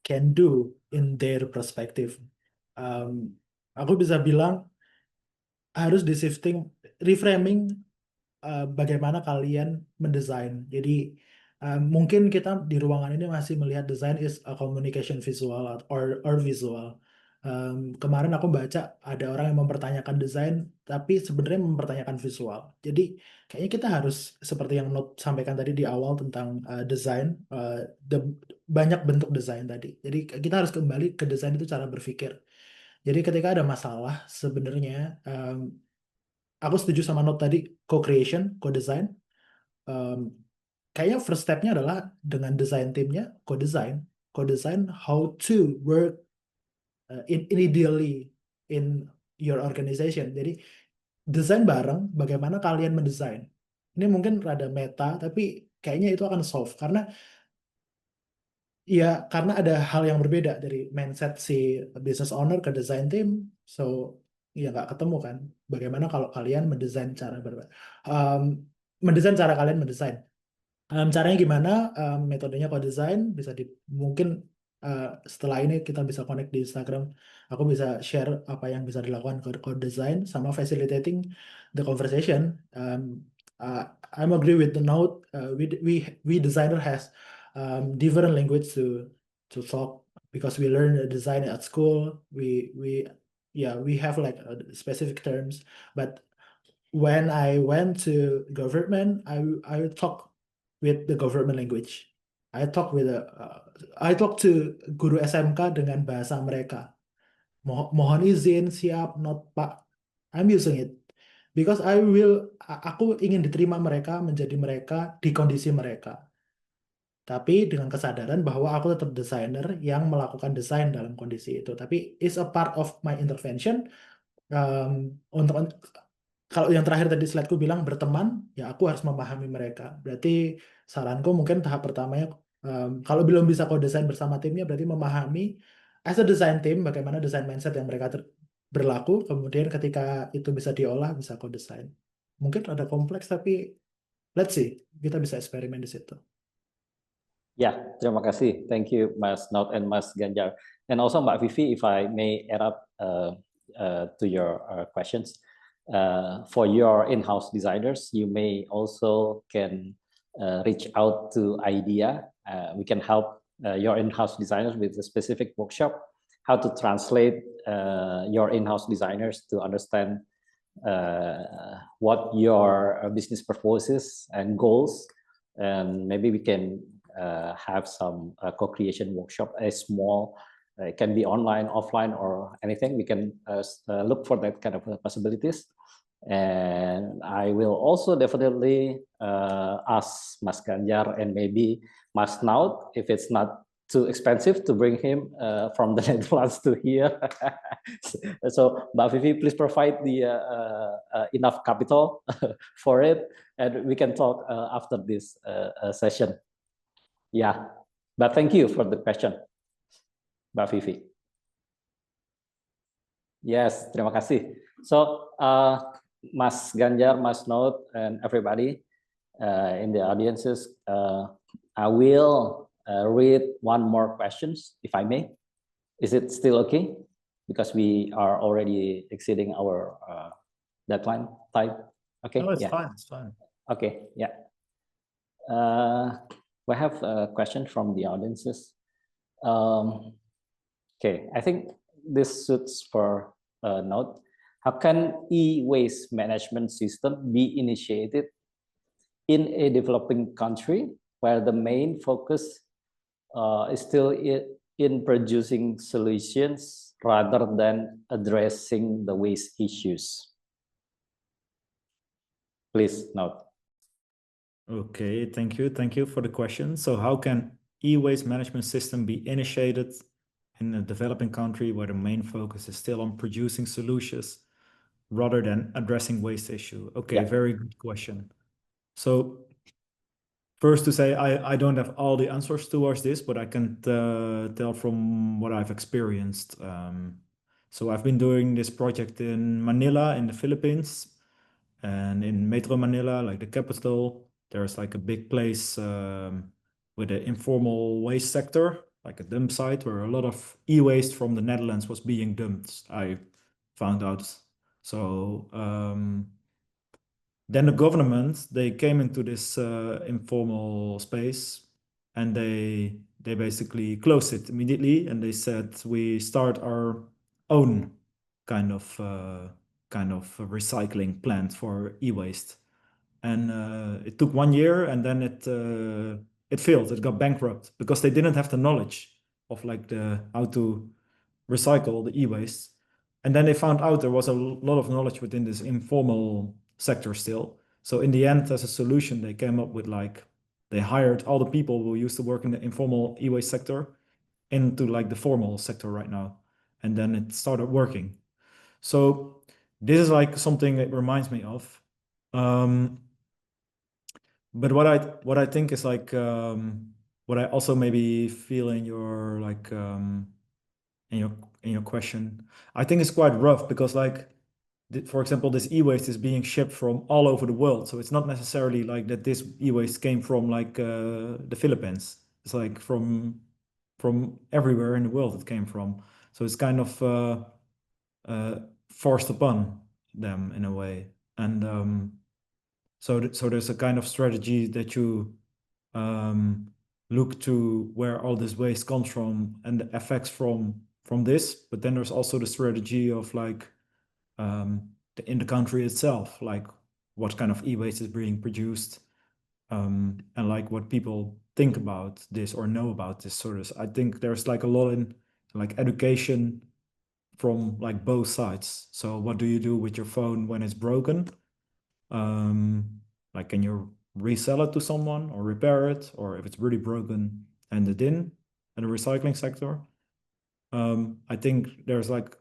can do in their perspective. Aku bisa bilang harus di shifting, reframing bagaimana kalian mendesain. Jadi mungkin kita di ruangan ini masih melihat desain is a communication visual or visual. Kemarin aku baca ada orang yang mempertanyakan desain, tapi sebenarnya mempertanyakan visual. Jadi kayaknya kita harus seperti yang Not sampaikan tadi di awal tentang desain, banyak bentuk desain tadi. Jadi kita harus kembali ke desain itu cara berpikir. Jadi ketika ada masalah, sebenarnya aku setuju sama Not tadi, co-creation, co-design. Kayaknya first step-nya adalah dengan desain timnya, co-design how to work ideally in your organization. Jadi desain bareng, bagaimana kalian mendesain. Ini mungkin rada meta, tapi kayaknya itu akan solve karena ada hal yang berbeda dari mindset si business owner ke design team. So ya nggak ketemu kan. Bagaimana kalau kalian mendesain mendesain cara kalian mendesain. Caranya gimana? Metodenya co-design bisa mungkin setelah ini kita bisa connect di Instagram. Aku bisa share apa yang bisa dilakukan co-design sama facilitating the conversation. I'm agree with the Note. We designer has different language to talk because we learn design at school. We have like specific terms, but when I went to government, I talk with the government language. I talk to guru SMK dengan bahasa mereka. Mohon izin, siap, not Pak. I'm using it because aku ingin diterima mereka, menjadi mereka di kondisi mereka. Tapi dengan kesadaran bahwa aku tetap desainer yang melakukan desain dalam kondisi itu. Tapi it's a part of my intervention. Untuk kalau yang terakhir tadi slideku bilang berteman, ya aku harus memahami mereka. Berarti saranku mungkin tahap pertamanya, kalau belum bisa co-design bersama timnya, berarti memahami as a design team bagaimana design mindset yang mereka berlaku. Kemudian ketika itu bisa diolah, bisa co-design. Mungkin ada kompleks, tapi let's see, kita bisa eksperimen di situ. Ya, terima kasih. Thank you, Mas Not and Mas Ganjar. And also, Mbak Vivi, if I may add up to your questions, for your in-house designers, you may also can reach out to IDEA. We can help your in-house designers with a specific workshop, how to translate your in-house designers to understand what your business purposes and goals, and maybe we can have some co-creation workshop, a small, it can be online, offline, or anything. We can look for that kind of possibilities. And I will also definitely ask Mas Ganjar and maybe Mas Naut if it's not too expensive to bring him from the Netherlands to here. So, Mbak Vivi, please provide the enough capital for it, and we can talk after this session. Yeah, but thank you for the question, Mbak Vivi. Yes, terima kasih. So, Mas Ganjar, Mas Naut, and everybody in the audiences, I will read one more questions, if I may. Is it still okay? Because we are already exceeding our deadline time. Okay. No, it's yeah. fine. It's fine. Okay. Yeah. We have a question from the audiences. Okay, I think this suits for a note. How can e-waste management system be initiated in a developing country where the main focus is still in producing solutions rather than addressing the waste issues? Please note. Okay, thank you. Thank you for the question. So how can e-waste management system be initiated in a developing country where the main focus is still on producing solutions rather than addressing waste issue? Okay, Yeah. very good question. So first to say, I don't have all the answers towards this, but I can tell from what I've experienced. So I've been doing this project in Manila in the Philippines, and in Metro Manila, like the capital, there's like a big place with an informal waste sector, like a dump site where a lot of e-waste from the Netherlands was being dumped, I found out. So then the government, they came into this informal space, and they basically closed it immediately, and they said we start our own kind of recycling plant for e-waste. And it took 1 year, and then it failed. It got bankrupt because they didn't have the knowledge of like how to recycle the e-waste. And then they found out there was a lot of knowledge within this informal sector still. So in the end, as a solution, they came up with like, they hired all the people who used to work in the informal e-waste sector into like the formal sector right now. And then it started working. So this is like something that reminds me of. But what I think is like what I also maybe feel in your like in your question, I think it's quite rough because like for example, this e-waste is being shipped from all over the world, so it's not necessarily like that this e-waste came from like the Philippines. It's like from everywhere in the world it came from. So it's kind of forced upon them in a way, and so there's a kind of strategy that you look to where all this waste comes from and the effects from this, but then there's also the strategy of like in the country itself, like what kind of e-waste is being produced, and like what people think about this or know about this sort of. I think there's like a lot in like education from like both sides. So what do you do with your phone when it's broken? Like, can you resell it to someone or repair it? Or if it's really broken, hand it in the recycling sector. I think there's like,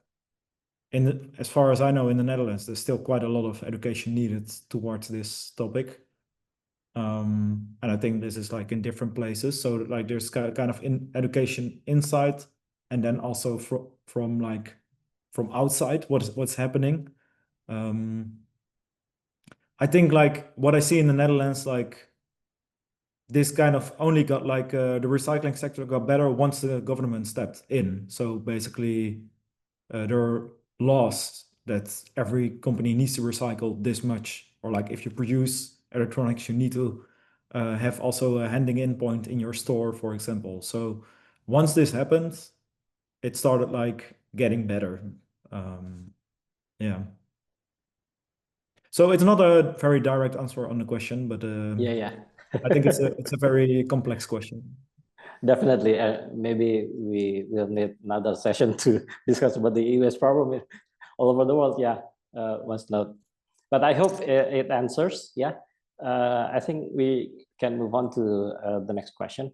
as far as I know, in the Netherlands, there's still quite a lot of education needed towards this topic. And I think this is like in different places. So like there's kind of education inside, and then also from outside, what's happening. I think like what I see in the Netherlands, like this kind of only got like the recycling sector got better once the government stepped in. So basically, there are laws that every company needs to recycle this much, or like if you produce electronics, you need to have also a handing in point in your store, for example. So once this happened, it started like getting better. Yeah. So it's not a very direct answer on the question, but Yeah. I think it's a very complex question. Definitely. Maybe we will need another session to discuss about the US problem all over the world. Yeah, once note. But I hope it answers. Yeah. I think we can move on to the next question.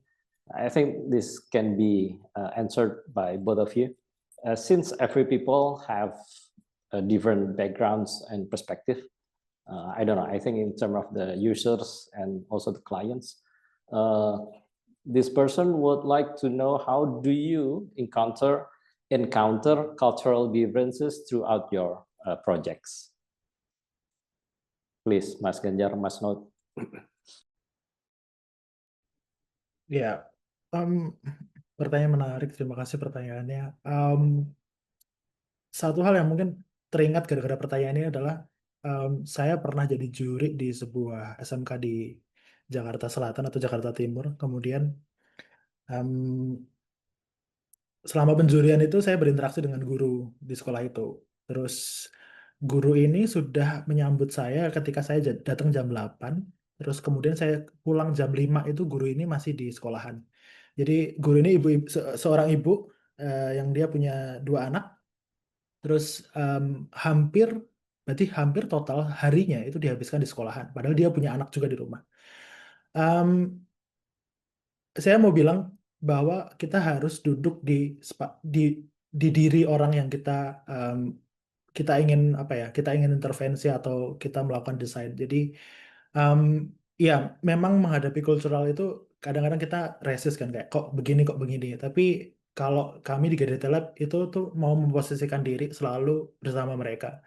I think this can be answered by both of you. Since every people have different backgrounds and perspective, I don't know, I think in terms of the users and also the clients, this person would like to know how do you encounter cultural differences throughout your projects. Please, Mas Ganjar, Mas Not. Ya, pertanyaan menarik. Terima kasih pertanyaannya. Satu hal yang mungkin teringat gara-gara pertanyaan ini adalah saya pernah jadi juri di sebuah SMK di Jakarta Selatan atau Jakarta Timur. Kemudian selama penjurian itu saya berinteraksi dengan guru di sekolah itu. Terus guru ini sudah menyambut saya ketika saya datang jam 8. Terus kemudian saya pulang jam 5 itu guru ini masih di sekolahan. Jadi guru ini seorang ibu yang dia punya 2 anak. Terus berarti hampir total harinya itu dihabiskan di sekolahan. Padahal dia punya anak juga di rumah. Saya mau bilang bahwa kita harus duduk di diri orang yang kita ingin apa ya, kita ingin intervensi atau kita melakukan desain. Jadi ya memang menghadapi cultural itu kadang-kadang kita resist kan, kayak kok begini. Tapi kalau kami di GDT Lab itu tuh mau memposisikan diri selalu bersama mereka.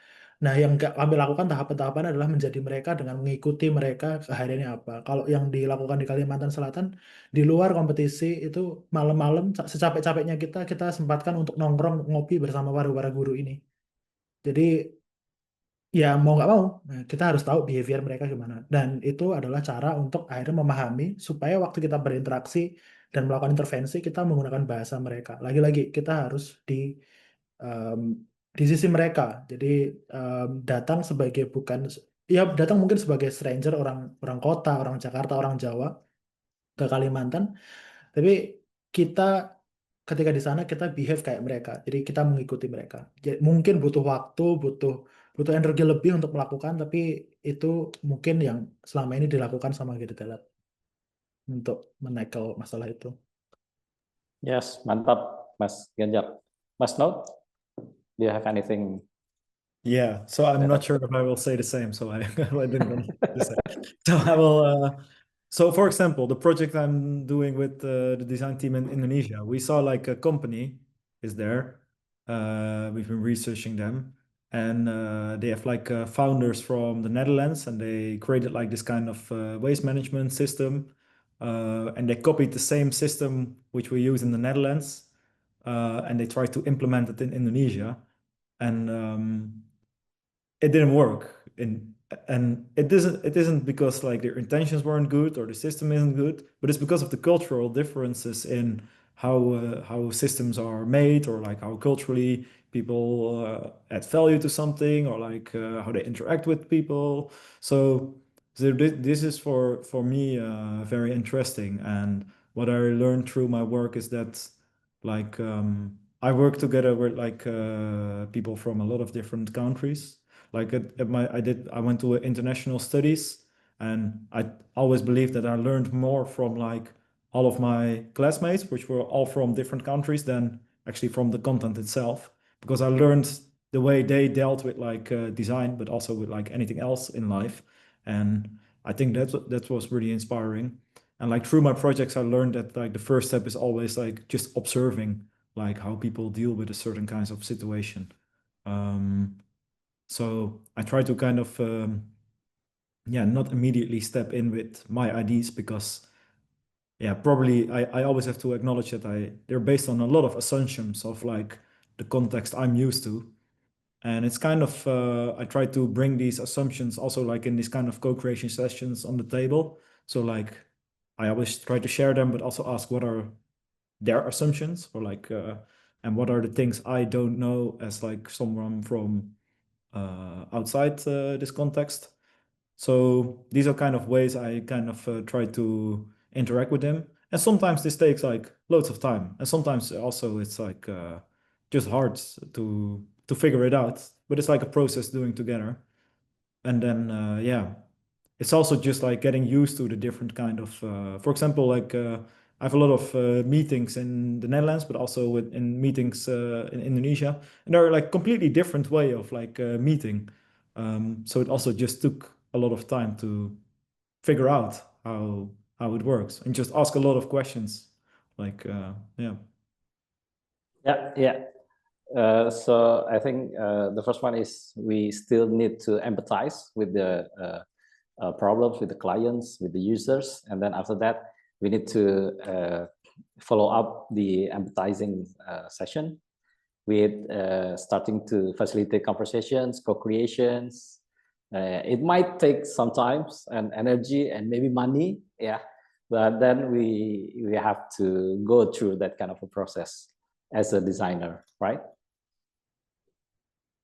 Nah, yang kami lakukan tahapan-tahapan adalah menjadi mereka dengan mengikuti mereka kehariannya apa. Kalau yang dilakukan di Kalimantan Selatan, di luar kompetisi itu malam-malam secapek-capeknya kita sempatkan untuk nongkrong ngopi bersama para guru ini. Jadi ya mau nggak mau, kita harus tahu behavior mereka gimana. Dan itu adalah cara untuk akhirnya memahami supaya waktu kita berinteraksi dan melakukan intervensi, kita menggunakan bahasa mereka. Lagi-lagi kita harus um, di sisi mereka. Jadi datang sebagai datang mungkin sebagai stranger, orang kota, orang Jakarta, orang Jawa ke Kalimantan. Tapi kita ketika di sana kita behave kayak mereka. Jadi kita mengikuti mereka. Jadi, mungkin butuh waktu, butuh energi lebih untuk melakukan, tapi itu mungkin yang selama ini dilakukan sama GDT Lab untuk menekel masalah itu. Yes, mantap, Mas Ganjar. Mas Not, do you have anything? Yeah, so I'm not sure if I will say the same, so I didn't want to say. So I will. So for example, the project I'm doing with the design team in Indonesia, we saw like a company is there. We've been researching them, and they have like founders from the Netherlands, and they created like this kind of waste management system, and they copied the same system which we use in the Netherlands, and they tried to implement it in Indonesia, and it didn't work. And it isn't because like their intentions weren't good or the system isn't good, but it's because of the cultural differences in how systems are made, or like how culturally people add value to something, or like how they interact with people. So this is for me very interesting. And what I learned through my work is that like I work together with like people from a lot of different countries. Like I went to international studies, and I always believed that I learned more from like all of my classmates, which were all from different countries, than actually from the content itself, because I learned the way they dealt with like design, but also with like anything else in life. And I think that was really inspiring. And like through my projects, I learned that like the first step is always like just observing like how people deal with a certain kinds of situation. So I try to kind of yeah, not immediately step in with my ideas, because yeah, probably I always have to acknowledge that they're based on a lot of assumptions of like the context I'm used to. And it's kind of, I try to bring these assumptions also like in these kind of co-creation sessions on the table. So like, I always try to share them, but also ask what are their assumptions, or like, and what are the things I don't know as like someone from outside this context. So these are kind of ways I kind of try to interact with them. And sometimes this takes like loads of time, and sometimes also it's like just hard to figure it out. But it's like a process doing together. And then yeah, it's also just like getting used to the different kind of. For example, like I have a lot of meetings in the Netherlands, but also in meetings in Indonesia, and they're like completely different way of like meeting. So it also just took a lot of time to figure out how it works, and just ask a lot of questions. Like yeah. Yeah. So I think the first one is we still need to empathize with the problems with the clients, with the users, and then after that we need to follow up the empathizing session with starting to facilitate conversations, co-creations. It might take some time and energy and maybe money, yeah, but then we have to go through that kind of a process as a designer, right?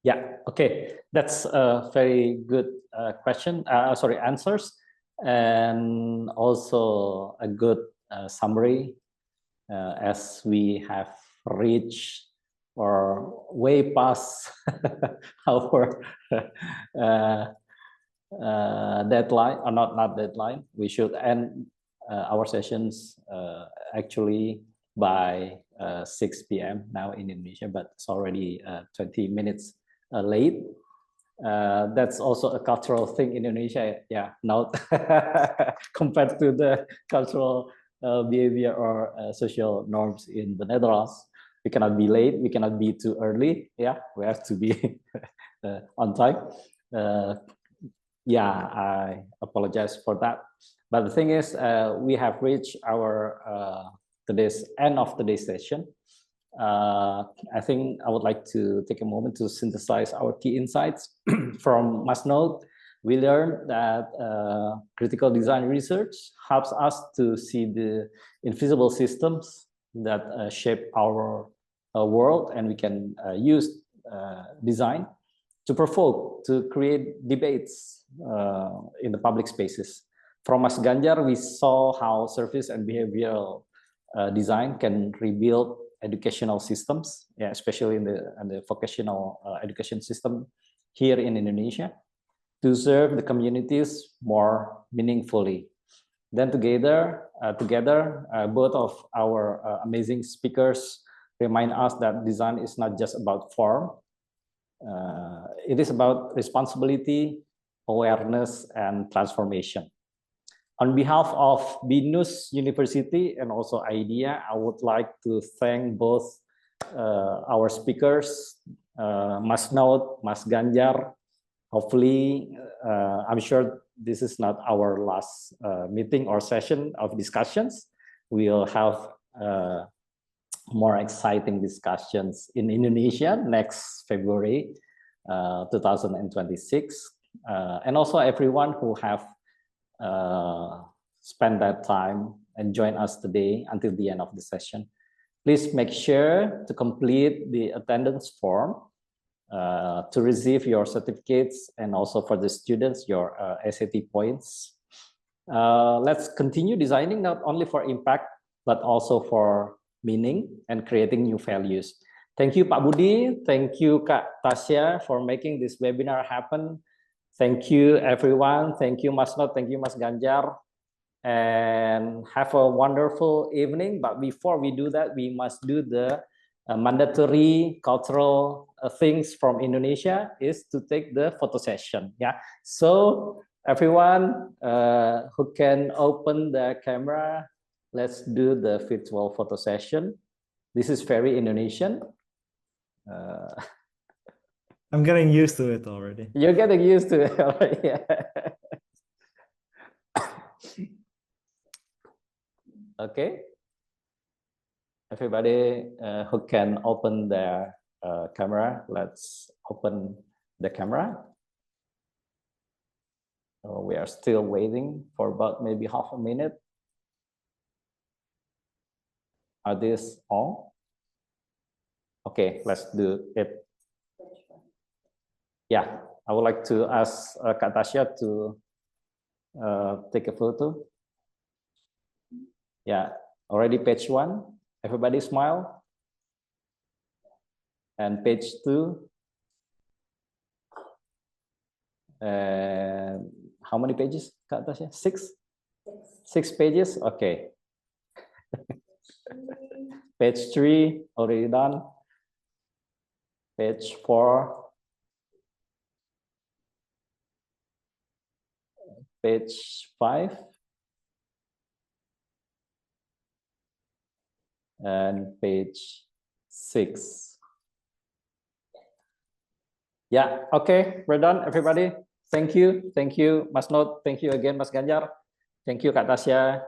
Yeah, okay, that's a very good question. Sorry, answers, and also a good summary as we have reached or way past our deadline, or not deadline. We should end our sessions actually by 6 p.m. now in Indonesia, but it's already 20 minutes late. That's also a cultural thing in Indonesia, yeah, not compared to the cultural behavior or social norms in the Netherlands. We cannot be late, we cannot be too early, yeah, we have to be on time. Yeah, I apologize for that. But the thing is, we have reached our today's end of today's session. I think I would like to take a moment to synthesize our key insights from Masnode. We learned that critical design research helps us to see the invisible systems that shape our world, and we can use design to provoke, to create debates in the public spaces. From Mas Ganjar, we saw how service and behavioral design can rebuild educational systems, yeah, especially in the vocational education system here in Indonesia, to serve the communities more meaningfully. Then together, both of our amazing speakers remind us that design is not just about form. It is about responsibility, awareness, and transformation. On behalf of BINUS University and also IDEA, I would like to thank both our speakers, Mas Naud, Mas Ganjar. Hopefully, I'm sure this is not our last meeting or session of discussions. We'll have more exciting discussions in Indonesia next February 2026. And also everyone who have spend that time and join us today until the end of the session. Please make sure to complete the attendance form to receive your certificates, and also for the students, your SAT points. Let's continue designing not only for impact, but also for meaning and creating new values. Thank you, Pak Budi. Thank you, Kak Tasya, for making this webinar happen. Thank you, everyone. Thank you, Mas Not. Thank you, Mas Ganjar. And have a wonderful evening. But before we do that, we must do the mandatory cultural things from Indonesia, is to take the photo session. Yeah. So everyone who can open the camera, let's do the virtual photo session. This is very Indonesian. I'm getting used to it already. You're getting used to it already. Yeah. Okay. Everybody who can open their camera, let's open the camera. We are still waiting for about maybe half a minute. Are these all? Okay, let's do it. Yeah, I would like to ask Kak Tasya to take a photo. Yeah, already page 1. Everybody smile. And page 2. And how many pages, Kak Tasya? 6? 6 pages? Okay. Page 3, already done. Page 4. Page 5. And page 6. Yeah, okay, we're done, everybody. Thank you, Mas Not. Thank you again, Mas Ganjar. Thank you, Kak Tasya.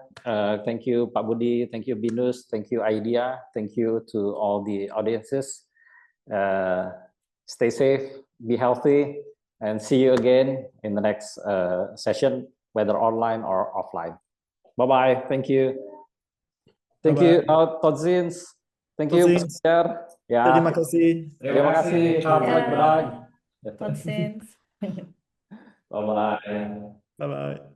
Thank you, Pak Budi. Thank you, Binus. Thank you, Idea. Thank you to all the audiences. Stay safe, be healthy, and see you again in the next session, whether online or offline. Bye-bye. Thank you. Thank you, Todzins. Thank you, Mas Ganjar. Ya. Terima kasih. Terima kasih. Selamat berada. Nonsense. Bye-bye. Bye-bye.